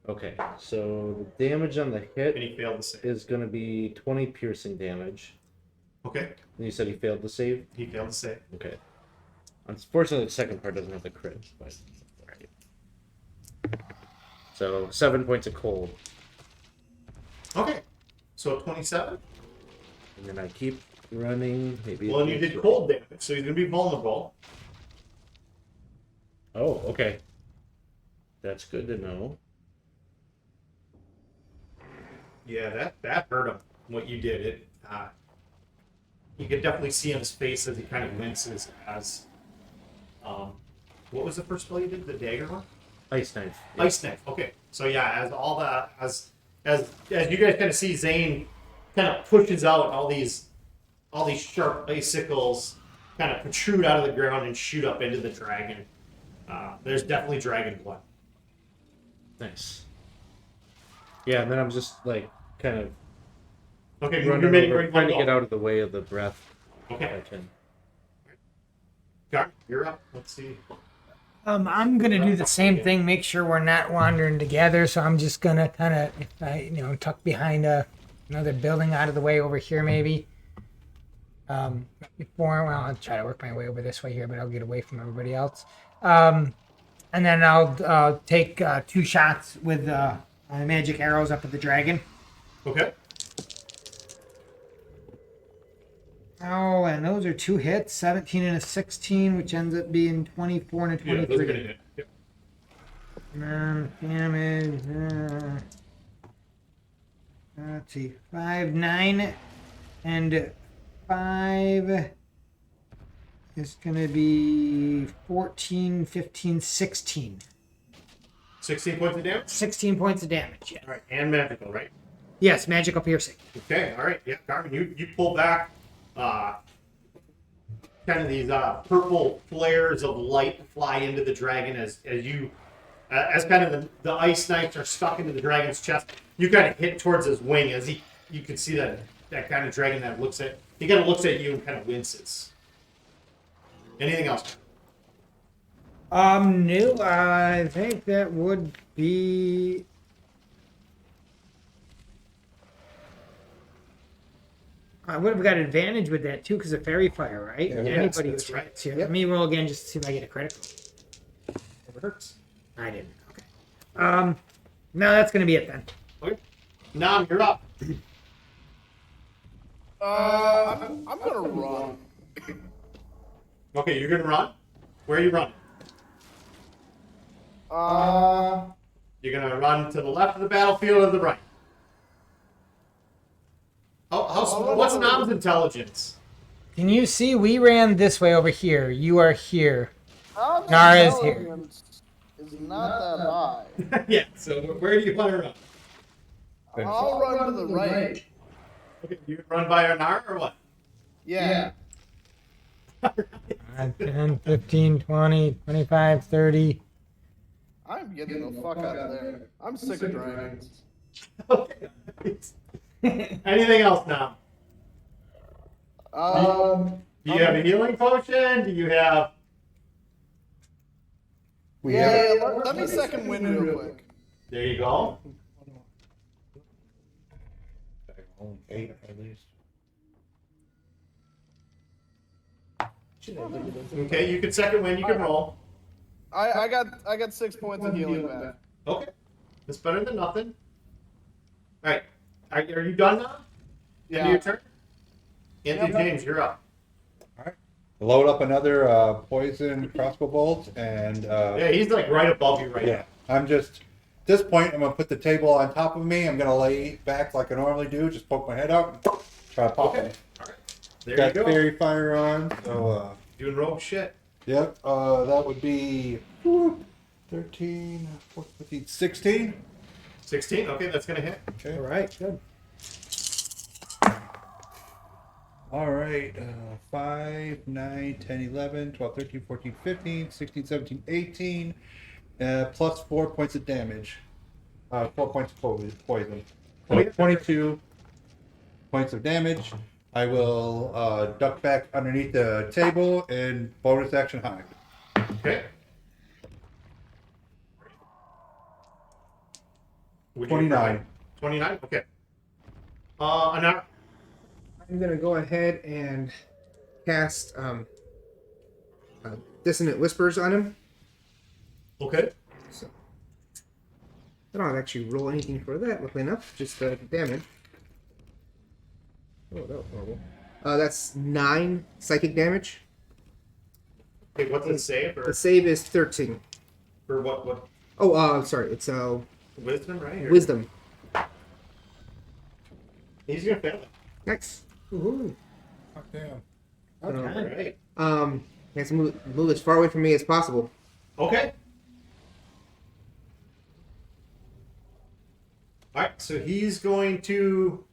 Okay, so the damage on the And hit he failed to save. is going to be 20 piercing damage. Okay. And you said he failed to save. He failed to save. Okay. Unfortunately, the second part doesn't have the crit, but alright. So 7 points of cold, Okay. So 27. and then I keep running. Maybe. Well, and you did cold damage, so he's gonna be vulnerable. Oh, okay. That's good to know. Yeah, that hurt him. What you did, it. You could definitely see on his face as he kind of winces as. What was the first spell you did? The dagger one. Ice knife. Ice knife. Okay. So yeah, as all the as you guys kind of see, Zane kind of pushes out all these sharp icicles kind of protrude out of the ground and shoot up into the dragon. There's definitely dragon blood. Nice. Yeah, and then I'm just like kind of Okay, running you're making over, ready trying to to get go. out of the way of the breath. If Okay, I can. Gar, you're up. Let's see. I'm gonna do the same thing. Make sure we're not wandering together. So I'm just gonna kind of, tuck behind another building out of the way over here, maybe. I'll try to work my way over this way here, but I'll get away from everybody else. And then I'll take 2 shots with magic arrows up at the dragon. Okay. Oh, and those are 2 hits, 17 and a 16, which ends up being 24 and a Yeah, those are 23. gonna hit. Yep. Damage. Let's see. 5, 9, and 5 is going to be 14, 15, 16. 16 points of damage. 16 points of damage, yeah. All right, and magical, right? Yes, magical piercing. Okay, all right. Yeah, Garmin, you pull back. Kind of these purple flares of light fly into the dragon as kind of the ice knives are stuck into the dragon's chest. You kind of hit towards his wing as you can see that kind of dragon that he kind of looks at you and kind of winces. Anything else? No, I think that would be. I would have got advantage with that too because of fairy fire, right? Yeah, Anybody that's who right. hits here. Yep. Let me roll again just to see if I get a critical. Never hurts. I didn't. Okay. No, that's gonna be it then. Okay. Nam, you're up. I'm gonna run. Okay, you're gonna run. Where are you running? You're gonna run to the left of the battlefield or the right? What's Nam's intelligence? Can you see? We ran this way over here. You are here. Nara's Nara's here. intelligence is not that high. Yeah. So where do you want to run? I'll run to the right. Okay, you run by Anar or what? Yeah. 10, 15, 20, 25, 30. I'm getting the fuck out of there. I'm sick of dragons. Okay. Anything else now? Do you have a healing potion? Do you have? Let me second wind real quick. There you go. 8 at least. Okay, you can second win. You can roll. I got 6 points of healing back. Okay, that's better than nothing. All right, are you done now? End of your turn. Anthony James, you're up. load up another poison crossbow bolt, and Yeah, he's like right above you right yeah, I'm just at this point. I'm gonna put the table on top of me. I'm gonna lay back like I normally do. Just poke my head out, and try to pop Okay. it. now. All right. There Got you go. fairy fire on, so Doing rogue shit. yep. That would be 13, 14, 15, 16. 16. Okay, that's gonna hit. Okay. All right, good. All right, 5, 9, 10, 11, 12, 13, 14, 15, 16, 17, 18, plus 4 points of damage. 4 points of poison. Oh, yeah. 22 points of damage. I will duck back underneath the table and bonus action hide. Okay. Would you 29. 29. Okay. Another. I'm gonna go ahead and cast Dissonant Whispers on him. Okay. So I don't actually roll anything for that, luckily enough. Just damage. Oh, that was horrible. That's 9 psychic damage. Okay, what's the save The or save is 13. for what? What Oh, sorry. It's wisdom, right? Or- wisdom. He's gonna fail it. Nice. Ooh. Fuck damn. All right. He has to move as far away from me as possible. Okay. All right. So he's going to.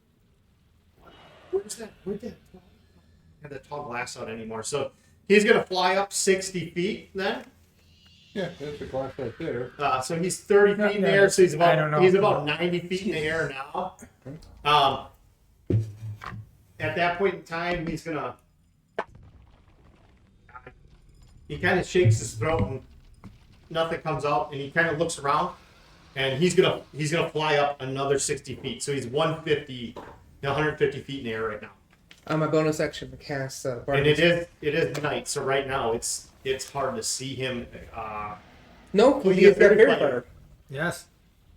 Where's that? Where'd that? I don't have that tall glass out anymore. So he's gonna fly up 60 feet then. Yeah, there's the glass right there. So he's 30 feet in the air. So he's I don't know. about he's about 90 feet in the air now. At that point in time, he's gonna. He kind of shakes his throat and nothing comes out, and he kind of looks around, and he's gonna fly up another 60 feet. So he's 150 feet in the air right now. My bonus action to cast. And it is night, so right now it's hard to see him. No, Well, he you has got get fairy fire. fire. Yes.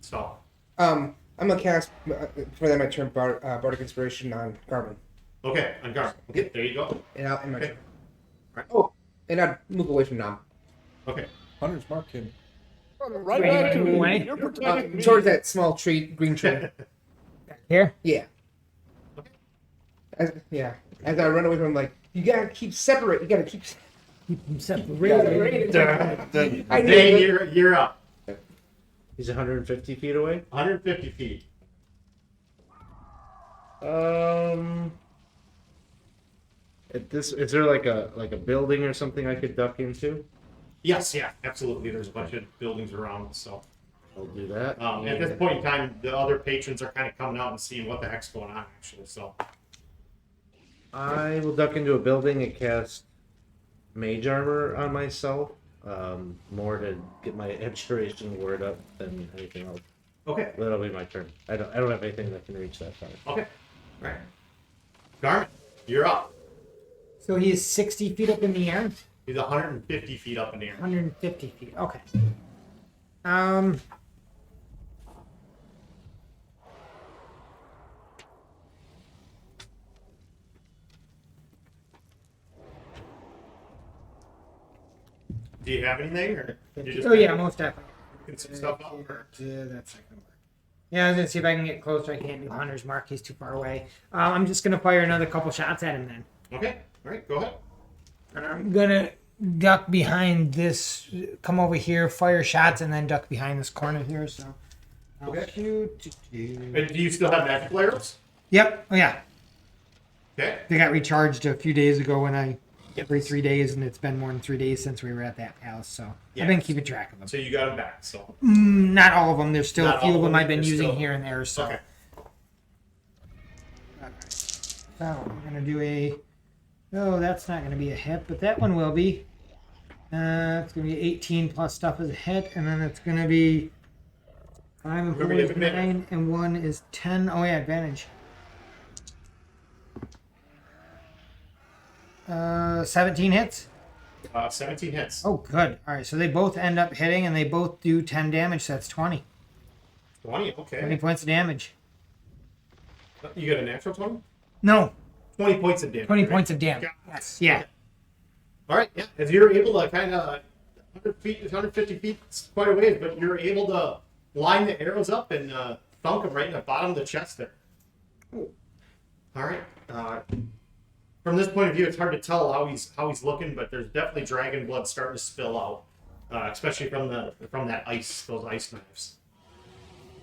So I'm gonna cast for that my turn bardic inspiration on Garmin. okay, on guard. Okay, there you go. And I'll end my Okay. turn. Right. Oh, and I'd move away from Nam. Okay. Hunter's mark him. Right Wait, back to me. wait. You're protecting me. Towards that small tree, green tree. Here. Yeah. Okay. As I run away from him, like, you gotta keep separate. You gotta keep. Keep them separated. I knew Dane, it. you're up. He's 150 feet away. 150 feet. Is there like a building or something I could duck into? Yes, yeah, absolutely. There's a bunch of buildings around, so I'll do that. at this point in time, the other patrons are kind of coming out and seeing what the heck's going on, actually. So I will duck into a building and cast mage armor on myself. More to get my abjuration word up than anything else. okay, That'll be my turn. I don't have anything that can reach that far. okay, all right. Garmin, you're up. So he's 60 feet up in the air. He's 150 feet up in the air. 150 feet. Okay. Do you have anything, or you just Oh yeah, most definitely. picking some stuff up? Or? Yeah, that's not gonna work. Yeah, I was gonna see if I can get closer. I can't do Hunter's mark. He's too far away. I'm just gonna fire another couple shots at him then. Okay, all right, go ahead. And I'm gonna duck behind this. Come over here, fire shots, and then duck behind this corner here. So. I'll Okay. shoot. And do you still have magic arrows? Yep. Oh yeah. Okay. They got recharged a few days ago when I every 3 days, and it's been more than 3 days since we were at that house. So I've been Yes. keeping track of them. So you got them back. So Not all of them. There's still Not a few all of of them them, I've been there's using still- here and there. So. okay. So we're gonna do a. Oh, that's not gonna be a hit, but that one will be. It's gonna be 18 plus stuff as a hit, and then it's gonna be 5 and 4 Remember is to commit. 9, and 1 is 10. Oh yeah, advantage. 17 hits. 17 hits. Oh, good. All right, so they both end up hitting, and they both do 10 damage. So that's 20. 20. 20 Okay. points of damage. You got a natural 20? No, 20 points of damage. 20 right? points of damage. Got it. Yes. Yeah. All right, yeah. If you're able to kind of 100 feet, 150 feet, it's quite a ways, but you're able to line the arrows up and thunk them right in the bottom of the chest there. All right. From this point of view, it's hard to tell how he's looking, but there's definitely dragon blood starting to spill out, especially from that ice, those ice knives.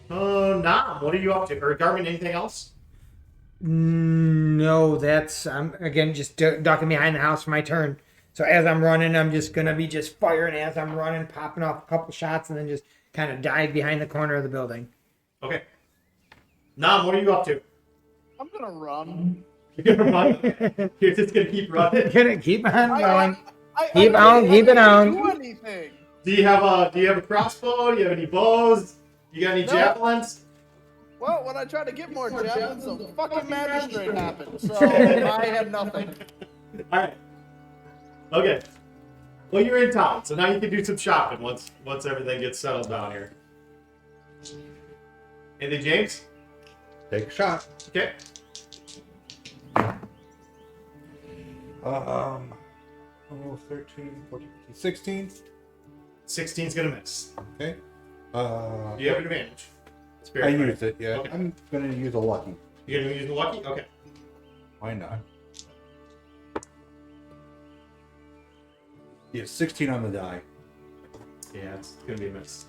Nam, what are you up to? Or Garmin, anything else? No, that's I'm again just ducking behind the house for my turn. So as I'm running, I'm just gonna be just firing as I'm running, popping off a couple shots, and then just kind of dive behind the corner of the building. Okay. Nam, what are you up to? I'm gonna run. You're gonna run. You're just gonna keep running. Gonna keep on going. I Keep don't on, keep it on. do anything. Do you have a crossbow? Do you have any bows? You got any No. javelins? Well, when I tried to get more javelins, the fucking magistrate happened. So I have nothing. All right. Okay. Well, you're in town, so now you can do some shopping once everything gets settled down here. Anything, James? Take a shot. Okay. 13, 14, 16. 16's gonna miss. Okay. Do you have an advantage? I used it, yeah. Okay. I'm gonna use a lucky. You're gonna use the lucky? Okay. Why not? Yeah, 16 on the die. Yeah, it's gonna be a miss.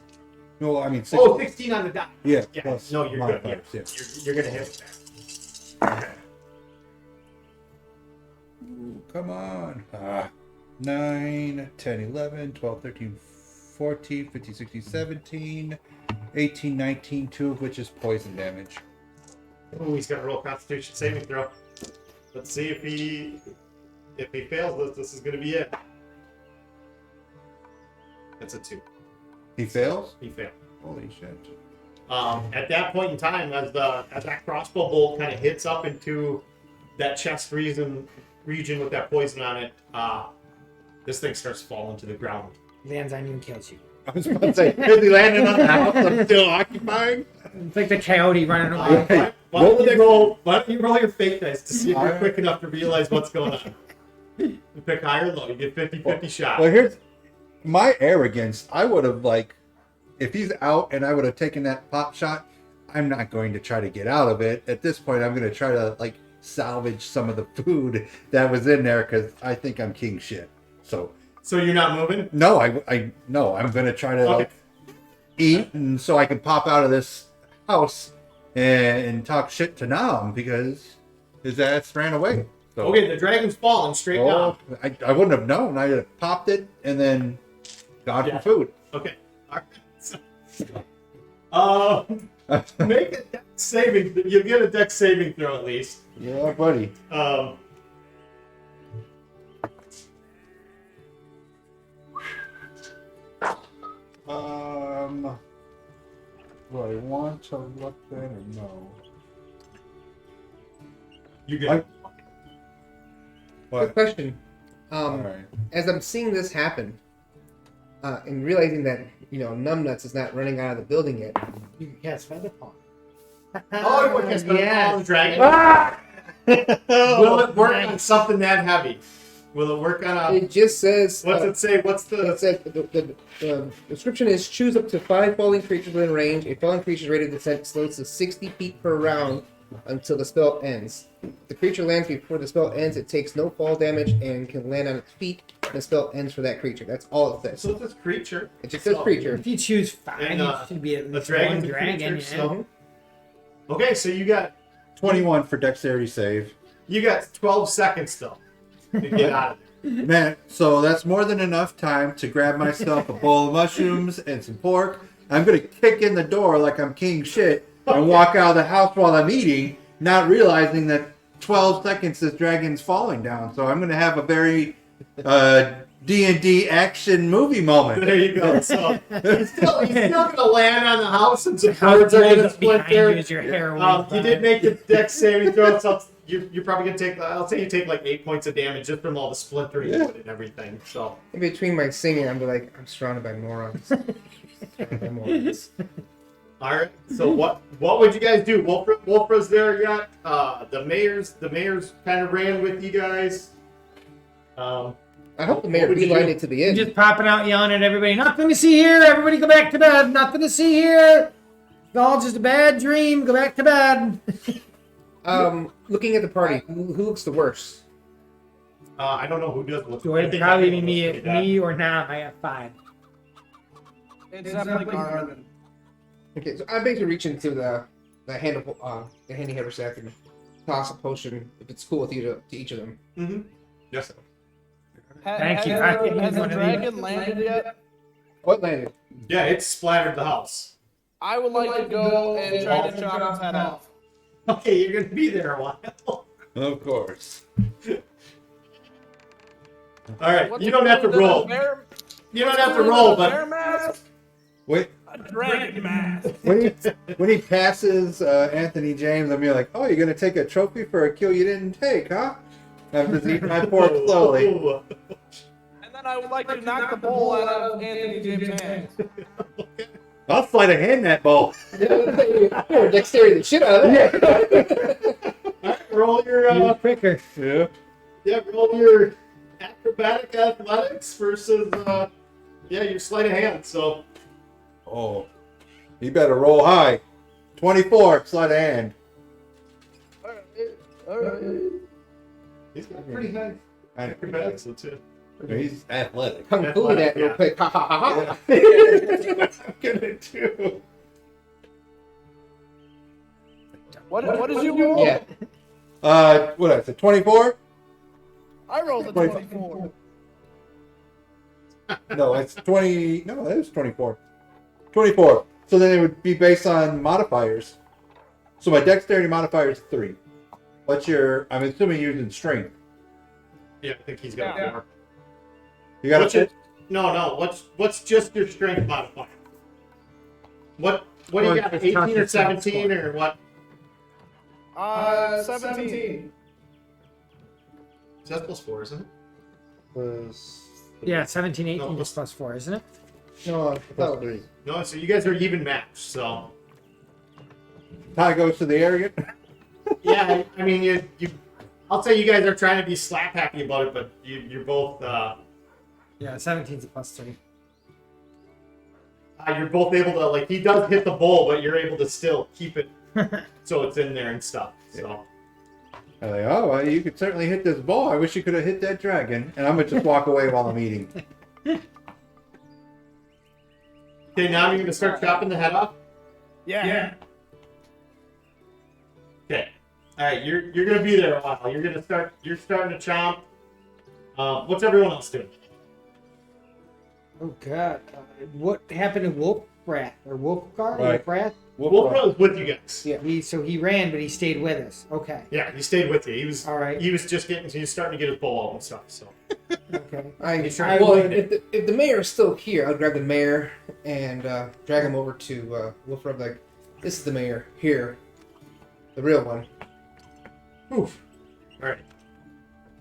No, I mean 16. Oh, 16 on the die. Yeah, Yeah. plus No, you're good. Yeah. modifiers, You're gonna hit with that. Okay. Ooh, come on. 9, 10, 11, 12, 13, 14, 15, 16, 17, 18, 19, 2 of which is poison damage. Oh, he's got to roll a Constitution saving throw. Let's see if he fails this. This is gonna be it. That's a 2. He fails? He failed. Holy shit. At that point in time, as that crossbow bolt kind of hits up into that chest region with that poison on it, this thing starts falling to the ground. Lands on you and kills you. I was about to say, is he landing on the house I'm still occupying? It's like the coyote running away. Why don't you roll your fate dice to see if you're quick enough to realize what's going on? You pick high or low. You get 50-50 shot. Well, here's my arrogance. I would have, if he's out and I would have taken that pop shot, I'm not going to try to get out of it. At this point, I'm going to try to, salvage some of the food that was in there because I think I'm king shit. So you're not moving? no, no, I'm going to try to, Okay. eat and so I can pop out of this house and talk shit to Nam because his ass ran away. So, Okay, the dragon's falling straight down. I wouldn't have known. I would have popped it and then gone Yeah. for food. Okay. All right. Make a dex saving. You get a dex saving throw at least. Yeah, buddy. Do I want to look then or no? You get it. Good What? question. Alright. As I'm seeing this happen, and realizing that Numbnuts is not running out of the building yet, You can cast Featherfall. Oh, you want to call yes. the dragon? Ah! Will it work on Nice. something that heavy? Will it work on a? it just says. What's it say? What's It the? says the description is choose up to 5 falling creatures within range. A falling creature's rate of descent slows to 60 feet per round until the spell ends. If the creature lands before the spell ends, it takes no fall damage and can land on its feet. And the spell ends for that creature. That's all it says. So it's creature. It just says creature. If you choose 5, And, it should be at the least dragon's one a dragon. creature, Yeah. so- Okay, so you got 21 for dexterity save. 12 seconds still to get out of there. Man, so that's more than enough time to grab myself a bowl of mushrooms and some pork. I'm going to kick in the door like I'm king shit and walk out of the house while I'm eating, not realizing that 12 seconds this dragon's falling down. So I'm going to have a very D&D action movie moment. There you go. So he's still gonna land on the house and some How birds are blows gonna up behind you splinter. as your hair You did make the dex saving throw, so you're probably gonna take. I'll say you take like 8 points of damage just from all the splintering wood and everything. So In between my singing, I'm I'm surrounded by morons. Surrounded by morons. all right. So what would you guys do? Wolfra's there yet? The mayor's kind of ran with you guys. I hope the mayor What would you beelined do? it to the end. Just popping out, yelling at everybody. Nothing to see here. Everybody go back to bed. Nothing to see here. It's all just a bad dream. Go back to bed. Looking at the party, who looks the worst? I don't know who does look. So I it'd think probably be everyone looks pretty me or not. I got 5. It's definitely Garmin. Okay, so I'm basically reaching to the handle, the handy haversack and toss a potion if it's cool with you to each of them. Mm-hmm. Yes. Thank you. Has the One of dragon landed yet? What landed? Yeah, it's splattered the house. I would like to go and try to chop its head off. Okay, you're gonna be there a while. Of course. All right, What's you it don't have to called? roll. You don't have to roll, Bear but mask? Wait, A dragon mask. when he passes Anthony James, I'm like, oh, you're gonna take a trophy for a kill you didn't take, huh? I'm just eating my pork slowly. And then I would like to knock the bowl out of Anthony James' hands. I'll sleight of hand that ball. You're dexterity the shit out of it. All right, roll your quicker. Yeah. roll your acrobatic athletics versus your sleight of hand. So Oh, you better roll high. 24, sleight of hand. Alright. he's got pretty high acrobatics though too. He's athletic. Kung Fu that real Yeah. quick. Ha ha ha ha. That's what I'm gonna do. What did you roll? Yeah. What I said, 24? I rolled a 24. No, it's 20. No, that is 24. 24. So then it would be based on modifiers. So my dexterity modifier is 3. What's your? I'm assuming you're using strength. Yeah, I think he's got Yeah. more. You got What's a your, no. What's just your strength modifier? What do you got? It's 18 tough or to tell 17 or what? 17. That's plus 4, isn't it? Yeah, 17, 18 No, is plus 4, isn't it? No, I thought it was- No, so you guys are even matched. So Tie goes to the arrogant. yeah, I mean you. I'll say you guys are trying to be slap happy about it, but you're both Yeah, 17 is a plus 3. you're both able to he does hit the bowl, but you're able to still keep it so it's in there and stuff. So. I'm like, oh, well, you could certainly hit this ball. I wish you could have hit that dragon. And I'm gonna just walk away while I'm eating. Okay, now you're gonna start chopping the head off. Yeah. Okay. All right, you're gonna be there a while. You're starting to chomp. What's everyone else doing? Oh, God. What happened to Wolfrath? Or Wolfgar? Right. Wolfrath? Wolfram was with you guys. Yeah. So he ran, but he stayed with us. Okay. Yeah, he stayed with you. He was All right. He was just starting to get his bowl and stuff. So Okay. Well, if the mayor is still here, I'll grab the mayor and drag him over to Wolfram. Like, this is the mayor here, the real one. oof. All right.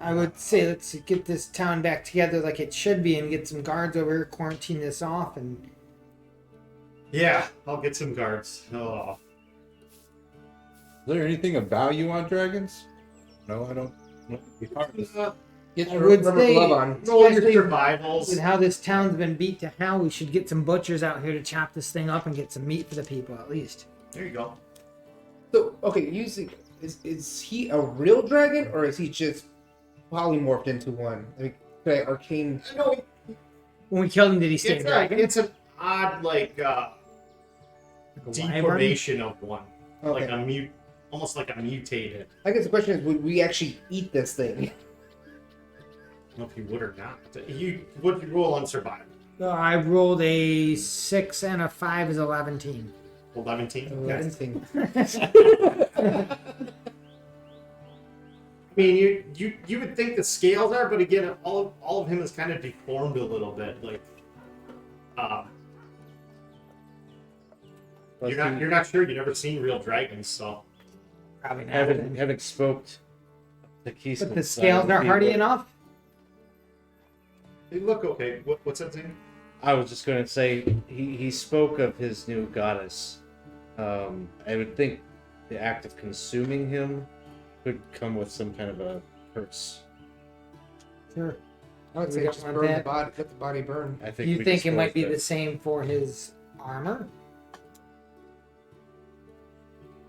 I would say let's get this town back together like it should be and get some guards over here, quarantine this off, and Yeah, I'll get some guards. Oh. Is there anything of value on dragons? No, I don't. It's hard to- Get I your would rubber say- glove on. Roll your Especially survivals. with how this town's been beat to hell, we should get some butchers out here to chop this thing up and get some meat for the people at least. There you go. So, okay, usually, is he a real dragon or is he just polymorphed into one? I mean, okay, arcane. No, When we killed him, did he stay a it's dragon? it's an odd Like a wyvern? deformation of one, Okay. almost like a mutated. I guess the question is, would we actually eat this thing? I don't know if you would or not. What'd you roll on survival? I rolled a 6 and a 5 is 11. 11. Anything. I mean, you would think the scales are, but again, all of him is kind of deformed a little bit. Like, you're not sure. You've never seen real dragons, so Probably not. Haven't smoked the keys. But the scales aren't hardy enough? they look okay. What's that thing? I was just going to say he spoke of his new goddess. I would think the act of consuming him could come with some kind of a curse. Sure. I would We say don't just want burn the that. body, let the body burn. I Do think you we think it might be disposed the same for his armor?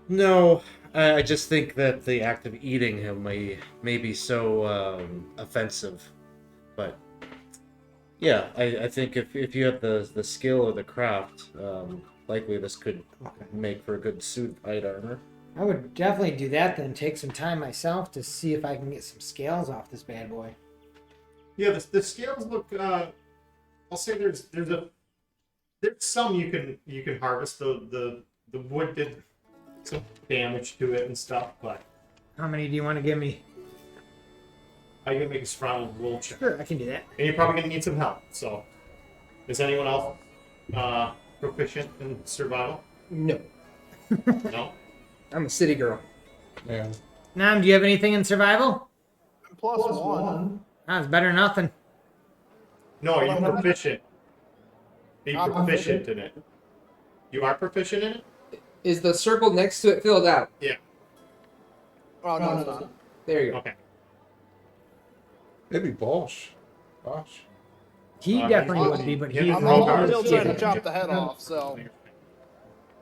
No, I just think that the act of eating him may be so offensive. But yeah, I think if you have the skill or the craft, likely this could make for a good suit of hide armor. I would definitely do that then. Take some time myself to see if I can get some scales off this bad boy. Yeah, the scales look. I'll say there's some you can harvest. The wood did some damage to it and stuff, but How many do you want to give me? I can make a strong roll check. Sure, I can do that. And you're probably gonna need some help. So, is anyone else proficient in survival? No, No. I'm a city girl. Yeah. Nam, do you have anything in survival? Plus one. That's better than nothing. No, are you proficient? Are you I'm proficient in it? You are proficient in it? Is the circle next to it filled out? Yeah. Oh, no, it's not. There you go. Okay. Maybe Bosch. Bosch. He definitely would be, but he's Yeah, I'm Rogar. still trying to Yeah. chop the head off, so.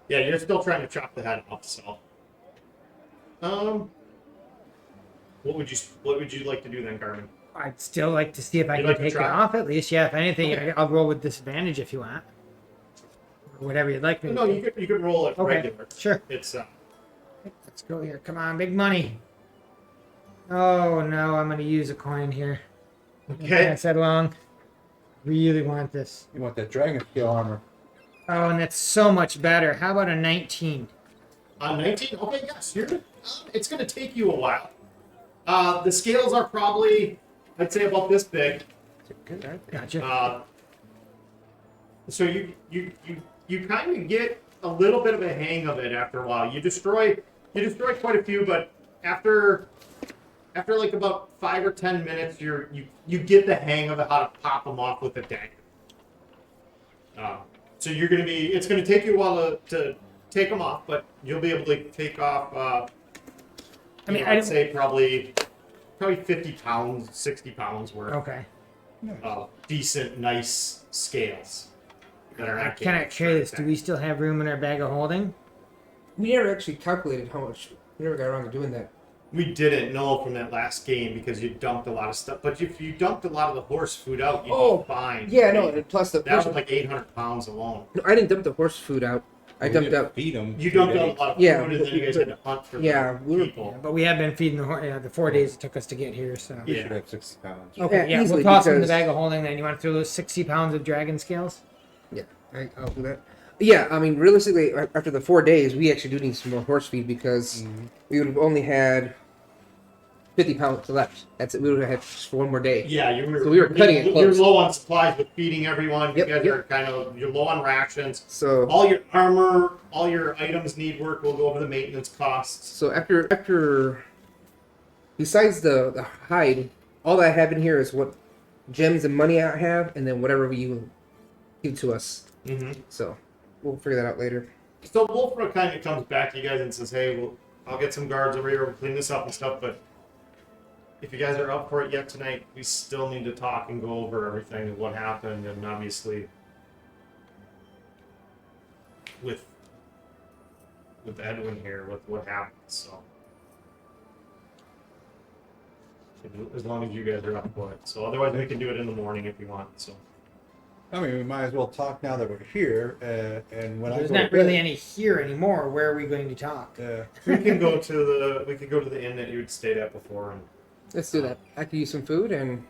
Yeah, you're still trying to chop the head off. So, what would you like to do then, Garmin? I'd still like to see if I You'd can like to take it try? off at least. Yeah, if anything, Okay. I'll roll with disadvantage if you want. Or whatever you'd like me to No, do. you could roll it Okay, regular. sure. It's Let's go here. Come on, big money. Oh no, I'm gonna use a coin here. okay. I said wrong. Really want this. You want that dragon scale armor? Oh, and that's so much better. How about a 19? 19. Okay, yes, you're. It's gonna take you a while. The scales are probably, I'd say, about this big. Gotcha. So you kind of get a little bit of a hang of it after a while. You destroy quite a few, but after like about 5 or 10 minutes, you get the hang of it, how to pop them off with a dagger. So it's gonna take you a while to take them off, but you'll be able to take off. I'd say probably 50 pounds, 60 pounds worth. Okay. Decent, nice scales that are I not. cannot carry this. Do we still have room in our bag of holding? We never actually calculated how much. We never got around to doing that. We didn't know from that last game because you dumped a lot of stuff. But if you dumped a lot of the horse food out, you'd be fine. Yeah, no, and plus the That was like 800 pounds alone. No, I didn't dump the horse food out. I dumped out. Feed them. You dumped out a lot of Yeah, food, and then you guys had to hunt for yeah, the we were- people. But we have been feeding the 4 days it took us to get here. So. We Yeah. should have 60 pounds. Okay. Yeah, easily, we'll toss them in the because- bag of holding. Then you want to throw those 60 pounds of dragon scales? Yeah, I'll do that. Yeah, I mean, realistically, after the 4 days, we actually do need some more horse feed because we would have only had 50 pounds left. That's it. We would have had just for one more day. Yeah, you were. So we were cutting it You're close. low on supplies with feeding everyone. Yep, you guys yep. are kind of. You're low on rations. So All your armor, all your items need work. We'll go over the maintenance costs. So after besides the hide, all I have in here is what gems and money I have, and then whatever you give to us. Mm-hmm. So we'll figure that out later. So Wolfra kind of comes back to you guys and says, "Hey, I'll get some guards over here. We'll clean this up and stuff. But if you guys are up for it yet tonight, we still need to talk and go over everything and what happened, and obviously with Edwin here, with what happened. So as long as you guys are up for it. So otherwise, we can do it in the morning if you want. So." I mean, we might as well talk now that we're here. And when There's I go not to really bed, any here anymore. Where are we going to talk? We can go to the inn that you had stayed at before, and Let's do that. I could use some food, and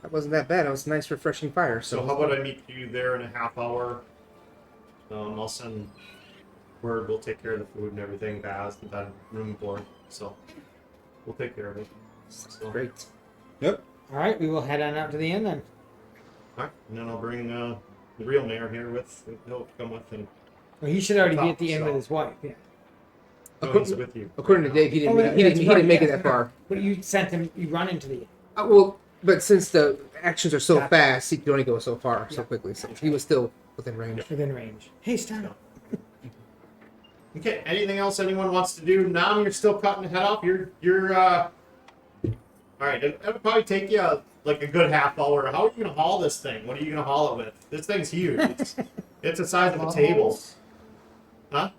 that wasn't that bad. It was a nice, refreshing fire. so how about I meet you there in a half hour? I'll send word. We'll take care of the food and everything. Baz, the bed, room and board. So we'll take care of it. So, Great. Yep. All right, we will head on out to the inn then. all right, and then I'll bring the real mayor here with. He'll come with and Well, he should already be at the inn So- with his wife. Yeah. no, he's with you. According to Dave, he didn't. Oh, Make, yeah, he didn't, that's he right, didn't make it yeah. that far. But you sent him. You run into the inn. Well, but since the actions are so Gotcha. fast, he could only go so far so Yeah. quickly. So he was still within range. Within range. Hey, stop. Okay. Anything else anyone wants to do? Now you're still cutting the head off. You're All right, it'll probably take you like a good half hour. How are you gonna haul this thing? What are you gonna haul it with? This thing's huge. It's the size of a table. Huh?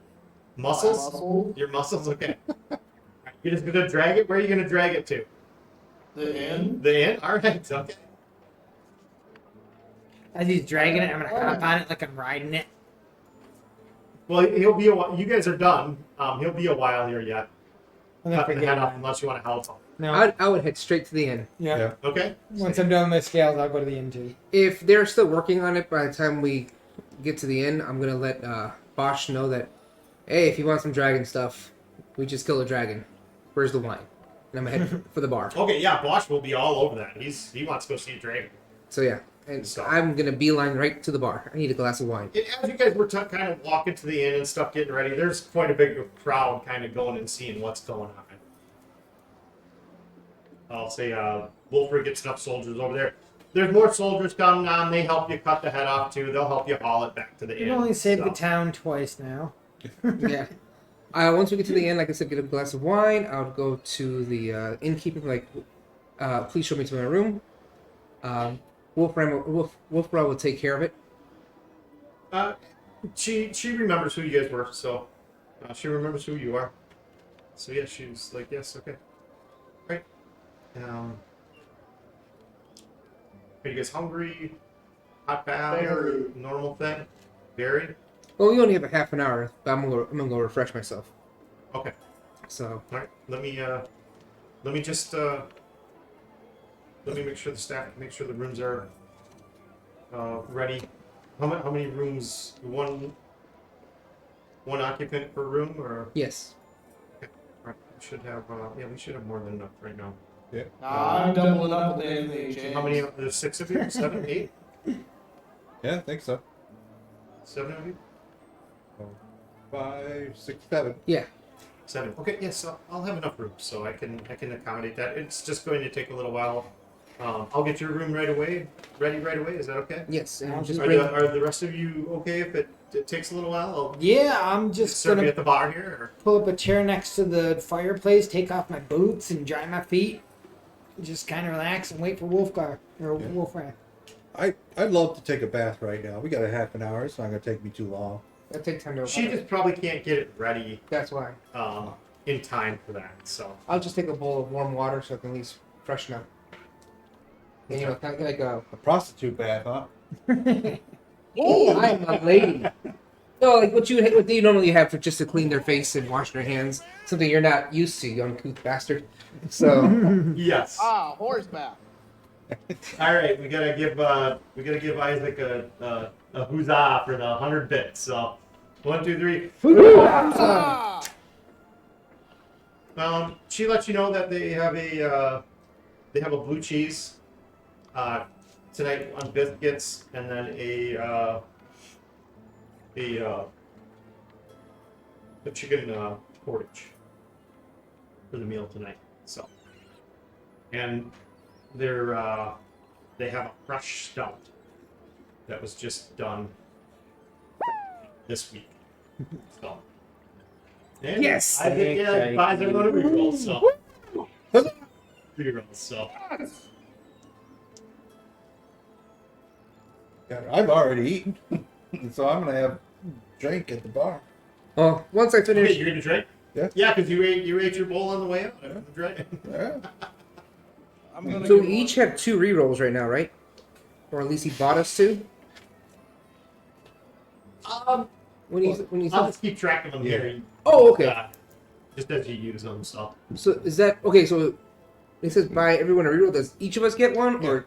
Muscles? Muscle. Your muscles? Okay. You're just gonna drag it? Where are you gonna drag it to? The end. The inn? Alright, okay. As he's dragging it, I'm gonna hop on it like I'm riding it. Well, he'll be a while. You guys are done. He'll be a while here yet. I'm gonna Cutting the forget head off mine. unless you want to help him. No. I would head straight to the inn. Yeah. Okay? Once I'm done with my scales, I'll go to the inn too. If they're still working on it by the time we get to the inn, I'm gonna let Bosch know that, hey, if you want some dragon stuff, we just killed a dragon. Where's the wine? And I'm gonna head for the bar. Okay, yeah, Bosch will be all over that. He wants to go see a dragon. So yeah, and so I'm gonna beeline right to the bar. I need a glass of wine. As you guys were kind of walking to the inn and stuff, getting ready, there's quite a big crowd kind of going and seeing what's going on. I'll say Wolford gets enough soldiers over there. There's more soldiers coming on. They help you cut the head off too. They'll help you haul it back to the inn. You only saved the so. town twice now. Yeah. Once we get to the inn, like I said, get a glass of wine. I would go to the innkeeper, like, please show me to my room. Wolfram will take care of it. She remembers who you guys were, so she remembers who you are. So yeah, she's like, yes, okay, right. Are you guys hungry? Hot bath? Very. Normal thing? Very? Well, we only have a half an hour, but I'm gonna go refresh myself. Okay. So All right. Let me just let me make sure the staff make sure the rooms are ready. How many rooms? One occupant per room, or yes, all right, we should have we should have more than enough right now. Nah, I'm doubling up with Anthony James. How many? There's 6 of you? 7, 8? Yeah, I think so. 7 of you? 5, 6, 7. yeah. 7. Okay, yes, so I'll have enough room, so I can accommodate that. It's just going to take a little while. I'll get your room ready right away. Is that okay? Yes, and I'll just Are bring. the rest of you okay if it takes a little while? I'll Yeah, I'm just serve you gonna at the bar here. pull up a chair next to the fireplace, take off my boots, and dry my feet. Just kind of relax and wait for Wolfgar or Wolfram. I'd love to take a bath right now. We got a half an hour. It's not going to take me too long. It'll take time to. She just probably can't get it ready That's why. in time for that. So I'll just take a bowl of warm water so I can at least freshen up. And, kind of like a. A prostitute bath, huh? Oh, I'm a lady. No, like what you normally have for just to clean their face and wash their hands. Something you're not used to, you uncouth bastard. So yes. Ah, horseback. All right, we gotta give Isaac a huzzah for the 100 bits. So 1, 2, 3. Ah! She lets you know that they have a blue cheese tonight on biscuits, and then a chicken porridge for the meal tonight. So, and they have a fresh stout that was just done this week. So, and Yes! I think Okay. buys everyone a reroll. So, rerolls. So, God, I've already eaten. So I'm going to have drink at the bar. well, once I okay, finish, you're gonna drink. Yeah. Yeah, because you ate your bowl on the way out. Right. Yeah. I'm gonna so give we each have 2 rerolls right now, right? Or at least he bought us 2. When he's I'll just keep track of them here. Oh, okay. Just as you use them, so. So is that okay? So it says buy everyone a reroll. Does each of us get one, or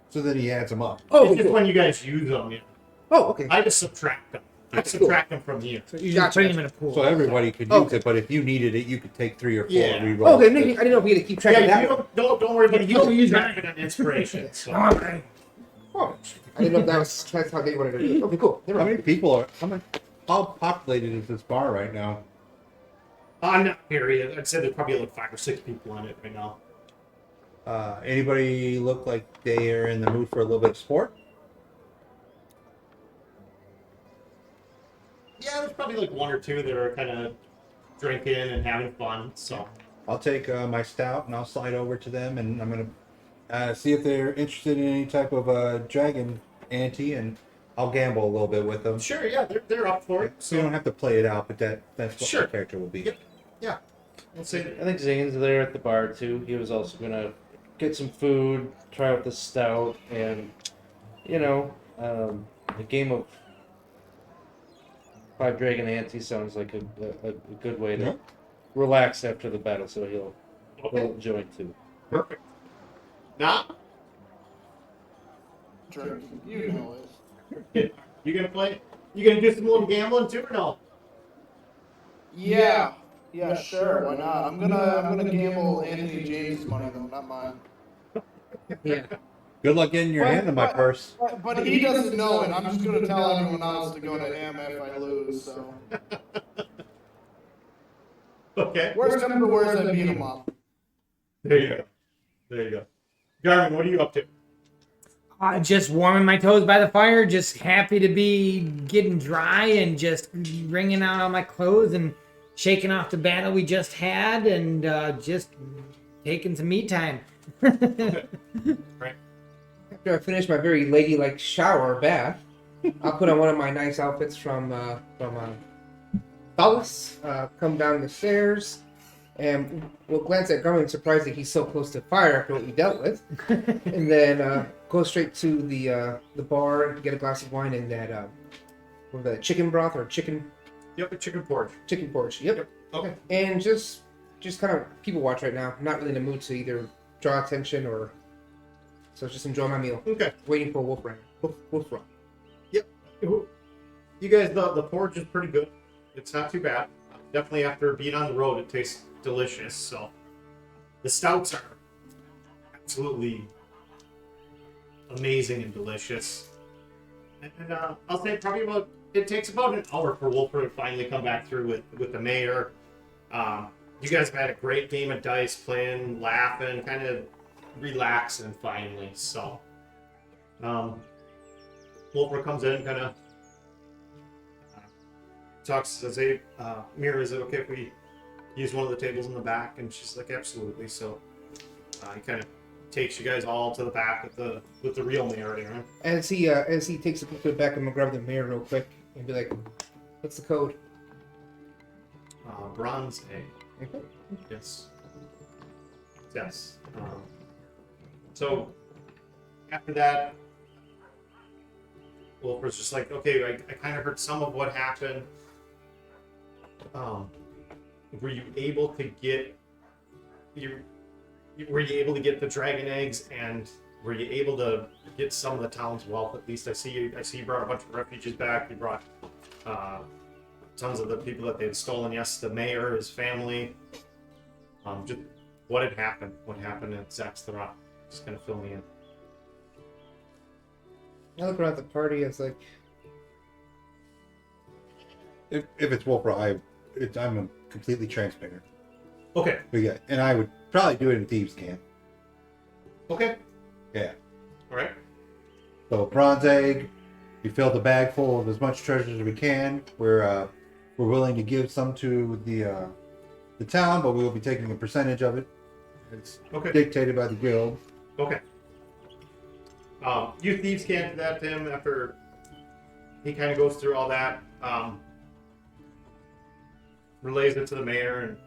So then he adds them up. oh, It's okay, just cool. when you guys use them. Yeah. Oh, okay. I just subtract them. I That's subtract them from here. So you Gotcha. just put him in a pool. So everybody could use Okay. it, but if you needed it, you could take 3 or 4 Yeah. rerolls. Oh, okay, maybe, I didn't know if we had to keep track of Yeah, you that. don't worry about it. You Don't don't use use track it on inspiration. So. Oh, I didn't know if that's how they wanted to do it. Okay, cool. Never How mind. many people are? How populated is this bar right now? Not period. I'd say there's probably like 5 or 6 people on it right now. Anybody look like they are in the mood for a little bit of sport? Yeah, there's probably like 1 or 2 that are kind of drinking and having fun. So I'll take my stout and I'll slide over to them, and I'm gonna see if they're interested in any type of dragon ante, and I'll gamble a little bit with them. Sure, yeah, they're up for it. So you don't have to play it out, but that's what Sure. my character will be. Yep. Yeah. Let's say I think Zane's there at the bar too. He was also gonna get some food, try out the stout, and a game of Five Dragon Ante sounds like a good way to Yeah. relax after the battle. So he'll join too. perfect. Now, Drinking, you know it. you gonna play? You gonna do some little gambling too, or no? Yeah. Yeah, sure. Why not? I'm gonna gamble Anthony James' money though, not mine. Yeah. Good luck getting your hand in my purse. But he doesn't know it. I'm just gonna tell everyone else to go to him if I lose. So Okay. worst comes to worst, I beat him up. There you go. There you go. Garmin, what are you up to? Just warming my toes by the fire, just happy to be getting dry and just wringing out all my clothes and shaking off the battle we just had and just taking some me time. Right. After I finish my very ladylike shower or bath, I'll put on one of my nice outfits from Dallas, come down the stairs, and we'll glance at Garmin, surprised that he's so close to fire after what we dealt with, and then go straight to the bar, get a glass of wine and that chicken broth or chicken Yep, a chicken porridge. porridge. Yep. Okay. And just kind of people watch right now. I'm not really in the mood to either draw attention or so just enjoy my meal. Okay. Waiting for Wolf Run. Wolf Run. You guys, the porridge is pretty good. It's not too bad. Definitely after being on the road, it tastes delicious. So the stouts are absolutely amazing and delicious. And I'll say probably it takes about an hour for Wolfer to finally come back through with the mayor. You guys have had a great game of dice, playing, laughing, kind of relaxing finally. So Wolfer comes in, kind of talks, says, "Hey, Mira, is it okay if we use one of the tables in the back?" And she's like, "Absolutely." So he kind of takes you guys all to the back with the real mayor there. As he takes a look to the back, I'm gonna grab the mayor real quick and be like, "What's the code?" Bronze egg. Okay. Yes. Yes. So after that, Wolfer's just like, "Okay, I kind of heard some of what happened. Were you able to get the dragon eggs, and were you able to get some of the town's wealth? At least I see you brought a bunch of refugees back. You brought tons of the people that they had stolen. Yes, the mayor, his family. Just what had happened? What happened at Zaxthorop? Just kind of fill me in." I look around at the party. I was like, If it's Wolfra, I'm completely transparent. Okay. But yeah, and I would probably do it in Thieves' Camp. Okay. Yeah. All right. So bronze egg, we fill the bag full of as much treasure as we can. We're willing to give some to the town, but we will be taking a percentage of it. It's Okay. dictated by the guild. Okay. You thieves can't do that to him after he kind of goes through all that. Relays it to the mayor, and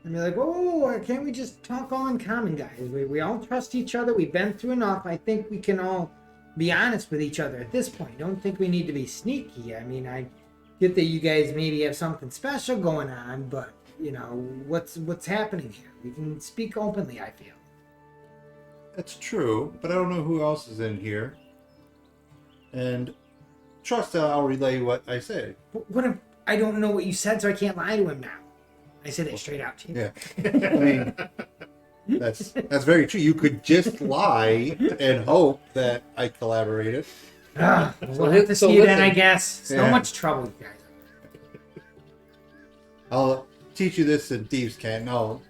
And be like, whoa, can't we just talk all in common, guys? We all trust each other. We've been through enough. I think we can all be honest with each other at this point. Don't think we need to be sneaky. I mean, I get that you guys maybe have something special going on, but, what's happening here? We can speak openly, I feel. That's true, but I don't know who else is in here. And trust that I'll relay what I say. What if I don't know what you said, so I can't lie to him now? I said it straight out to you. Yeah. I mean, that's very true. You could just lie and hope that I collaborated. We'll have to so see then, listen. I guess. So Yeah. much trouble, you guys. I'll teach you this in Thieves' Camp. I'll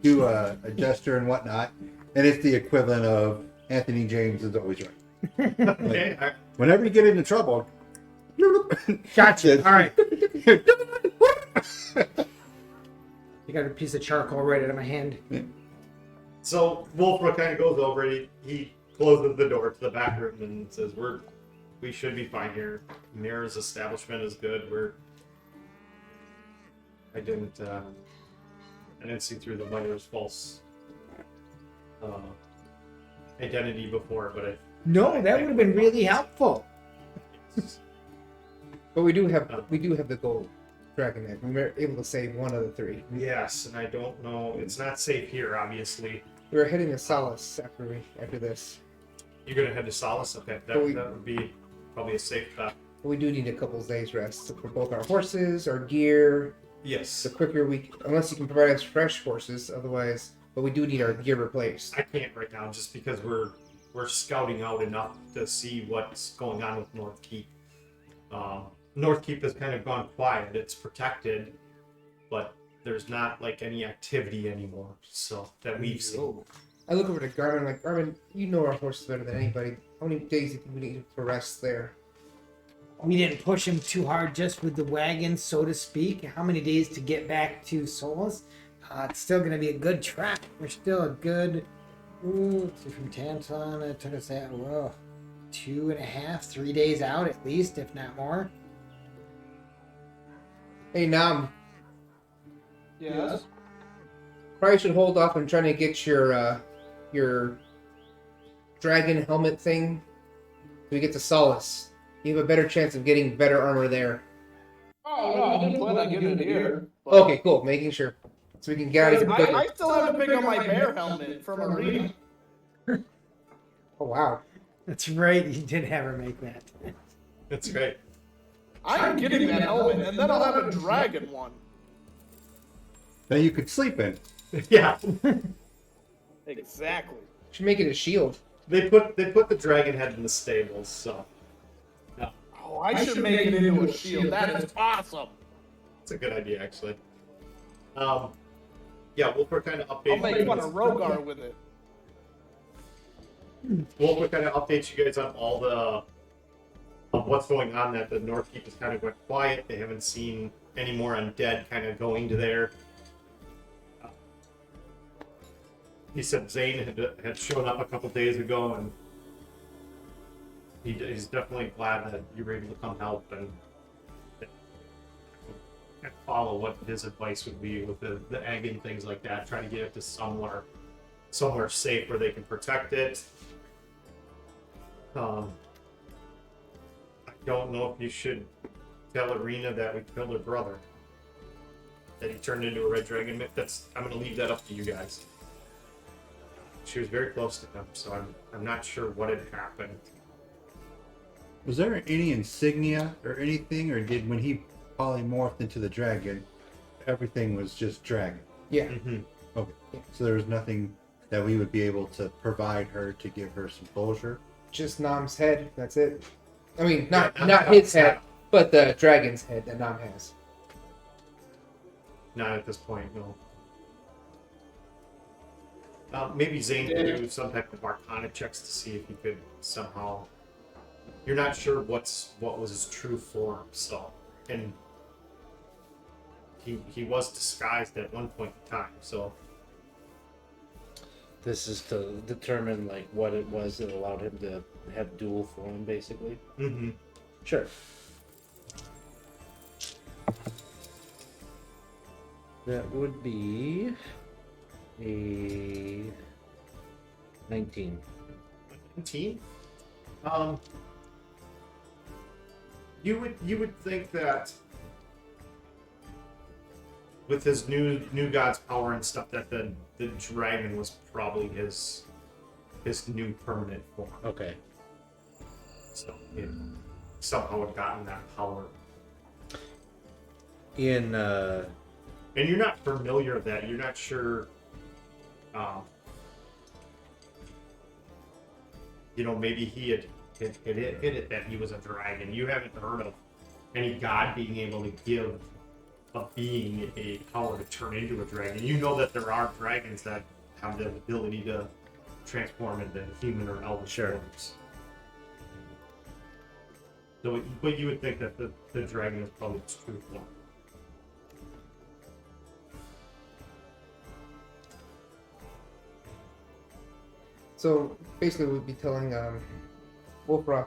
do a gesture and whatnot, and it's the equivalent of Anthony James is always right. okay. All right. Whenever you get into trouble, Gotcha. All right. I got a piece of charcoal right out of my hand. So Wolfbrook kind of goes over. He closes the door to the back room and says, "We should be fine here. Mira's establishment is good. I didn't see through the mother's false identity before, but No, that would have been really helpful. But we do have the gold dragon egg. We were able to save one of the three. Yes, and I don't know. It's not safe here, obviously. We were heading to Solace after this. You're gonna head to Solace. Okay, that would be probably a safe bet. But we do need a couple of days rest for both our horses, our gear. Yes. The quicker unless you can provide us fresh horses, otherwise. But we do need our gear replaced. I can't right now, just because we're scouting out enough to see what's going on with North Keep. North Keep has kind of gone quiet. It's protected, but there's not like any activity anymore. So that we've seen. I look over to Garmin. I'm like, Garmin, you know our horses better than anybody. How many days do you think we need for rest there? We didn't push him too hard just with the wagon, so to speak. How many days to get back to Solus? It's still going to be a good trek. We're still a good... from Tantallon, it took us 2.5, 3 days out at least, if not more. Hey, Nam. Yes. Probably should hold off on trying to get your dragon helmet thing till we get to Solace. You have a better chance of getting better armor there. Oh no, I didn't plan on getting it here. But Okay, cool. Making sure. So we can get out of here. I still haven't picked up my bear helmet from Arena. Oh, wow. That's right, you did have her make that. That's great. I'm getting that helmet, and then I'll have a dragon one. That you could sleep in. Yeah. Exactly. Should make it a shield. They put the dragon head in the stables, so Oh, I should make it into a shield. That is awesome. it's a good idea actually. Yeah, Wolfbrook kind of updates. I'll make fun of Rogar with it. Wolfbrook kind of updates you guys on all the what's going on. That the North Keep has kind of went quiet. They haven't seen any more undead kind of going to there. He said Zane had shown up a couple days ago, and he's definitely glad that you were able to come help and follow what his advice would be with the egg and things like that. Try to get it to somewhere safe where they can protect it. I don't know if you should tell Arena that we killed her brother, that he turned into a red dragon. I'm gonna leave that up to you guys. She was very close to him, so I'm not sure what had happened. Was there any insignia or anything, or did when he polymorphed into the dragon, everything was just dragon? Yeah. Mm-hmm. Okay. So there was nothing that we would be able to provide her to give her some closure? Just Nam's head. That's it. I mean, Yeah, not his head, but the dragon's head that Nam has. Not at this point, no. Maybe Zane could do some type of arcana checks to see if he could somehow. You're not sure what was his true form, so, and he was disguised at one point in time, so. This is to determine like what it was that allowed him to have dual form, basically. Mm-hmm. Sure. That would be a 19. 19. You would think that with his new god's power and stuff that the dragon was probably his new permanent form. Okay. So it somehow had gotten that power. In And you're not familiar with that. You're not sure. Maybe he had hit it that he was a dragon. You haven't heard of any god being able to give a being a power to turn into a dragon. You know that there are dragons that have the ability to transform into human or elvish forms. So, but you would think that the dragon is probably its true form. So basically, we'd be telling Wolfrock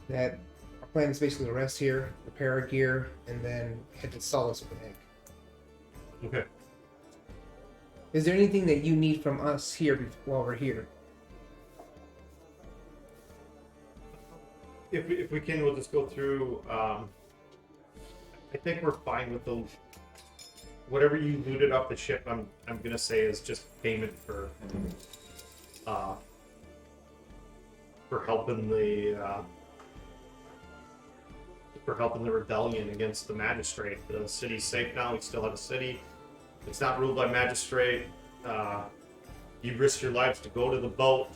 that our plan is basically to rest here, repair our gear, and then head to Solace with an egg. Okay. Is there anything that you need from us here while we're here? If we can, we'll just go through. I think we're fine with the whatever you looted off the ship. I'm gonna say is just payment for helping the rebellion against the magistrate. The city's safe now. We still have a city. It's not ruled by magistrate. You risked your lives to go to the boat.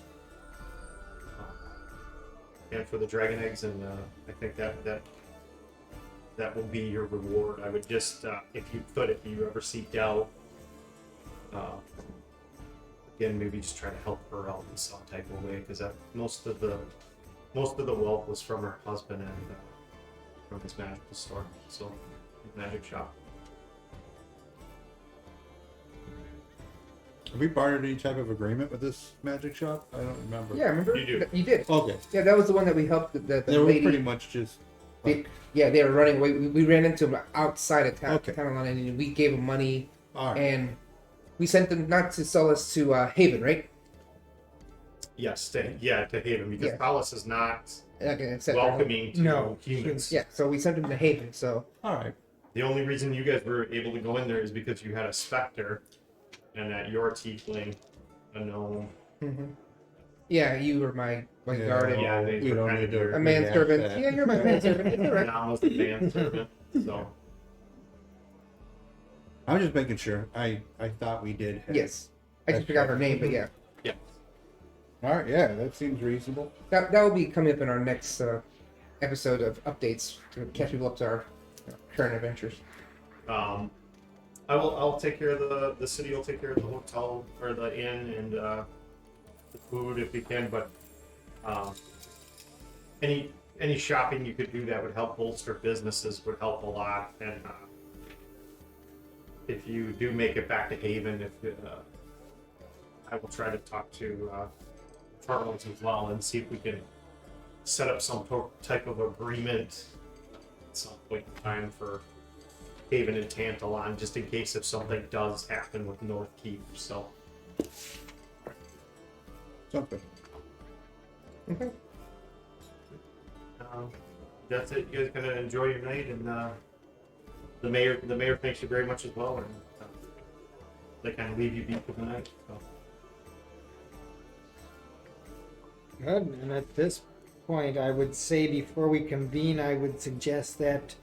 And for the dragon eggs, and I think that will be your reward. I would just, if you ever see Dell, again, maybe just try to help her out in some type of way, because most of the wealth was from her husband and from his magical store, so his magic shop. Have we bartered any type of agreement with this magic shop? I don't remember. Yeah, remember? You do. You did. Okay. Yeah, that was the one that we helped the They were lady. pretty much just. They were running away. We ran into them outside of Okay. Tantallon, and we gave them money, All right. and we sent them not to Solace to Haven, right? Yes, to Haven, because Yeah. Palace is not Okay, except welcoming to No. humans. Yeah, so we sent them to Haven. So All right. The only reason you guys were able to go in there is because you had a specter, and that your tiefling, a gnome. yeah, you were my Yeah. guard. And Yeah, they We were don't kind need of to. your- a manservant. rehash that. Yeah, you're my manservant. It's all right. Now was the manservant. So I'm just making sure. I thought we did. Have... Yes, I just forgot her name, but yeah, yeah. All right. Yeah, that seems reasonable. that will be coming up in our next episode of updates to catch people up to our current adventures. I'll take care of the city will take care of the hotel or the inn and the food if you can, but any shopping you could do that would help bolster businesses would help a lot. And if you do make it back to Haven, I will try to talk to Charles as well and see if we can set up some type of agreement at some point in time for Haven and Tantallon, just in case if something does happen with North Keep. So Something. Okay. That's it. You guys gonna enjoy your night, and the mayor thanks you very much as well, and they kind of leave you be for the night. So. Good. And at this point, I would say before we convene, I would suggest that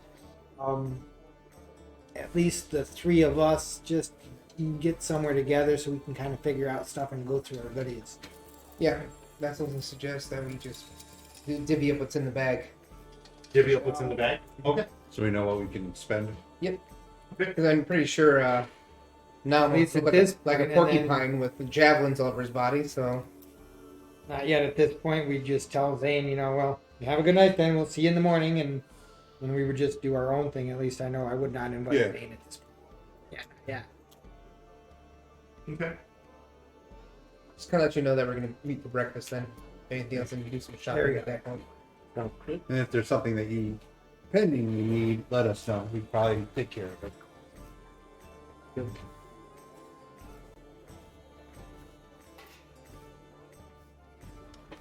at least the three of us just get somewhere together so we can kind of figure out stuff and go through our goodies. Yeah, that's what I suggest that we just divvy up what's in the bag. Divvy up what's in the bag. Okay. So we know what we can spend. Because I'm pretty sure now At least he's at like, this like a point, and then- porcupine with javelins all over his body. So Not yet at this point. We just tell Zane, well, have a good night then. We'll see you in the morning. And then we would just do our own thing. At least I know I would not invite Yeah. Zane at this point. Yeah. Okay. just kind of let you know that we're gonna meet for breakfast. Then anything else, and we can do some There shopping you at that point. And if there's something that you pending you need, let us know. We probably take care of it.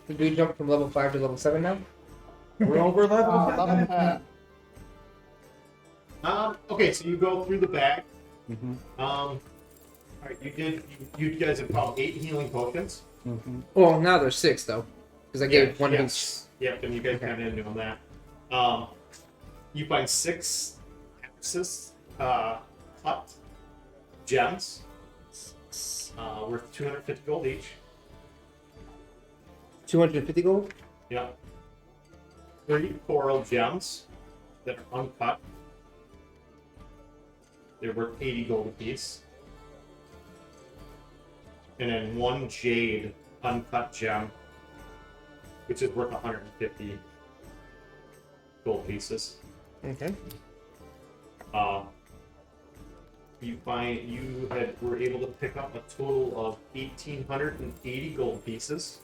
Did we jump from level 5 to level 7 now? We're over level. Love that. Okay, so you go through the bag. Mm-hmm. All right, you guys have found 8 healing potions. Mm-hmm. Well, now there's 6 though, because I gave one to each. yes. Yep, and you guys kind of ended on that. You find 6 axes, cut gems, worth 250 gold each. 250 gold. Yep. 3 coral gems that are uncut. They're worth 80 gold apiece. And then 1 jade uncut gem, which is worth 150 gold pieces. Okay. you were able to pick up a total of 1,880 gold pieces.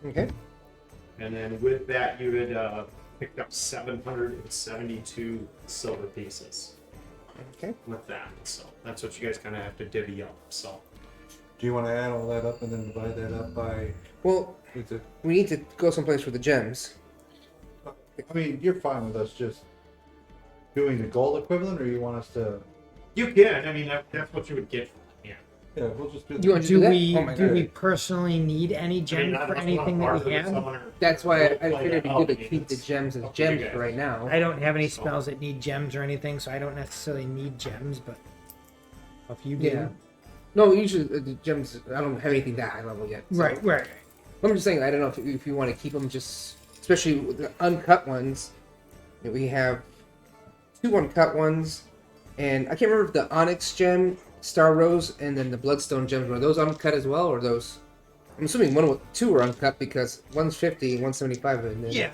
Okay. And then with that, you had picked up 772 silver pieces. Okay. With that, so that's what you guys kind of have to divvy up. So Do you want to add all that up and then divide that up by? Well, Is it? we need to go someplace for the gems. I mean, you're fine with us just doing the gold equivalent, or you want us to? you can. I mean, that's what you would get. Yeah. Yeah, we'll just do. You want to do Do that? we Oh my do God. we personally need any gems for anything that we have? That's why I figured it'd be good to keep the gems as gems for right now. I don't have any spells that need gems or anything, so I don't necessarily need gems. But if you do, Yeah. No, usually the gems. I don't have anything that high level yet. so- right. I'm just saying. I don't know if you want to keep them just, especially with the uncut ones. We have 2 uncut ones, and I can't remember if the Onyx gem, Star Rose, and then the Bloodstone gems were those uncut as well, or those. I'm assuming 2 were uncut because one's 50 and 175. And then, Yeah.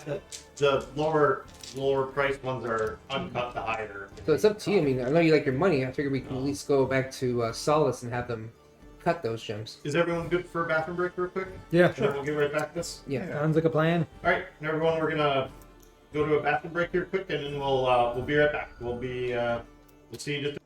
The lower price ones are uncut, the higher. So it's up to you. I mean, I know you like your money. I figure we can at least go back to Solace and have them cut those gems. Is everyone good for a bathroom break real quick? Yeah, And then we'll get right back to this. Yeah. sounds like a plan. All right, everyone, we're gonna go to a bathroom break here quick, and then we'll be right back. We'll see you just.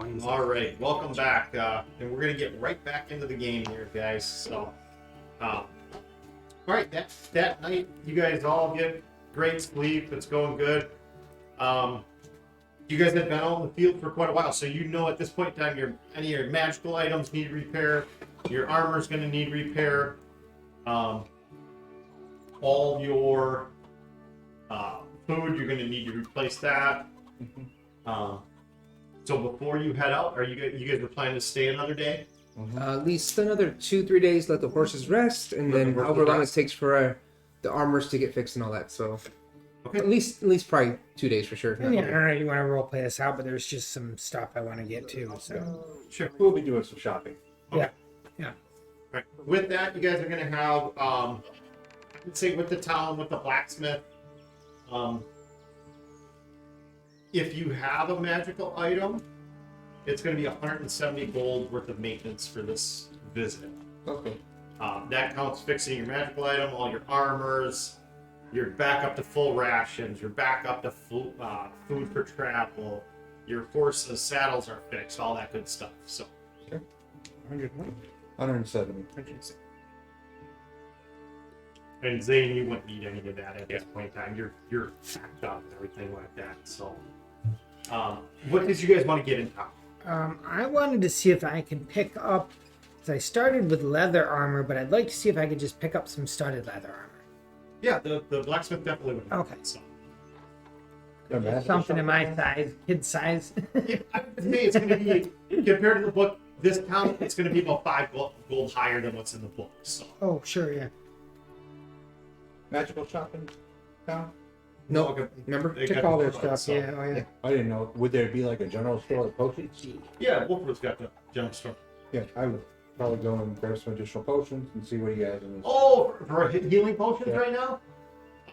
lines. All right, welcome back, and we're gonna get right back into the game here, guys. So, all right, that night you guys all get great sleep. It's going good. You guys have been out in the field for quite a while, so you know at this point in time, any of your magical items need repair. Your armor's gonna need repair. All your food, you're gonna need to replace that. So before you head out, are you guys were planning to stay another day? At least another 2-3 days. Let the horses rest, and Let the then horses however long rest. it takes for the armors to get fixed and all that. So Okay. at least probably 2 days for sure. And yeah, I don't know if you want to role play this out, but there's just some stuff I want to get to. So Sure. We'll be doing some shopping. yeah. Right. With that, you guys are gonna have, let's say, with the town, with the blacksmith. If you have a magical item, it's gonna be 170 gold worth of maintenance for this visit. Okay. That counts fixing your magical item, all your armors. You're back up to full rations. You're back up to food for travel. Your horses' saddles are fixed. All that good stuff. So. 170. And Zane, you wouldn't need any of that at this point in time. You're packed up and everything like that. So, what did you guys want to get in town? I wanted to see if I could pick up. So I started with leather armor, but I'd like to see if I could just pick up some studded leather armor. Yeah, the blacksmith definitely would. Okay. So, Something in my size, kid size. yeah, I would say it's going to be compared to the book. This town, it's going to be about 5 gold higher than what's in the book. So. Oh, sure, yeah. Magical shopping town? No, Okay. remember? They Took got all the their products, stuff, so- yeah, oh yeah. I didn't know. Would there be like a general store of potions? Yeah, Wolford's got the general store. Yeah, I would probably go and grab some additional potions and see what he has in his. Oh, for healing potions Yeah. right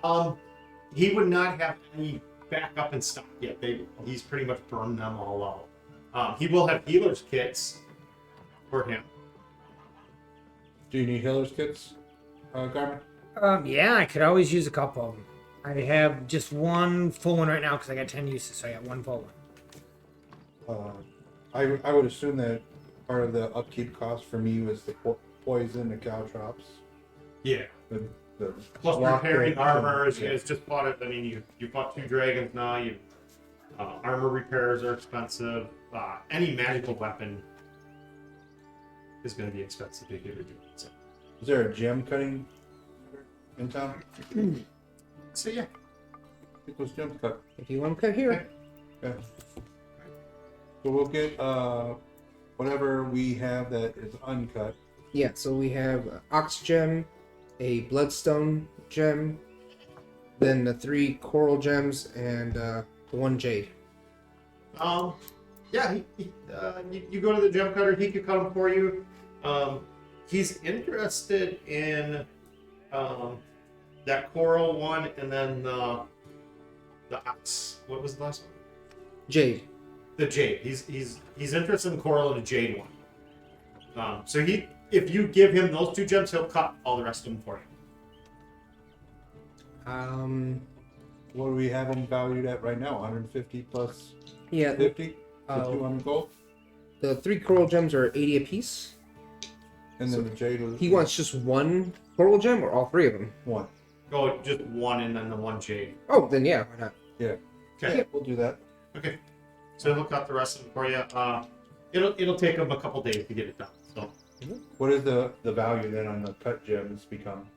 now? He would not have any backup in stock yet. He's pretty much burned them all out. He will have healer's kits for him. Do you need healer's kits, Garmin? Yeah, I could always use a couple of them. I have just one full one right now because I got 10 uses, so I got one full one. I would assume that part of the upkeep cost for me was the poison, the caltrops, Yeah. the Plus lock repairing picks, armors. and- You guys just bought it. I mean, you bought 2 dragons now. Armor repairs are expensive. Any magical weapon is going to be expensive to get rid of. So, Is there a gem cutting in town? so yeah. Get those gems cut. If you want to cut here. Yeah. So we'll get whatever we have that is uncut. Yeah, so we have Ox Gem, a Bloodstone Gem, then the 3 Coral Gems, and the 1 Jade. Yeah, you go to the gem cutter. He could cut them for you. He's interested in that coral one, and then the ox. What was the last one? Jade. The jade. He's interested in the coral and the jade one. So if you give him those 2 gems, he'll cut all the rest of them for you. What do we have them valued at right now? 150 plus Yeah, 50? So Uh, 200 gold? the 3 Coral Gems are 80 apiece. And then the jade was He wants just 1 Coral Gem or all 3 of them? 1. Go just 1 and then the 1 jade. Oh, then yeah, why not? Yeah. Okay. Yeah, we'll do that. Okay. So he'll cut the rest of them for you. It'll take him a couple days to get it done. So. What is the value then on the cut gems become?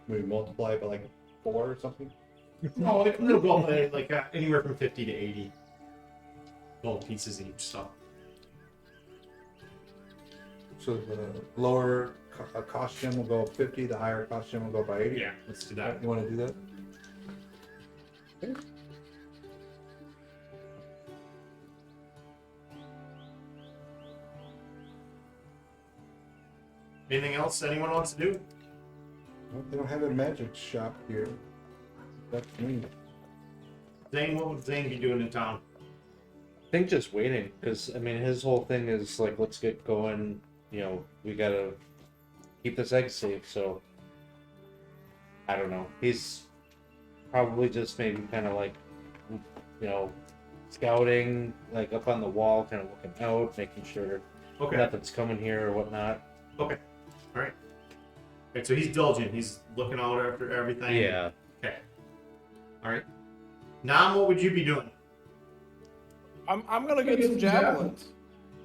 Maybe multiply it by like 4 or something? No, it'll go up like anywhere from 50 to 80 gold pieces each. So. So the lower cost gem will go up 50, the higher cost gem will go up by 80? Yeah, let's do that. You want to do that? Anything else anyone wants to do? Well, they don't have a magic shop here. That's me. Zane, what would Zane be doing in town? I think just waiting, because I mean his whole thing is like, let's get going. You know, we gotta keep this egg safe. So I don't know. He's probably just maybe kind of like, you know, scouting, like up on the wall, kind of looking out, making sure Okay. nothing's coming here or whatnot. Okay. All right. Okay, so he's diligent. He's looking out after everything. Yeah. Okay. All right. Nam, what would you be doing? I'm gonna get some javelins.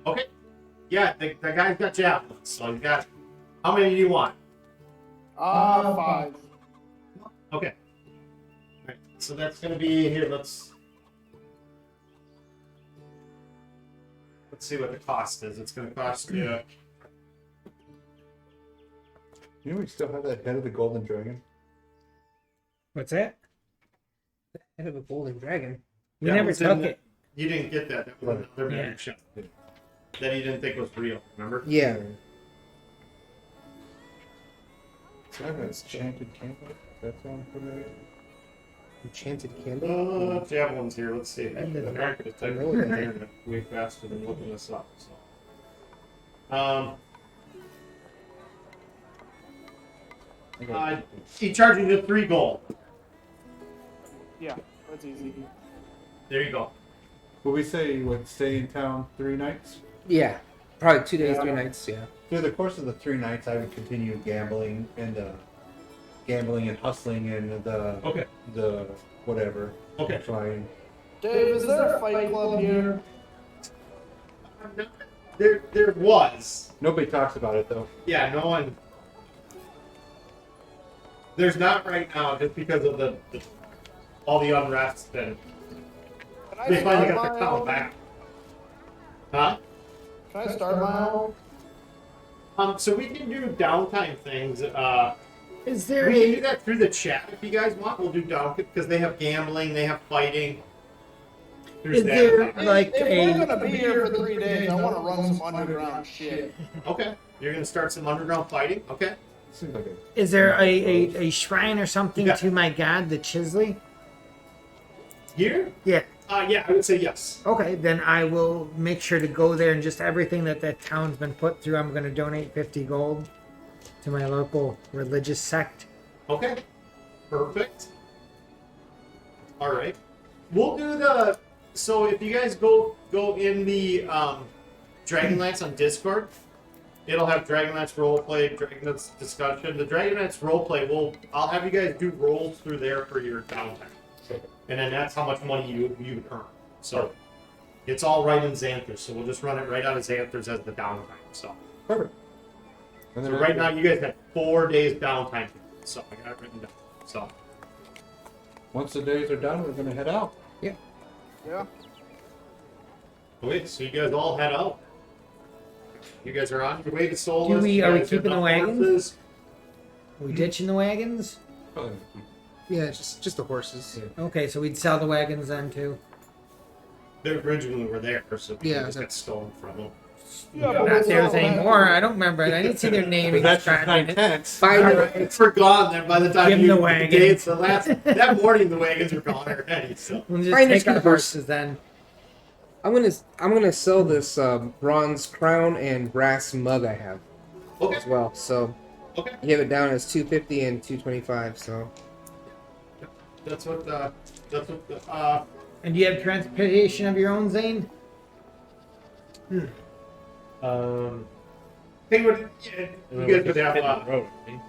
Okay. Yeah, the guy's got javelins, so he's got. How many do you want? 5. Okay. All right. So that's gonna be here. Let's see what the cost is. It's gonna cost you. You know we still have that head of the golden dragon? What's that? Head of a golden dragon. We That never was in took the- it. You didn't get that. That was another Yeah. magic shot that he didn't think was real. Remember? Yeah. So I have an enchanted candle. That's on for that. Enchanted candle. Javelins here. Let's see. And the- I'm gonna type know it that. in there way faster than looking this up. So. He charges you 3 gold. Yeah, that's easy. There you go. Will we say what? Stay in town 3 nights? Yeah. Probably 2 days, Yeah. 3 nights. Yeah. Through the course of the 3 nights, I would continue gambling and hustling and Okay. the whatever. Okay. Trying. Dave, is there a fight club here? There was. Nobody talks about it though. Yeah, no one. There's not right now, just because of the all the unrest and Can I they finally start got my the town own? back. Huh? Can I start my own? So we can do downtime things. Is there We can do a that through the chat if you guys want. We'll do down because they have gambling, they have fighting. There's Is that. there like If we're a gonna be here for 3 days, I want to run some underground shit. Okay, you're gonna start some underground fighting. Okay. Seems like a is there a shrine or something Yeah. to my god, the Chisley? Here? Yeah. Yeah, I would say yes. Okay, then I will make sure to go there and just everything that town's been put through. I'm going to donate 50 gold to my local religious sect. Okay. Perfect. All right. We'll do the. So if you guys go in the Dragonlance on Discord, it'll have Dragonlance roleplay, Dragonlance discussion. The Dragonlance roleplay I'll have you guys do rolls through there for your downtime, and then that's how much money you earn. So it's all right in Xanthers. So we'll just run it right out of Xanthers as the downtime. So. perfect. And So then right now you guys have 4 days downtime. So I got it written down. So once the days are done, we're gonna head out. Yeah. wait, so you guys all head out. You guys are on your way to Solus. Are we You guys keeping have the wagons? horses. Are we ditching the wagons? Probably. Yeah. Just the horses. Okay, so we'd sell the wagons then too. They originally were there, so people Yeah, just got that's- stolen from them. Yeah, Not we'll theirs sell anymore. that. I don't remember it. I didn't see their name. That's inscribed just in it. tense. Five. We're gone then by the time Give 'em you the the wagons. gates. The last that morning the wagons were gone already. So We'll just Fine, take just our keep the horse. horses then. I'm gonna sell this bronze crown and brass mug I have okay, as well. So okay, you have it down as 250 and 225. So that's what the And do you have transportation of your own, Zane? Hey, what? Yeah, We're you guys just would have. hitting the road. Right?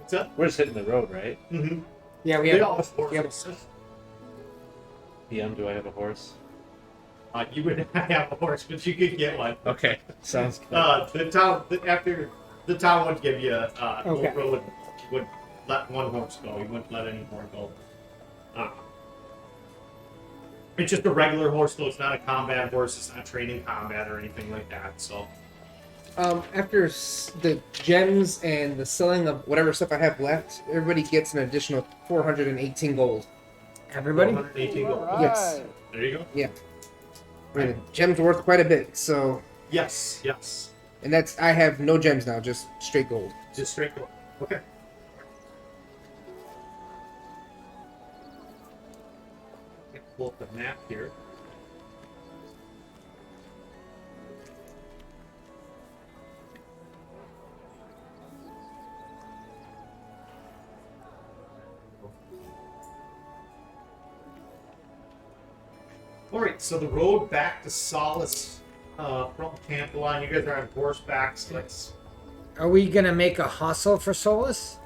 What's up? We're just hitting the road, right? Mm-hmm. Yeah, we They have. all have horses. PM, do I have a horse? You would have a horse, but you could get one. Okay, sounds good. After the town would give you Okay. would let one horse go. He wouldn't let any more go. It's just a regular horse, though. It's not a combat horse. It's not training combat or anything like that. So after the gems and the selling of whatever stuff I have left, everybody gets an additional 418 gold. Everybody? 118 gold. Alright. Yes. There you go. I mean, the gems are worth quite a bit. So, Yes. Yes. and I have no gems now, just straight gold. Just straight gold. Okay. Pull up the map here. All right, so the road back to Solace from Tantallon. You guys are on horseback. So it's Are we gonna make a hustle for Solus?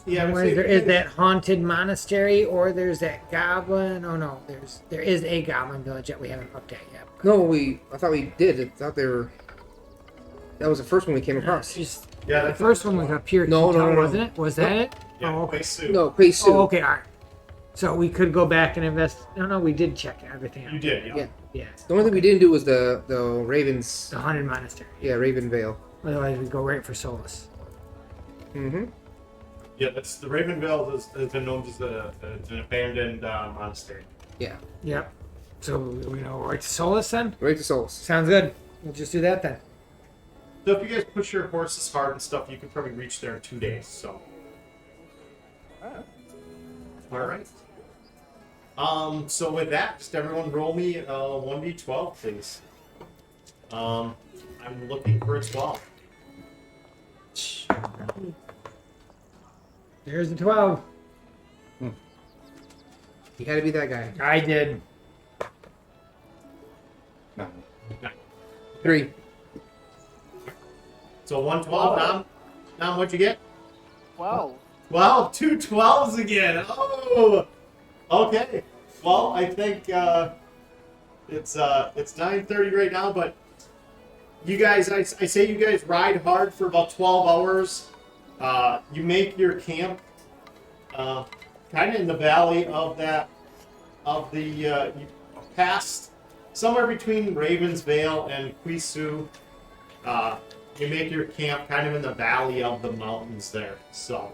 yeah. I would Where say there you is guys- that haunted monastery, or there's that goblin. Oh no, there is a goblin village that we haven't looked at yet. No, I thought we did. I thought they were. That was the first one we came It's across. just Yeah, the that's first one was up here. No, no, no. Wasn't it? Was that it? Yeah, Oh, okay. Quaisu. No, Pei Oh, okay, all right. So we could go back and invest. No, we did check everything out. You did, yeah. Yeah. Yeah, The only thing we didn't do was the Ravens. the haunted monastery. Yeah, Raven Vale. Otherwise, we go right for Solus. Mm-hmm. Yeah, that's the Ravenville has been known as an abandoned monastery. Yeah. Yep. So we know right to Solus then. Right to Souls. Sounds good. We'll just do that then. So if you guys push your horses hard and stuff, you can probably reach there in 2 days. So. All right. So with that, just everyone roll me 1d12, please. I'm looking for a 12. There's the 12. You had to be that guy. I did. No. 3. So 112, Nam, what'd you get? 12. Wow, 2 12s again. Oh, okay. Well, I think it's 9:30 right now, but you guys, I say you guys ride hard for about 12 hours. You make your camp kind of in the valley of you past somewhere between Ravens Vale and Quaisu. You make your camp kind of in the valley of the mountains there. So,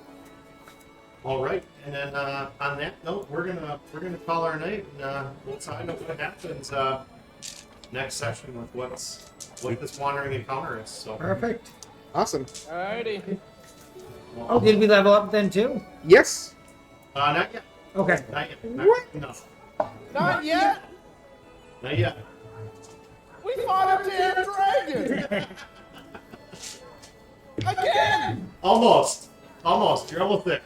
all right, and then on that note, we're gonna call our night, and we'll find out what happens next session with what this wandering encounter is. So, Perfect. Awesome. Alrighty. well, Oh, did we level up then too? Yes. not yet, Okay. not yet. What? No, Not yet. not yet. We fought a damn dragon. Again. Almost. You're almost there.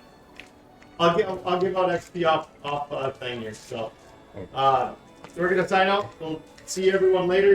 I'll give out XP off thing here. So, we're gonna sign out. We'll see everyone later.